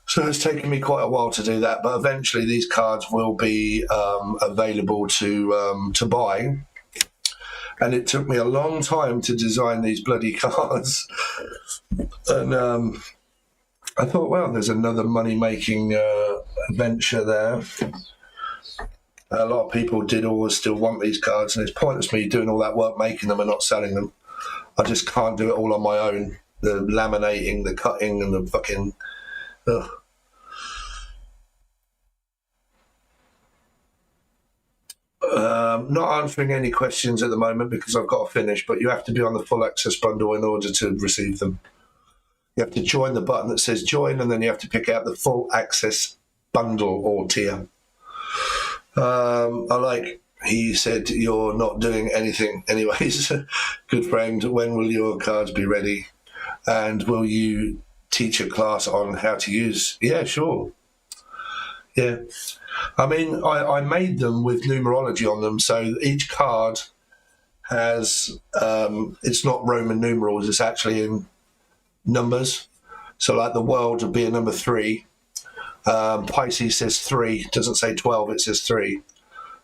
So it's taken me quite a while to do that, but eventually these cards will be available to buy. And it took me a long time to design these bloody cards. And I thought, well, there's another money-making venture there. A lot of people did always still want these cards, and it's pointless me doing all that work making them and not selling them. I just can't do it all on my own. The laminating, the cutting, and the fucking... Ugh. Not answering any questions at the moment because I've got to finish, but you have to be on the full access bundle in order to receive them. You have to join the button that says join, and then you have to pick out the full access bundle or tier. He said, you're not doing anything anyways. Good friend, when will your cards be ready? And will you teach a class on how to use? Yeah, sure. Yeah. I mean, I made them with numerology on them, so each card has, it's not Roman numerals, it's actually in numbers. So like the world would be a number 3. Pisces says 3, doesn't say 12, it says 3.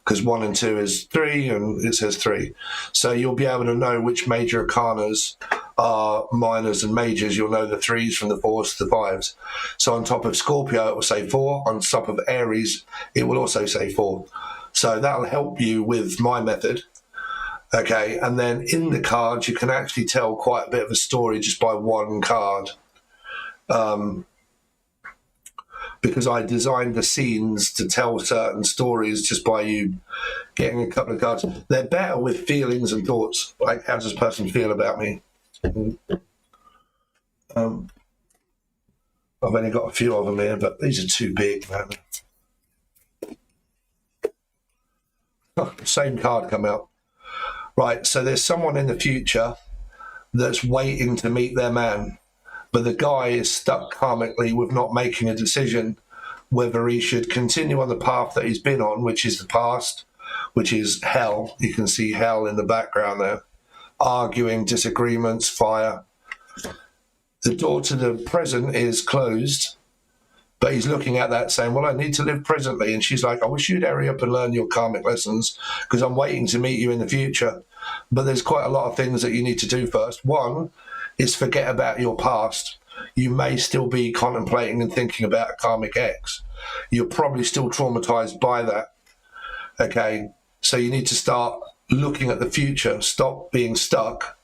Because 1 and 2 is 3 and it says 3. So you'll be able to know which major arcanas are minors and majors. You'll know the 3s from the 4s to the 5s. So on top of Scorpio, it will say 4. On top of Aries, it will also say 4. So that'll help you with my method. Okay, and then in the cards, you can actually tell quite a bit of a story just by one card. Because I designed the scenes to tell certain stories just by you getting a couple of cards. They're better with feelings and thoughts. Like, how does this person feel about me? I've only got a few of them here, but these are too big, man. Oh, same card come out. Right, so there's someone in the future that's waiting to meet their man. But the guy is stuck karmically with not making a decision whether he should continue on the path that he's been on, which is the past, which is hell. You can see hell in the background there. Arguing, disagreements, fire. The door to the present is closed, but he's looking at that saying, well, I need to live presently. And she's like, I wish you'd hurry up and learn your karmic lessons because I'm waiting to meet you in the future. But there's quite a lot of things that you need to do first. One is forget about your past. You may still be contemplating and thinking about a karmic ex. You're probably still traumatized by that. Okay, so you need to start looking at the future. Stop being stuck.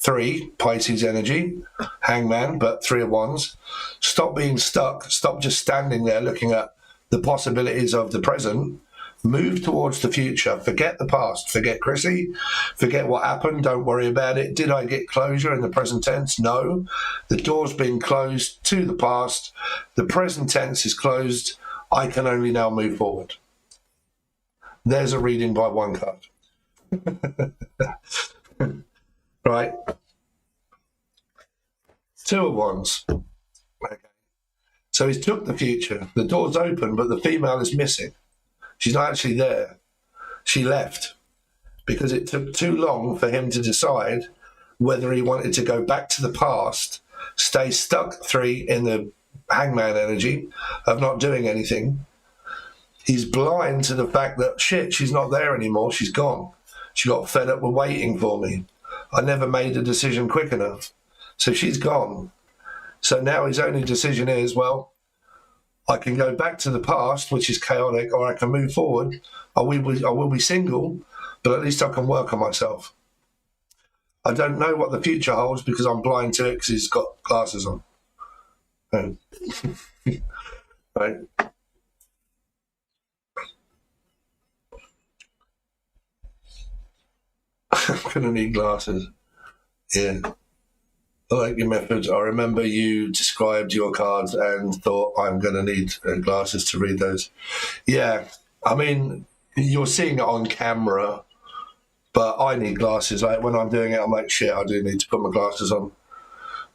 3, Pisces energy, hangman, but 3 of Wands. Stop being stuck. Stop just standing there looking at the possibilities of the present. Move towards the future. Forget the past. Forget Chrissy. Forget what happened. Don't worry about it. Did I get closure in the present tense? No. The door's been closed to the past. The present tense is closed. I can only now move forward. There's a reading by one card. Right. 2 of Wands. Okay. So he's took the future. The door's open, but the female is missing. She's not actually there. She left because it took too long for him to decide whether he wanted to go back to the past, stay stuck 3 in the hangman energy of not doing anything. He's blind to the fact that, shit, she's not there anymore. She's gone. She got fed up with waiting for me. I never made a decision quick enough. So she's gone. So now his only decision is, well, I can go back to the past, which is chaotic, or I can move forward. I will be single, but at least I can work on myself. I don't know what the future holds because I'm blind to it because he's got glasses on. Right. I'm going to need glasses. Yeah. I like your methods. I remember you described your cards and thought, I'm going to need glasses to read those. Yeah, I mean, you're seeing it on camera, but I need glasses. Like when I'm doing it, I'm like, shit, I do need to put my glasses on.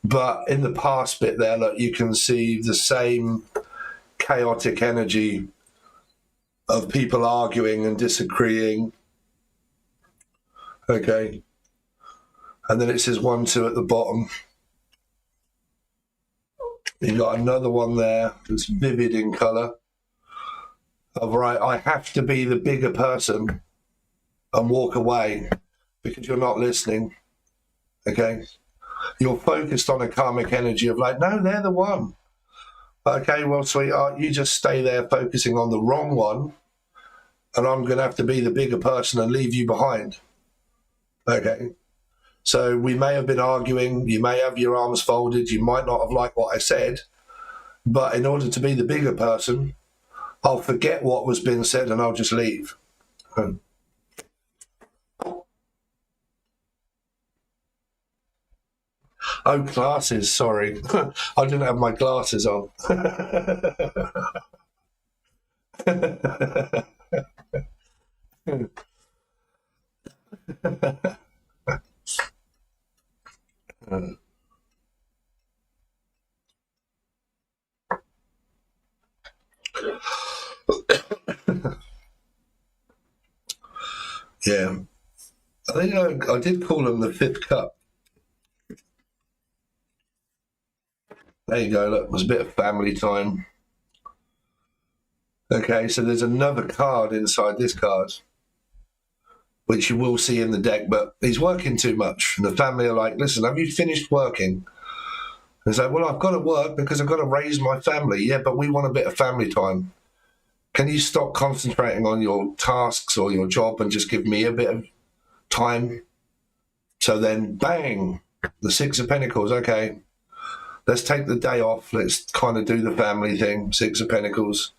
But in the past bit there, look, you can see the same chaotic energy of people arguing and disagreeing. Okay. And then it says 1, 2 at the bottom. You've got another one there that's vivid in colour. Of right, I have to be the bigger person and walk away because you're not listening. Okay? You're focused on a karmic energy of like, no, they're the one. Okay, well, sweetheart, you just stay there focusing on the wrong one, and I'm going to have to be the bigger person and leave you behind. Okay? So we may have been arguing, you may have your arms folded, you might not have liked what I said, but in order to be the bigger person, I'll forget what was being said and I'll just leave. Oh, glasses, sorry. I didn't have my glasses on. Yeah. I think I did call them the fifth cup. There you go, look, it was a bit of family time. Okay, so there's another card inside this card, which you will see in the deck, but he's working too much. And the family are like, listen, have you finished working? And he's like, well, I've got to work because I've got to raise my family. Yeah, but we want a bit of family time. Can you stop concentrating on your tasks or your job and just give me a bit of time? So then, bang, the Six of Pentacles, okay. Let's take the day off. Let's kind of do the family thing, Six of Pentacles.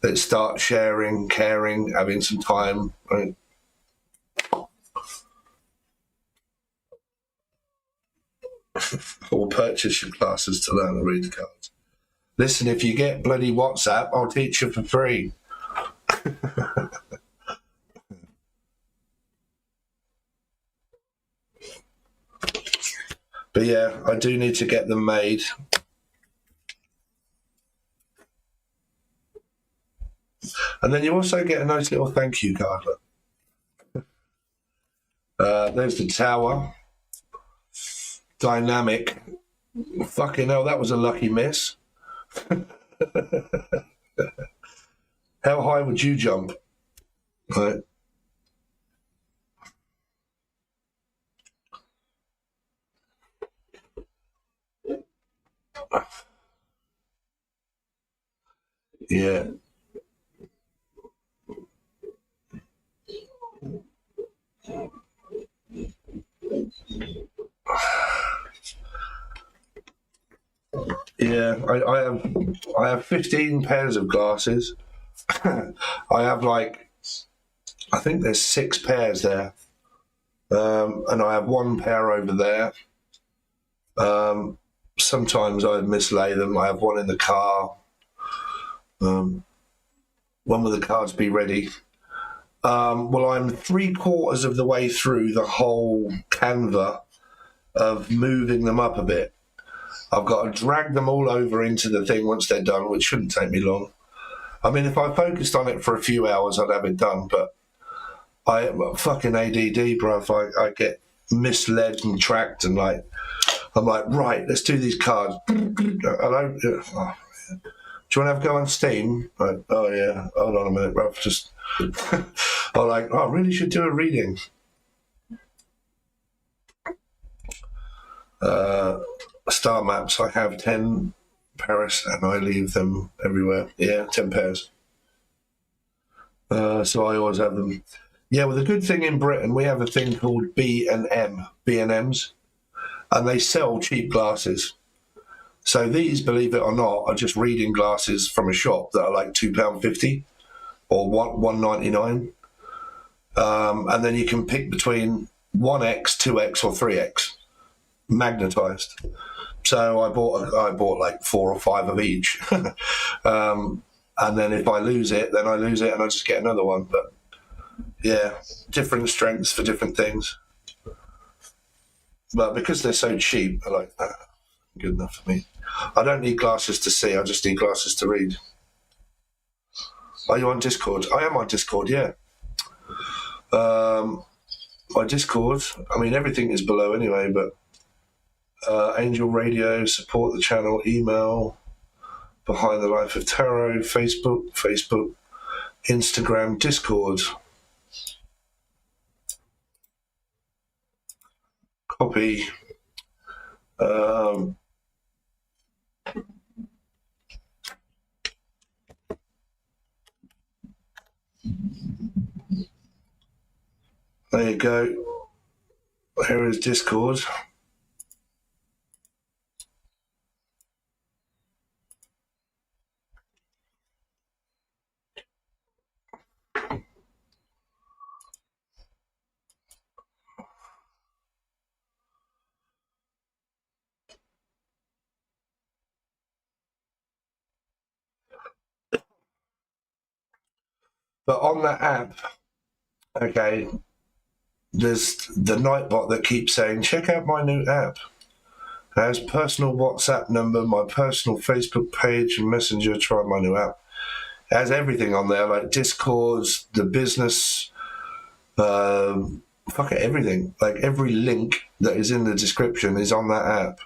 Let's start sharing, caring, having some time. Right? Or purchase your classes to learn to read the cards. Listen, if you get bloody WhatsApp, I'll teach you for free. But yeah, I do need to get them made. And then you also get a nice little thank you card. There's the Tower. Dynamic. Fucking hell, that was a lucky miss. How high would you jump? Right. Yeah. Yeah, I have 15 pairs of glasses. I have like, I think there's 6 pairs there. And I have 1 pair over there. Sometimes I mislay them. I have 1 in the car. When will the cards be ready? Well, I'm 3/4 of the way through the whole canva of moving them up a bit. I've got to drag them all over into the thing once they're done, which shouldn't take me long. I mean, if I focused on it for a few hours, I'd have it done, but fucking ADD, bro. If I get misled and tracked and like, I'm like, right, let's do these cards. Do you want to have a go on Steam? Like, oh yeah, hold on a minute, bro. Just, I'm like, oh, I really should do a reading. Star maps, I have 10 Paris and I leave them everywhere. Yeah, 10 pairs. So I always have them. Yeah, well, the good thing in Britain, we have a thing called B&Ms, and they sell cheap glasses. So these, believe it or not, are just reading glasses from a shop that are like £2.50 or $1.99. And then you can pick between 1x, 2x or 3x. magnetized. So I bought like 4 or 5 of each. And then if I lose it, then I lose it and I just get another one. But yeah, different strengths for different things. But because they're so cheap, I like that. Good enough for me. I don't need glasses to see, I just need glasses to read. Are you on Discord? I am on Discord, yeah. My Discord, I mean, everything is below anyway, but Angel Radio, support the channel, email, Behind the Life of Tarot, Facebook, Instagram, Discord. Copy. There you go. Here is Discord. But on that app, okay, there's the Nightbot that keeps saying, check out my new app. It has personal WhatsApp number, my personal Facebook page and Messenger, try my new app. It has everything on there, like Discord, the business, everything. Like every link that is in the description is on that app.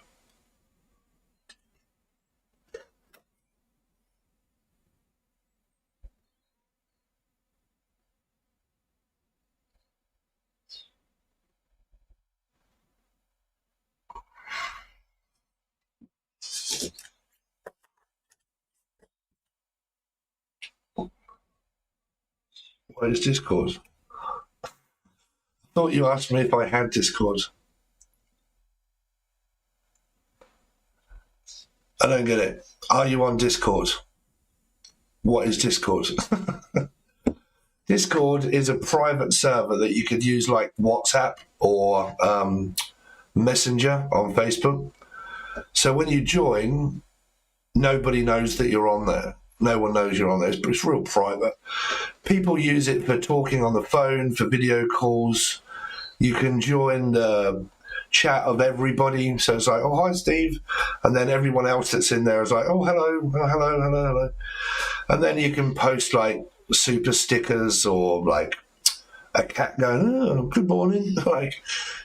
What is Discord? I thought you asked me if I had Discord. I don't get it. Are you on Discord? What is Discord? Discord is a private server that you could use like WhatsApp or Messenger on Facebook. So when you join, nobody knows that you're on there. No one knows you're on there, but it's real private. People use it for talking on the phone, for video calls. You can join the chat of everybody. So it's like, oh, hi, Steve. And then everyone else that's in there is like, oh, hello. And then you can post like super stickers or like a cat going, oh, good morning. Like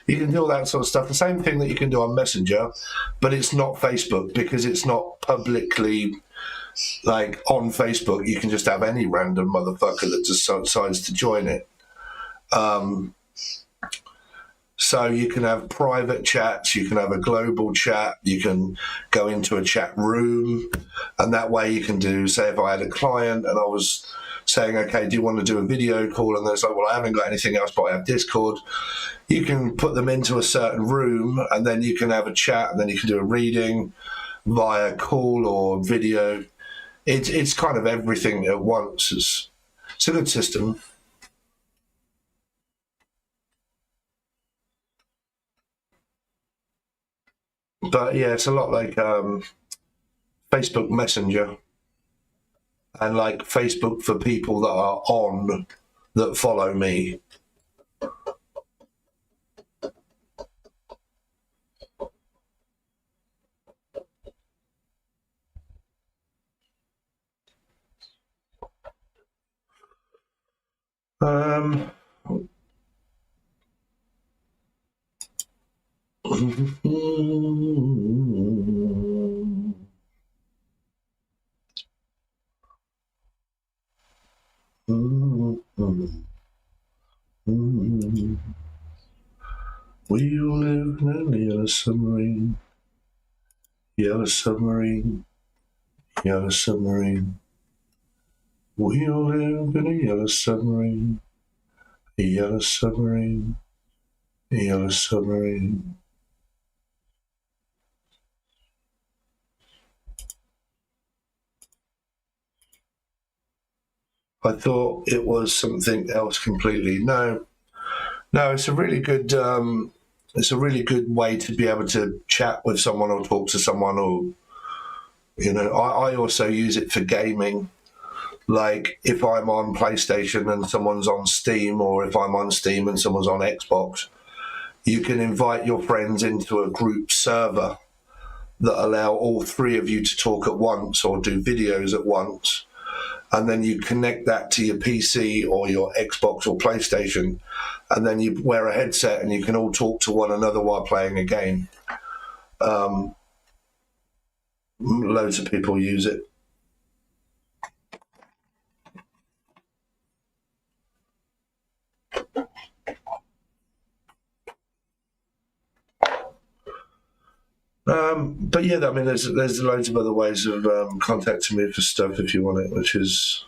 you can do all that sort of stuff. The same thing that you can do on Messenger, but it's not Facebook because it's not publicly like on Facebook. You can just have any random motherfucker that just decides to join it. So you can have private chats, you can have a global chat, you can go into a chat room, and that way you can do, say if I had a client and I was saying, okay, do you want to do a video call? And they're like, well, I haven't got anything else, but I have Discord. You can put them into a certain room and then you can have a chat and then you can do a reading via call or video. It's kind of everything at once. It's a good system. But yeah, it's a lot like Facebook Messenger and like Facebook for people that are on, that follow me. We all live in a yellow submarine, yellow submarine, yellow submarine. We all live in a yellow submarine, a yellow submarine, a yellow submarine. I thought it was something else completely. No, it's a really good it's a really good way to be able to chat with someone or talk to someone, or, you know, I also use it for gaming. Like if I'm on PlayStation and someone's on Steam, or if I'm on Steam and someone's on Xbox, you can invite your friends into a group server that allow all three of you to talk at once or do videos at once. And then you connect that to your PC or your Xbox or PlayStation, and then you wear a headset and you can all talk to one another while playing a game. Loads of people use it. But yeah, I mean, there's loads of other ways of contacting me for stuff if you want it, which is,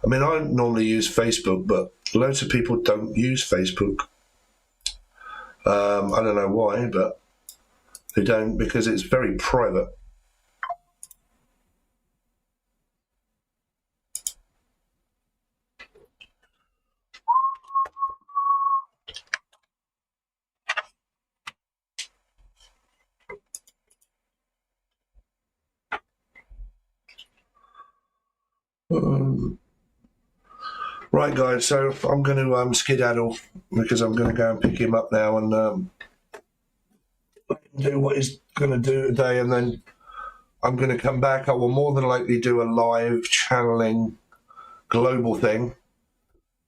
I mean, I normally use Facebook, but loads of people don't use Facebook. I don't know why, but they don't, because it's very private. Right, guys, so I'm going to skedaddle, because I'm going to go and pick him up now and do what he's going to do today, and then I'm going to come back. I will more than likely do a live channeling global thing.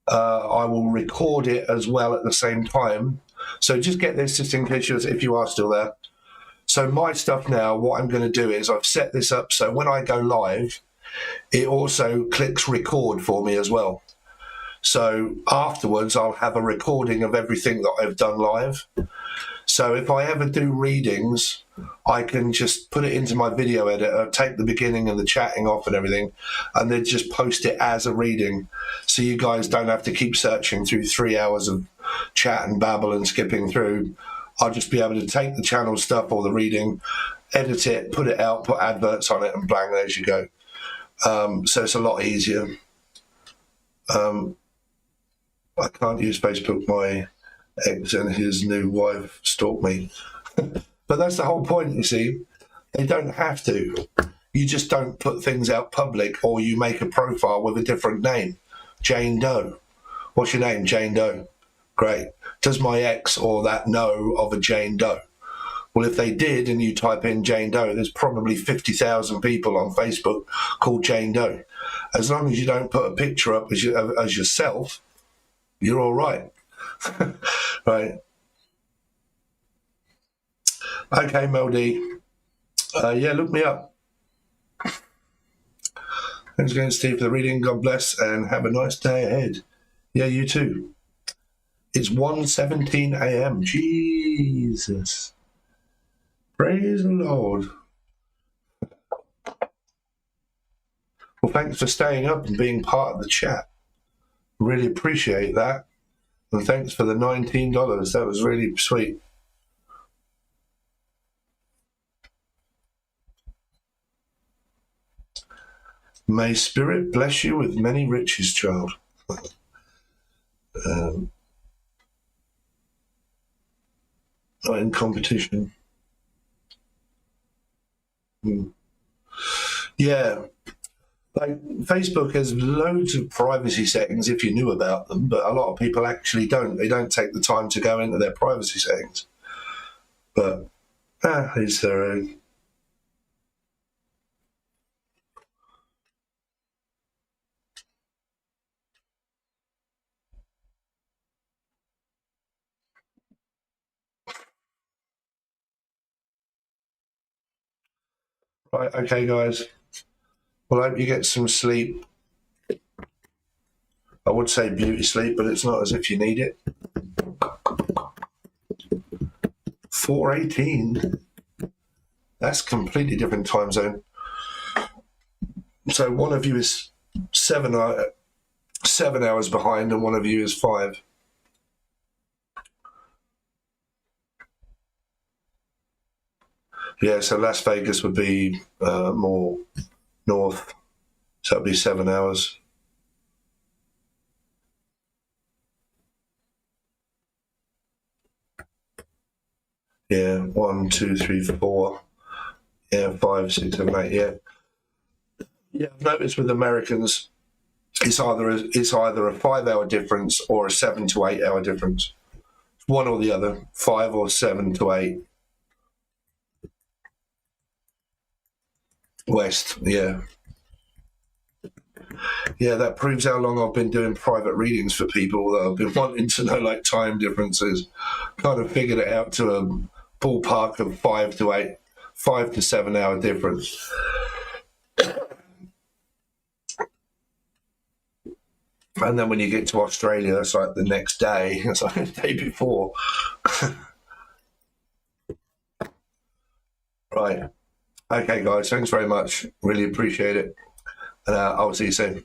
I will record it as well at the same time. So just get this, just in case if you are still there. So my stuff now, what I'm going to do is I've set this up so when I go live, it also clicks record for me as well. So afterwards, I'll have a recording of everything that I've done live. So if I ever do readings, I can just put it into my video editor, take the beginning and the chatting off and everything, and then just post it as a reading. So you guys don't have to keep searching through 3 hours of chat and babble and skipping through. I'll just be able to take the channel stuff or the reading, edit it, put it out, put adverts on it, and bang, there you go. So it's a lot easier. I can't use Facebook. My ex and his new wife stalk me. But that's the whole point, you see. They don't have to. You just don't put things out public, or you make a profile with a different name. Jane Doe. What's your name? Jane Doe. Great. Does my ex or that know of a Jane Doe? Well, if they did, and you type in Jane Doe, there's probably 50,000 people on Facebook called Jane Doe. As long as you don't put a picture up as yourself, you're all right. Right. Okay, Mel D. Yeah, look me up. Thanks again, Steve, for the reading. God bless, and have a nice day ahead. Yeah, you too. It's 1:17 a.m. Jesus. Praise the Lord. Well, thanks for staying up and being part of the chat. Really appreciate that. And thanks for the $19. That was really sweet. May Spirit bless you with many riches, child. Not in competition. Yeah. Like Facebook has loads of privacy settings if you knew about them, but a lot of people actually don't. They don't take the time to go into their privacy settings. But it's their own. Right, okay, guys. Well, I hope you get some sleep. I would say beauty sleep, but it's not as if you need it. 4:18. That's completely different time zone. So one of you is 7 hours behind, and one of you is 5. Yeah, so Las Vegas would be more north, so it'd be 7 hours. Yeah, 1, 2, 3, 4. Yeah, 5, 6, 7, 8. Yeah. Yeah, I've noticed with Americans, it's either a 5-hour difference or a 7 to 8 hour difference. One or the other, 5 or 7 to 8. West, yeah. Yeah, that proves how long I've been doing private readings for people that have been wanting to know like time differences. Kind of figured it out to a ballpark of 5 to 7 hour difference. And then when you get to Australia, it's like the next day. It's like the day before. Right. Okay, guys. Thanks very much. Really appreciate it. And I'll see you soon.